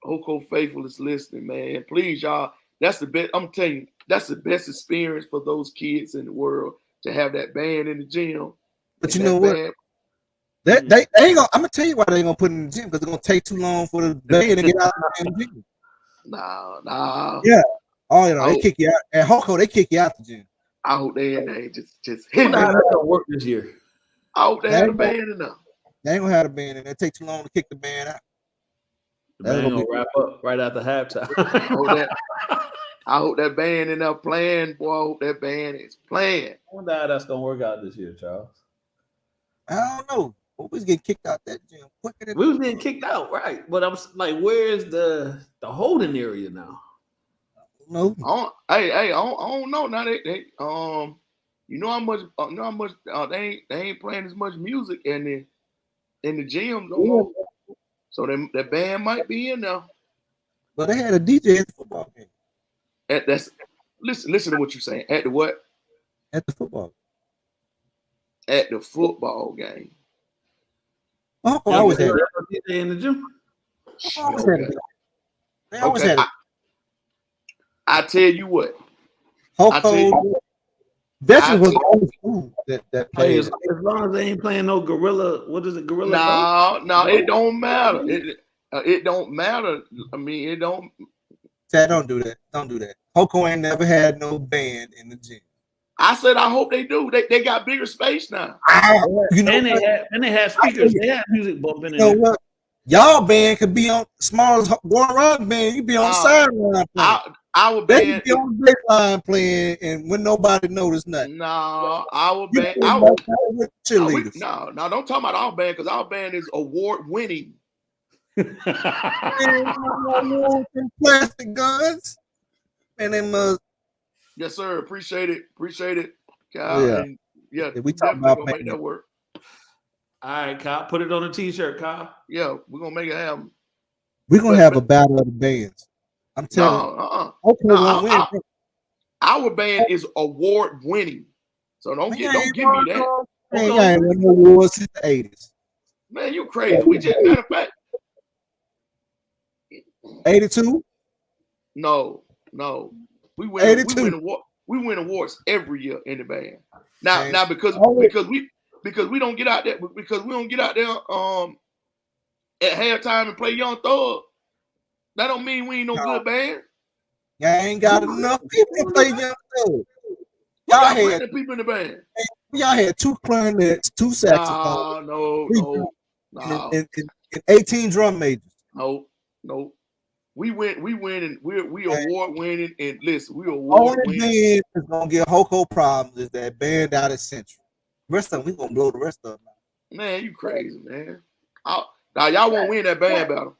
Hoko faithful is listening, man. Please, y'all. That's the best. I'm telling you, that's the best experience for those kids in the world to have that band in the gym. But you know what? They ain't gonna. I'm gonna tell you why they ain't gonna put it in the gym, because it's gonna take too long for the band to get out of the gym. Nah. Yeah. Oh, you know, they kick you out. At Hoko, they kick you out the gym. I hope they just hit how that's gonna work this year. I hope they have a band enough. They ain't gonna have a band, and it take too long to kick the band out. The band gonna wrap up right after halftime. I hope that band in there playing. Boy, I hope that band is playing. I wonder how that's gonna work out this year, Charles. I don't know. We was getting kicked out that gym quicker than we was getting kicked out, right? But I'm like, where's the holding area now? No. I don't know. Now they you know how much they ain't playing as much music in the gym no more. So that band might be in there. But they had a DJ at the football game. Listen to what you're saying. At the what? At the football. At the football game. Oh, I was there. DJ in the gym. They always had it. I tell you what. Veterans was the only school that played. As long as they ain't playing no gorilla, what is it? Gorilla? No, it don't matter. It don't matter. I mean, it don't. Chad, don't do that. Don't do that. Hoko ain't never had no band in the gym. I said I hope they do. They got bigger space now. They had speakers. They had music bumping. You know what? Y'all band could be on small as Warren Rock band. You be on the sideline playing. Our band they be on the baseline playing, and when nobody noticed nothing. No, our band. Cheerleaders. No, don't talk about our band, because our band is award winning. Plastic guns. And they must. Yes, sir. Appreciate it, Kyle. Yeah. We talking about make that work. All right, Kyle. Put it on a t-shirt, Kyle. Yeah, we're gonna make it happen. We're gonna have a battle of the bands. I'm telling you. Our band is award winning. So don't give me that. I ain't won no awards since the 80s. Man, you crazy. We just, matter of fact. 82? No. We win awards every year in the band. Now because we don't get out there at halftime and play Young Thug, that don't mean we ain't no good band. Y'all ain't got enough people to play Young Thug. Y'all had people in the band. Y'all had 2 clarinets, 2 saxophones. No. And 18 drum majors. No. We winning. We award winning, and listen, we award winning. Only band is gonna get Hoko problems is that band out of Central. Rest of them, we gonna blow the rest of them. Man, you crazy, man. Now y'all won't win that band battle.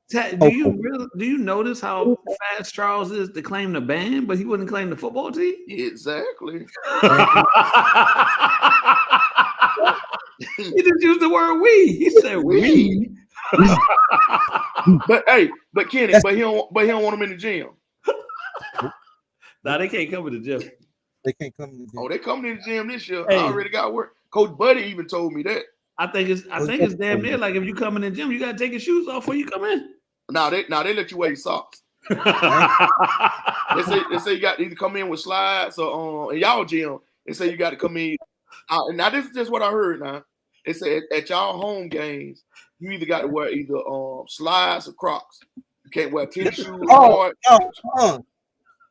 Do you notice how fast Charles is to claim the band, but he wouldn't claim the football team? Exactly. He just used the word we. He said we. But Kenny, but he don't want them in the gym. Nah, they can't come to the gym. They can't come to the gym. Oh, they coming to the gym this year. Hey. I already got work. Coach Buddy even told me that. I think it's damn near like if you come in the gym, you gotta take your shoes off before you come in. Now they let you wear your socks. they say you got to either come in with slides or in y'all gym. They say you got to come in. Now this is just what I heard. Now they say at y'all home games, you either got to wear either slides or Crocs. You can't wear tennis shoes.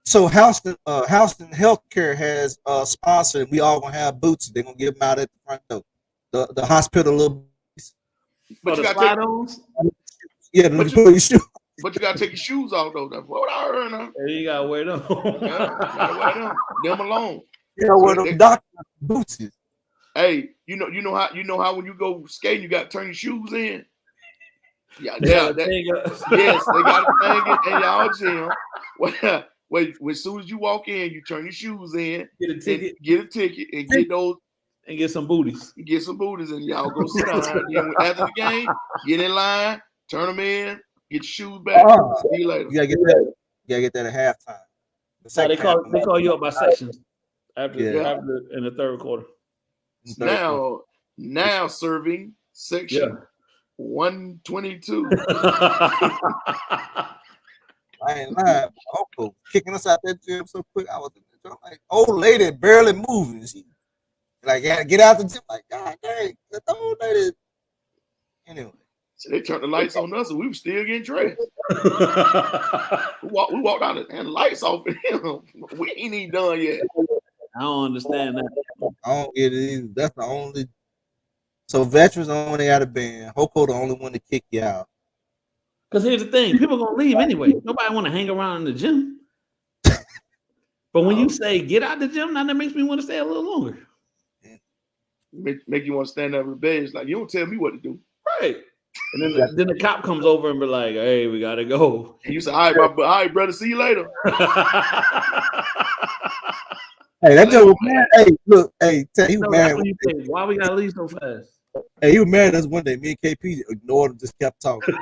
So Houston Healthcare has sponsored. We all gonna have boots. They're gonna give them out at the front door. The hospital little. But you got to take. Yeah, but you gotta take your shoes off though. That's what I heard now. Yeah, you gotta wear them. Gotta wear them. Them alone. You know where them doctor boots is. Hey, you know how when you go skating, you gotta turn your shoes in. Yeah, yes, they gotta hang it in y'all gym. Wait, as soon as you walk in, you turn your shoes in, get a ticket, and get those. And get some booties. Get some booties, and y'all go sit down. After the game, get in line, turn them in, get your shoes back. See you later. You gotta get that at halftime. So they call you up by sections after in the third quarter. Now serving section 122. I ain't lying. Uncle kicking us out that gym so quick. I was like, old lady barely moving. She like, get out the gym. Like, God dang, the old lady. Anyway. So they turned the lights on us and we were still getting dressed. we walked out and the lights off and we ain't even done yet. I don't understand that. I don't get it either. That's the only. So veterans only got a band. Hoko the only one to kick you out. Because here's the thing, people are gonna leave anyway. Nobody want to hang around in the gym. But when you say get out the gym, now that makes me want to stay a little longer. Make you want to stand up with beds like you don't tell me what to do. Right. And then the cop comes over and be like, "Hey, we gotta go." And you say, "All right, brother, see you later." Hey, that joke was mad. Hey, look, tell you mad. Why we gotta leave so fast? Hey, he was mad at us one day. Me and KP ignored him, just kept talking.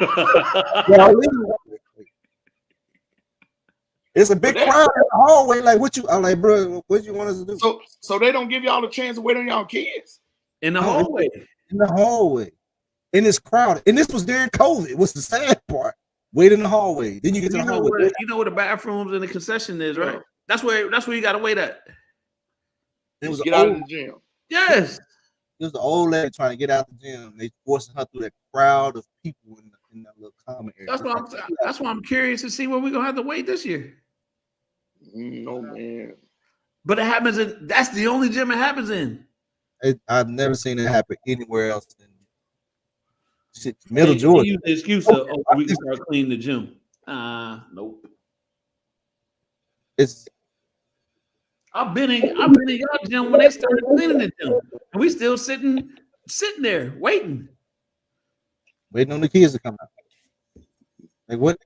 It's a big crowd in the hallway. Like, I'm like, bro, what you want us to do? So they don't give y'all a chance to wait on y'all kids in the hallway. In the hallway, in this crowd, and this was during COVID. What's the sad part? Wait in the hallway. Then you get to the hallway. You know where the bathrooms and the concession is, right? That's where you got to wait at. It was get out of the gym. Yes. It was the old lady trying to get out the gym. They forcing her through that crowd of people in that little common area. That's why I'm curious to see where we're gonna have to wait this year. No man. But it happens that's the only gym it happens in. I've never seen it happen anywhere else than Middle Georgia. Use the excuse of we can start cleaning the gym. Nope. I've been in your gym when they started cleaning the gym, and we still sitting there waiting on the kids to come out. Like what?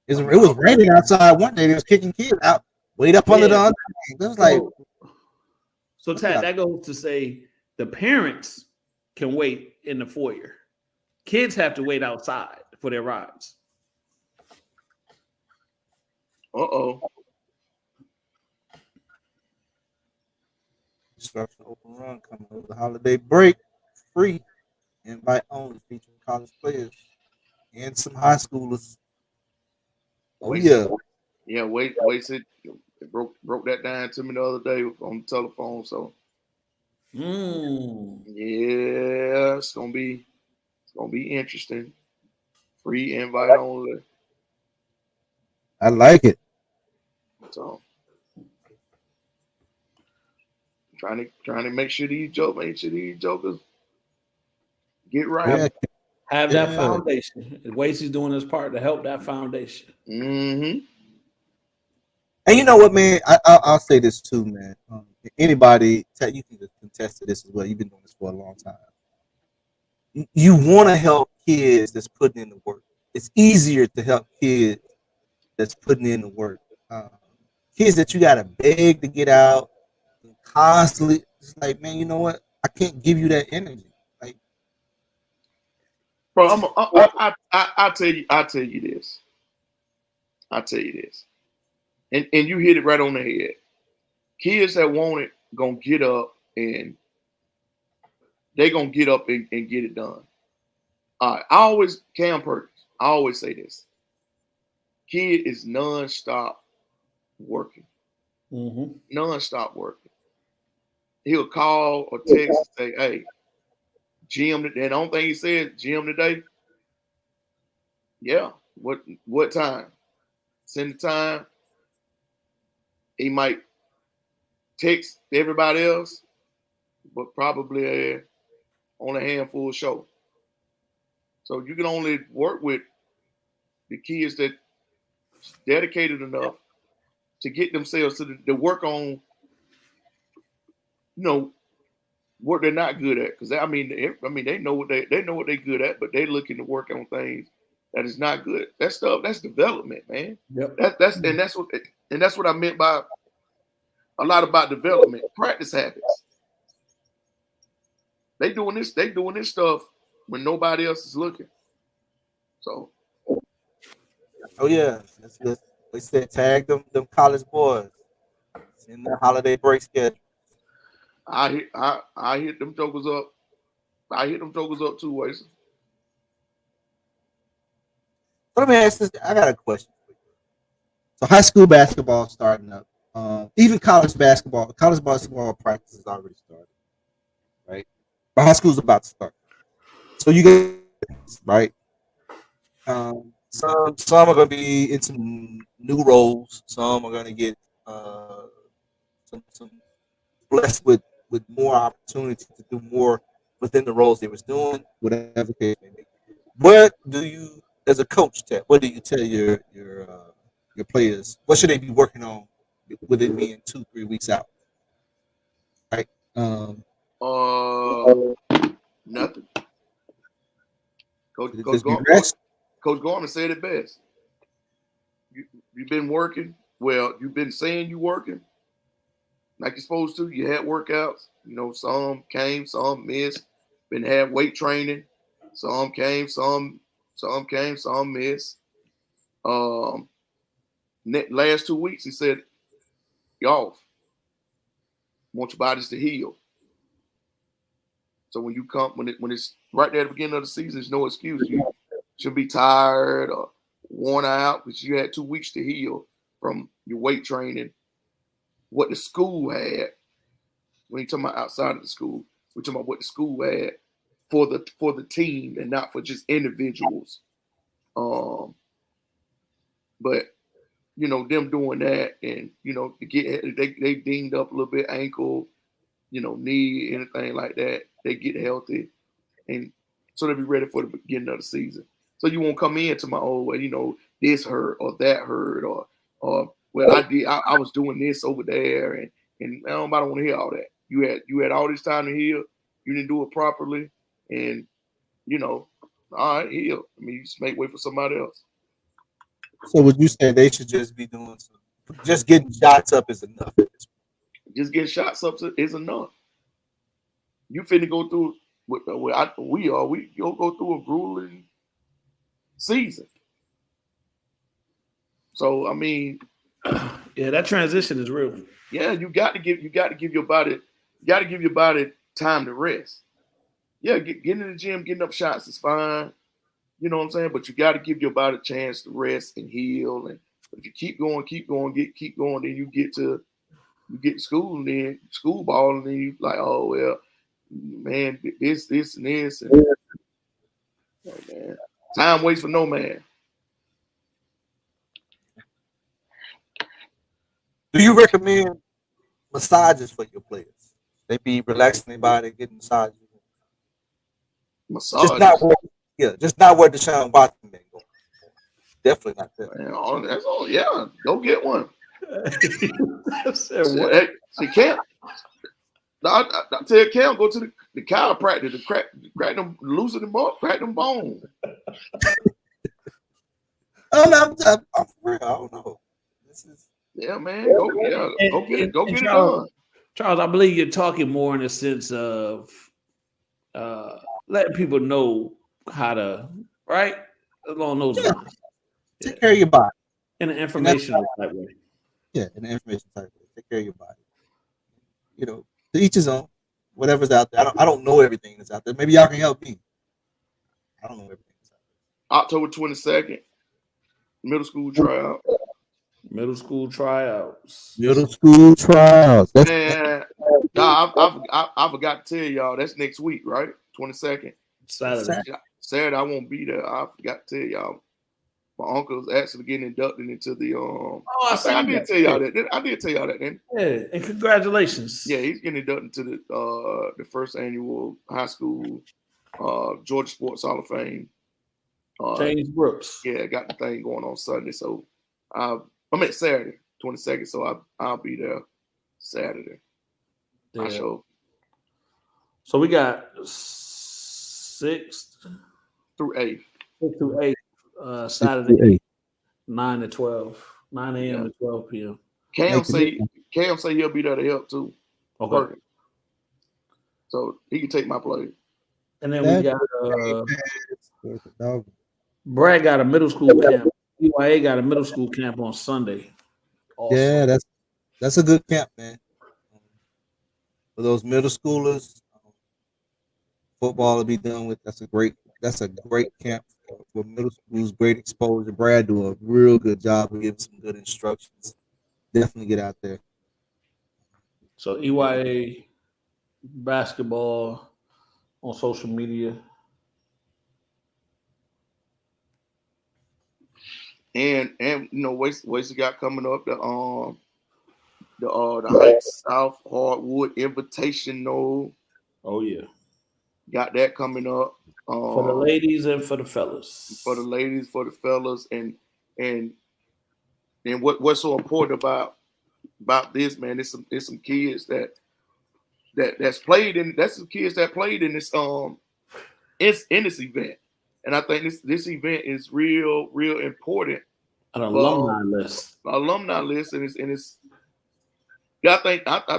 It was raining outside one day. They was kicking kids out. Wait up under the under. It was like. So Tad, that goes to say the parents can wait in the foyer. Kids have to wait outside for their rides. Instructional open run coming over the holiday break. Free. Invite only featuring college players and some high schoolers. Oh yeah. Yeah, wait it broke that down to me the other day on the telephone. So yeah, it's gonna be interesting. Free invite only. I like it. So Trying to make sure these jokers get right. Yeah. Have that foundation. Waste is doing his part to help that foundation. Mm-hmm. And you know what, man? I'll say this too, man. Anybody, you can contest to this as well. You've been doing this for a long time. You want to help kids that's putting in the work. It's easier to help kids that's putting in the work. Kids that you gotta beg to get out and constantly. It's like, man, you know what? I can't give you that energy. Like, bro, I'll tell you this. I'll tell you this. And you hit it right on the head. Kids that want it gonna get up and they gonna get up and get it done. Cam Perkins, I always say this. Kid is non-stop working. Mm-hmm. Non-stop working. He'll call or text and say, hey, gym today. And the only thing he said, gym today. Yeah. What time? Send the time. He might text everybody else, but probably on a handful of show. So you can only work with the kids that dedicated enough to get themselves to work on, what they're not good at. Because they know what they're good at, but they're looking to work on things that is not good. That's development, man. Yep. That's what I meant by a lot about development. Practice habits. They doing this stuff when nobody else is looking. So. oh yeah, they said tag them college boys in the holiday break schedule. I hit them jokers up. I hit them jokers up too, Wason. So let me ask this. I got a question for you. So high school basketball starting up. Even college basketball practice has already started, right? But high school's about to start. So you get right. Some are going to be in some new roles. Some are going to get some blessed with more opportunity to do more within the roles they was doing, whatever the case may be. What do you, as a coach, what do you tell your players? What should they be working on with it being 2-3 weeks out? Right. Nothing. Coach Gorman said it best. You've been working. Well, you've been saying you're working like you're supposed to. You had workouts. Some came, some missed. Been had weight training. Some came, some missed. Last 2 weeks, he said, y'all want your bodies to heal. So when you come, when it's right there at the beginning of the season, there's no excuse. You should be tired or worn out because you had 2 weeks to heal from your weight training. What the school had, when you're talking about outside of the school, we're talking about what the school had for the team and not for just individuals. But them doing that and to get they dinged up a little bit, ankle, knee, anything like that, they get healthy, and so they'll be ready for the beginning of the season. So you won't come in to my this hurt or that hurt or well I was doing this over there and I don't want to hear all that. You had all this time to heal, you didn't do it properly, and all right, heal. You just make way for somebody else. So would you say they should just be doing just getting shots up is enough? Just getting shots up is enough. You finna go through you'll go through a grueling season. So yeah, that transition is real. Yeah, you got to give your body time to rest. Yeah, getting in the gym, getting up shots is fine. You know what I'm saying? But you got to give your body a chance to rest and heal. And if you keep going, then you get to school and then school ball, and then you like, oh well, man, this and this, and oh, man, time waits for no man. Do you recommend massages for your players? They be relaxing their body, getting massages. Massage. Just not where Deshaun Watson been going. Definitely not that. Man, that's all. Yeah, go get one. What? Hey, see, Cam. I tell Cam, go to the chiropractor to crack them, loosen them up, crack them bones. I'm for real. I don't know. Man. Go get it done. Charles, I believe you're talking more in the sense of letting people know how to, right? Along those lines. Take care of your body. In an informational type way. Yeah, in an information type way. Take care of your body. You know, to each his own. Whatever's out there. I don't know everything that's out there. Maybe y'all can help me. I don't know everything that's out there. October 22nd, middle school tryout. Middle school tryouts. Man, I forgot to tell y'all that's next week, right? 22nd. Saturday, I won't be there. I forgot to tell y'all. My uncle's actually getting inducted into the I did tell y'all that. I did tell y'all that then. Yeah, and congratulations. Yeah, he's getting inducted into the first annual high school Georgia Sports Hall of Fame. James Brooks. Yeah, got the thing going on Sunday. So I'm at Saturday, 22nd. So I'll be there Saturday. Yeah. I show. So we got 6th through 8th. 6th through 8th. Saturday, 9 to 12, 9 a.m. to 12 p.m. Cam say he'll be there to help too. Okay. Perfect. So he can take my place. And then we got Brad got a middle school camp. EYA got a middle school camp on Sunday. Also. Yeah, that's a good camp, man. For those middle schoolers, football will be done with. That's a great camp for middle schools. Great exposure. Brad do a real good job of giving some good instructions. Definitely get out there. So EYA basketball on social media. And you know, Waste got coming up the Heights South Hardwood Invitational. Oh yeah. Got that coming up. For the ladies and for the fellas. For the ladies, for the fellas, and what's so important about this, man, it's some kids that's played in some kids that played in this in this event. And I think this event is real important. An alumni list. And it's I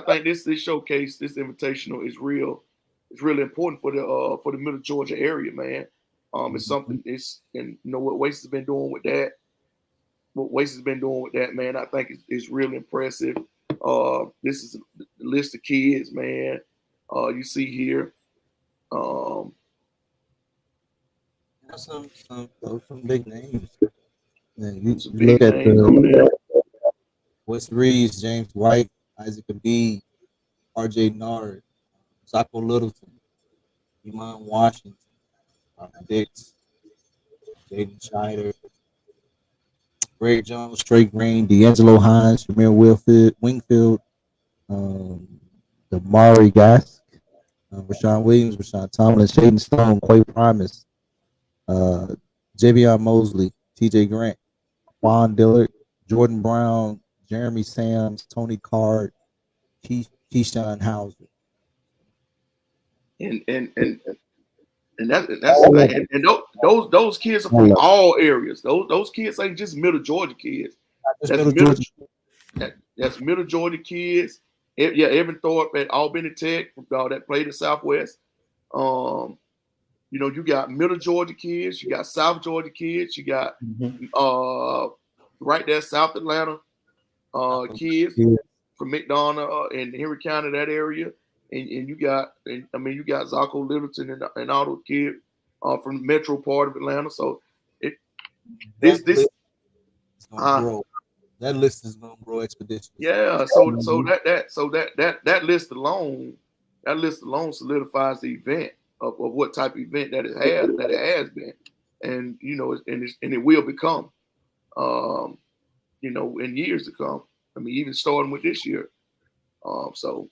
think this showcase, this invitational is real. It's really important for the Middle Georgia area, man. It's something. And you know what Waste has been doing with that. What Waste has been doing with that, man, I think is really impressive. This is the list of kids, man. You see here. Some big names. Man, you look at the West Reeves, James White, Isaac Abid, R.J. Nard, Sacco Littleton, Iman Washington, Dix, Jaden Schneider, Greg Jones, Trey Green, D'Angelo Hines, Jameer Wingfield, Damari Gask, Rashawn Williams, Rashawn Tomlin, Shaden Stone, Quay Primus, Javion Mosley, TJ Grant, Juan Dillard, Jordan Brown, Jeremy Sams, Tony Card, Keyshawn Hauser. And those kids are from all areas. Those kids ain't just Middle Georgia kids. That's Middle Georgia kids. Yeah, Evan Thorpe at Albany Tech that played at Southwest. You know, you got Middle Georgia kids, you got South Georgia kids, you got right there South Atlanta kids from McDonough and Henry County, that area. And you got Zacco Littleton and all those kids from the metro part of Atlanta. So that list is gonna grow exponentially. Yeah, so that list alone solidifies the event of what type of event that it has been, and you know, and it will become, you know, in years to come. I mean, even starting with this year. So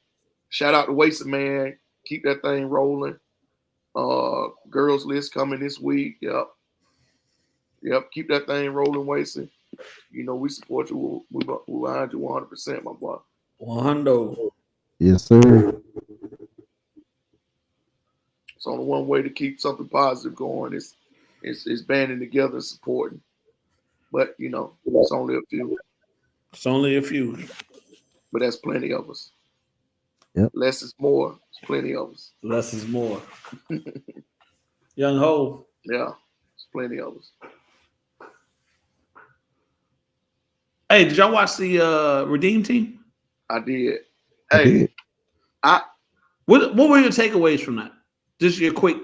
Shout out to Wasted, man. Keep that thing rolling. Girls list coming this week. Yep. Keep that thing rolling, Wasted. You know we support you. We behind you 100%, my boy. 100. Yes, sir. It's only one way to keep something positive going. It's banding together and supporting. But you know, it's only a few. It's only a few. But that's plenty of us. Yep. Less is more. It's plenty of us. Less is more. Young Ho. Yeah, it's plenty of us. Hey, did y'all watch the Redeem Team? I did. I did. What were your takeaways from that? Just your quick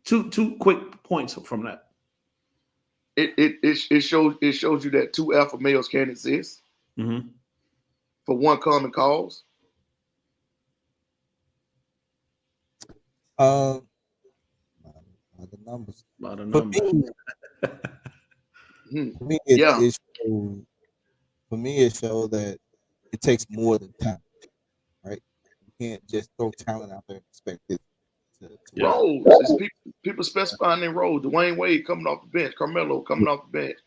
two quick points from that. It shows you that two alpha males can exist for one common cause. The numbers. By the numbers. For me, it showed that it takes more than talent, right? You can't just throw talent out there and expect it to roles. It's people specifying their role. Dwayne Wade coming off the bench, Carmelo coming off the bench,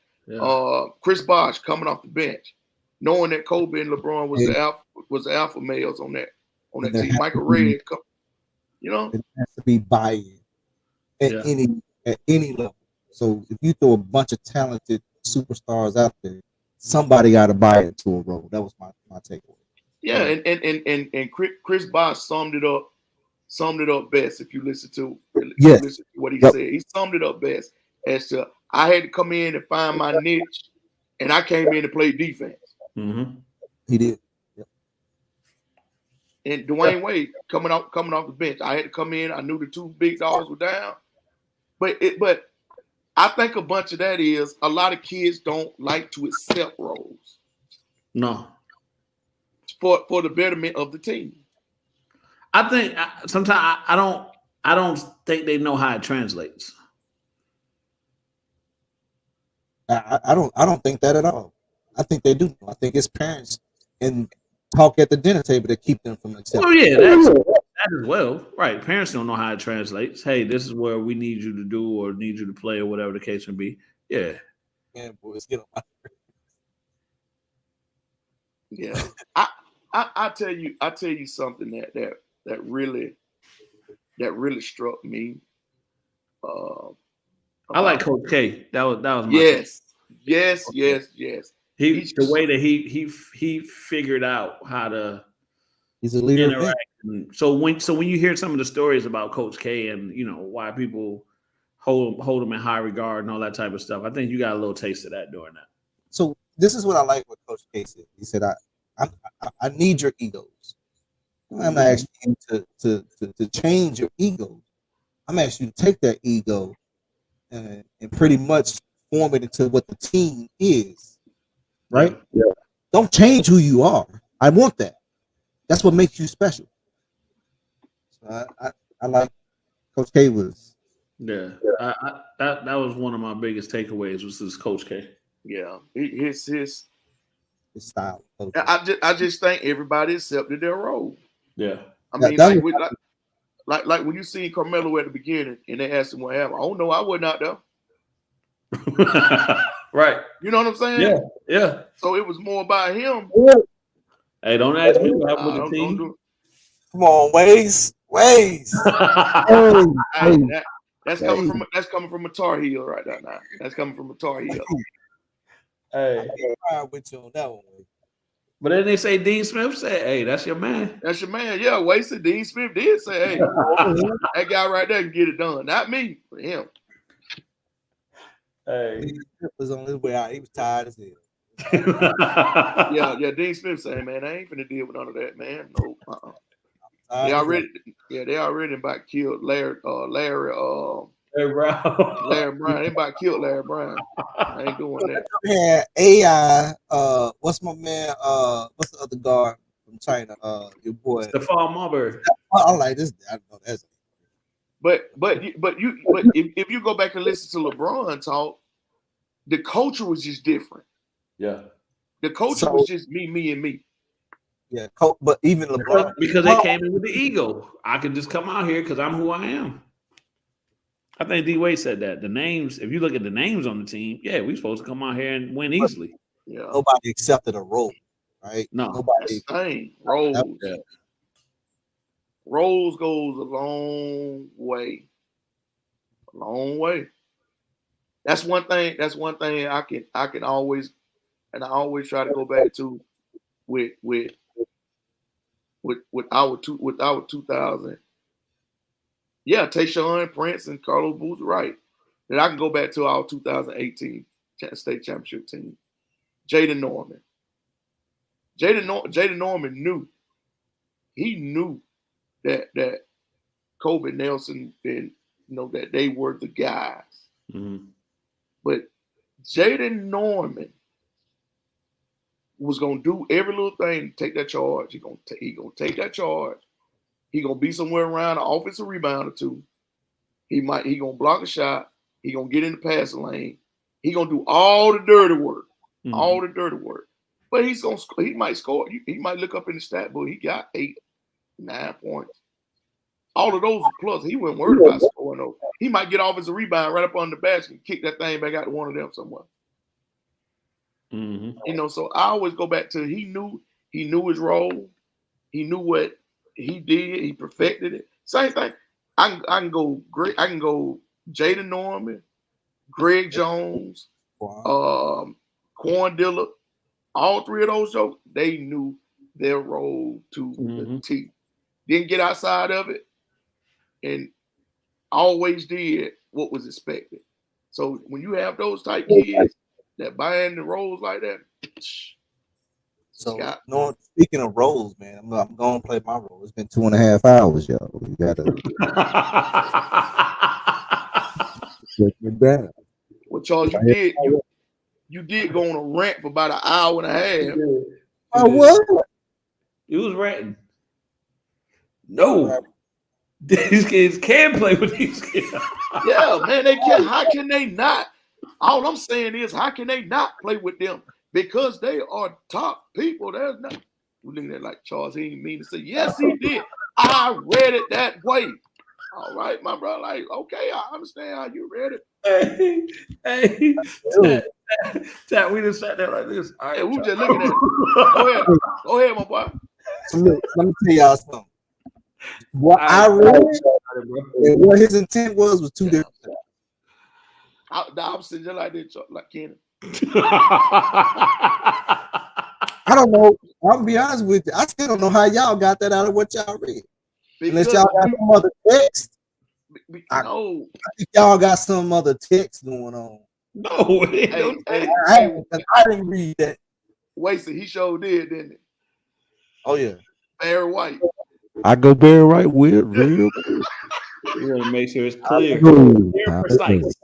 Chris Bosh coming off the bench, knowing that Kobe and LeBron was the alpha males on that team. Michael Redd, you know, it has to be buy-in at any level. So if you throw a bunch of talented superstars out there, somebody got to buy into a role. That was my takeaway. Yeah, and Chris Bosh summed it up best. If you listen to what he said, he summed it up best as to I had to come in and find my niche, and I came in to play defense. He did. Yep. And Dwayne Wade coming off the bench, I had to come in. I knew the two big dogs were down, but I think a bunch of that is a lot of kids don't like to accept roles. No. For the betterment of the team. I think sometimes I don't think they know how it translates. I don't think that at all. I think they do. I think it's parents and talk at the dinner table that keep them from accepting. Oh yeah, that as well. Right. Parents don't know how it translates. Hey, this is where we need you to do or need you to play or whatever the case may be. Yeah. Yeah, boys, get on my Yeah. I tell you something that really struck me. I like Coach K. That was my yes. The way that he figured out how to he's a leader interact. So when you hear some of the stories about Coach K and you know why people hold him in high regard and all that type of stuff, I think you got a little taste of that during that. So this is what I like what Coach K said. He said, I need your egos. I'm not asking you to change your ego. I'm asking you to take that ego and pretty much form it into what the team is. Right? Yeah. Don't change who you are. I want that. That's what makes you special. So I like Coach K was. Yeah. That was one of my biggest takeaways was this Coach K. Yeah. His style. I just think everybody accepted their role. Yeah. I mean, like when you see Carmelo at the beginning and they asked him what happened. Oh no, I wasn't out there. Right. You know what I'm saying? Yeah. So it was more about him. Hey, don't ask me what happened with the team. Come on, Waze. That's coming from a Tar Heel right now. That's coming from a Tar Heel. Hey, I with you on that one. But then they say Dean Smith said, "Hey, that's your man." That's your man. Yeah, Wasted. Dean Smith did say, "Hey, that guy right there can get it done." Not me, but him. Hey, Dean Smith was on his way out. He was tired as hell. yeah. Dean Smith saying, "Man, I ain't finna deal with none of that, man. No, They already about killed Larry Brown. They about killed Larry Brown. I ain't doing that. Yeah, AI. What's my man? What's the other guard from China? Your boy Stephon Marbury. I like this. I don't know that's. But if you go back and listen to LeBron talk, the culture was just different. Yeah. The culture was just me, and me. Yeah, but even LeBron, because they came in with the ego. I can just come out here because I'm who I am. I think D Wade said that the names. If you look at the names on the team, yeah, we're supposed to come out here and win easily. Yeah, nobody accepted a role, right? No, nobody. Roles. Roles goes a long way. A long way. That's one thing. I can always, and I always try to go back to with our 2000. Yeah, Tayshaun, Prince, and Carlos Booth, right. Then I can go back to our 2018 state championship team. Jaden Norman. Jaden Norman knew. He knew that Kobe Nelson and that they were the guys. Mm-hmm. But Jaden Norman was gonna do every little thing to take that charge. He gonna take that charge. He gonna be somewhere around an offensive rebound or two. He gonna block a shot. He gonna get in the passing lane. He gonna do all the dirty work. Mm-hmm. All the dirty work. But he might score. He might look up in the stat book. He got 8, 9 points. All of those plus. He wasn't worried about scoring those. He might get offensive rebound right up on the basket and kick that thing back out to one of them somewhere. Mm-hmm. So I always go back to he knew his role. He knew what he did. He perfected it. Same thing. I can go Jaden Norman, Greg Jones, Quan Dillard. All three of those jokes, they knew their role to the T. Didn't get outside of it, and always did what was expected. So when you have those type kids that buy in the roles like that. So, speaking of roles, man, I'm going to play my role. It's been 2.5 hours, y'all. We got to check it down. Well, Charles, you did go on a rant for about an hour and a half. I was. You was ranting. No. These kids can play with these kids. Yeah, man, they can. How can they not? All I'm saying is, how can they not play with them? Because they are top people. There's not. We're looking at like Charles. He didn't mean to say, yes, he did. I read it that way. All right, my brother. Like, okay, I understand how you read it. Hey, Tat, we just sat there like this. All right, we just looking at it. Go ahead, my boy. So look, let me tell y'all something. What I read and what his intent was two different things. The opposite, just like this, like Kenny. I don't know. I'm gonna be honest with you. I still don't know how y'all got that out of what y'all read. Unless y'all got some other text. I think y'all got some other text going on. No, I didn't read that. Wasted. He sure did, didn't he? Oh yeah. Barry White. I go Barry White with real. You want to make sure it's clear, clear, precise.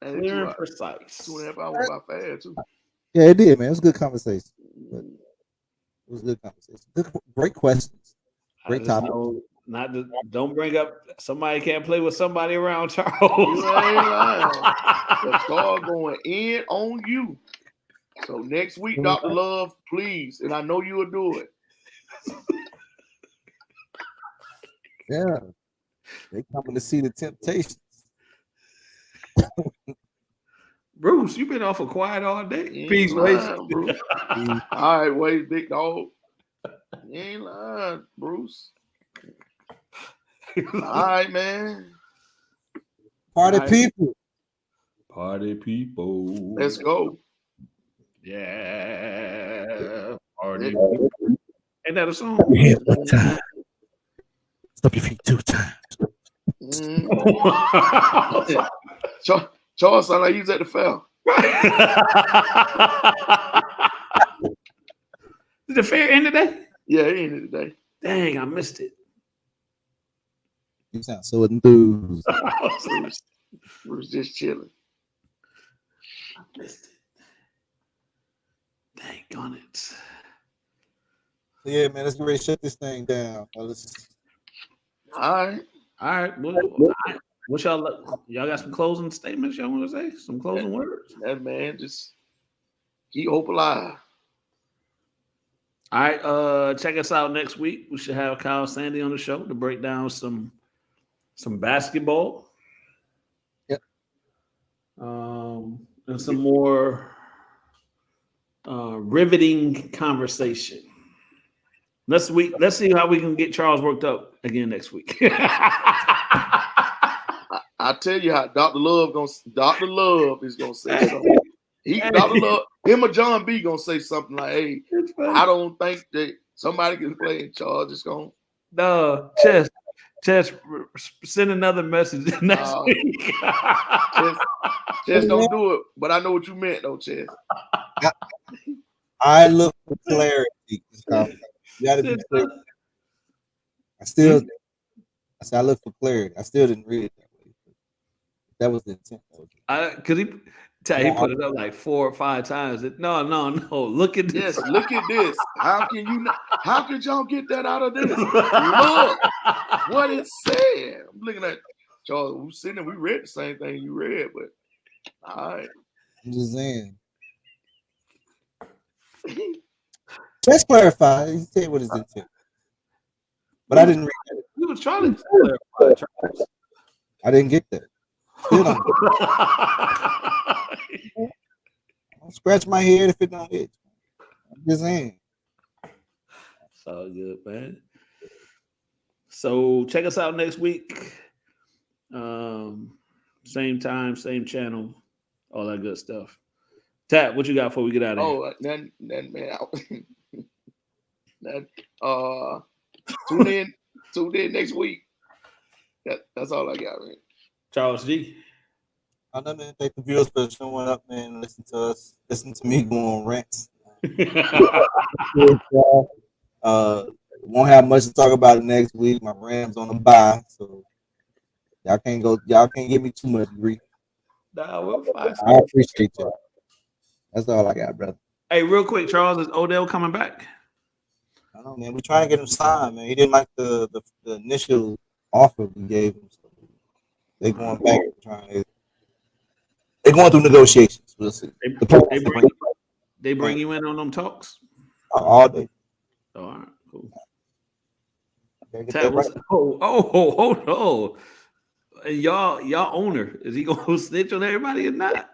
Clear and precise. 2.5 hours by fast too. Yeah, it did, man. It was a good conversation. It was a good conversation. Great questions. Great topic. Don't bring up somebody can't play with somebody around Charles. You ain't lying. The star going in on you. So next week, Dr. Love, please, and I know you will do it. Yeah, they coming to see the Temptations. Bruce, you've been off of quiet all day. Peace, Waste. All right, Waste, big dog. You ain't lying, Bruce. All right, man. Party people. Party people. Let's go. Yeah. Party. Ain't that a song? Yeah, one time. Stop your feet 2 times. Charles sound like he's at the fair. Did the fair end today? Yeah, it ended today. Dang, I missed it. You sound so enthused. Bruce just chilling. I missed it. Dang on it. Yeah, man, let's get ready to shut this thing down. All right. What y'all got some closing statements y'all want to say? Some closing words? That man, just keep hope alive. All right, check us out next week. We should have Kyle Sandy on the show to break down some basketball. Yep. And some more riveting conversation. Let's see how we can get Charles worked up again next week. I tell you how Dr. Love is gonna say something. Dr. Love, him or John B gonna say something like, "Hey, I don't think that somebody can play in Charles." It's gonna Chess, send another message next week. Chess, don't do it. But I know what you meant, though, Chess. I look for clarity. You gotta be clear. I look for clarity. I still didn't read it that way. That was the intent. Because he put it up like 4 or 5 times. No. Look at this. Yes, look at this. How could y'all get that out of this? Look what it said. I'm looking at Charles. We sitting there, we read the same thing you read, but all right. I'm just saying. Just clarify. He said what his intent. But I didn't read it. He was trying to clarify, Charles. I didn't get that. Don't scratch my head if it don't hit. I'm just saying. It's all good, man. So check us out next week. Same time, same channel, all that good stuff. Tat, what you got before we get out of here? Then man, tune in next week. That's all I got, man. Charles G. I know, man. Thank the viewers for showing up, man. Listen to us. Listen to me go on rants. Won't have much to talk about next week. My Rams on the bye, so y'all can't give me too much grief. Nah, we'll find I appreciate y'all. That's all I got, brother. Hey, real quick, Charles, is Odell coming back? I don't know, man. We're trying to get him signed, man. He didn't like the initial offer we gave him. So they're going back they're going through negotiations. We'll see. They bring you in on them talks? All day. All right, cool. Right. Oh. And y'all owner, is he gonna snitch on everybody or not?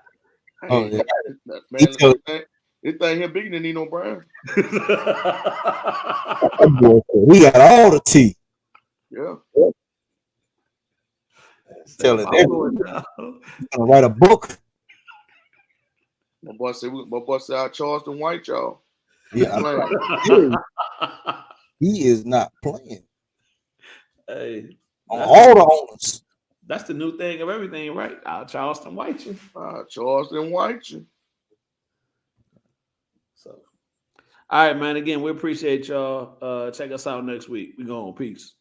Oh yeah. Man, this thing here bigger than Nino Brown. We got all the tea. Yeah. Telling everyone. Gonna write a book. My boy said I Charleston White, y'all. Yeah. He is not playing. Hey, all the owners. That's the new thing of everything, right? Charleston White you. Charleston White you. So, all right, man. Again, we appreciate y'all. Check us out next week. We going. Peace.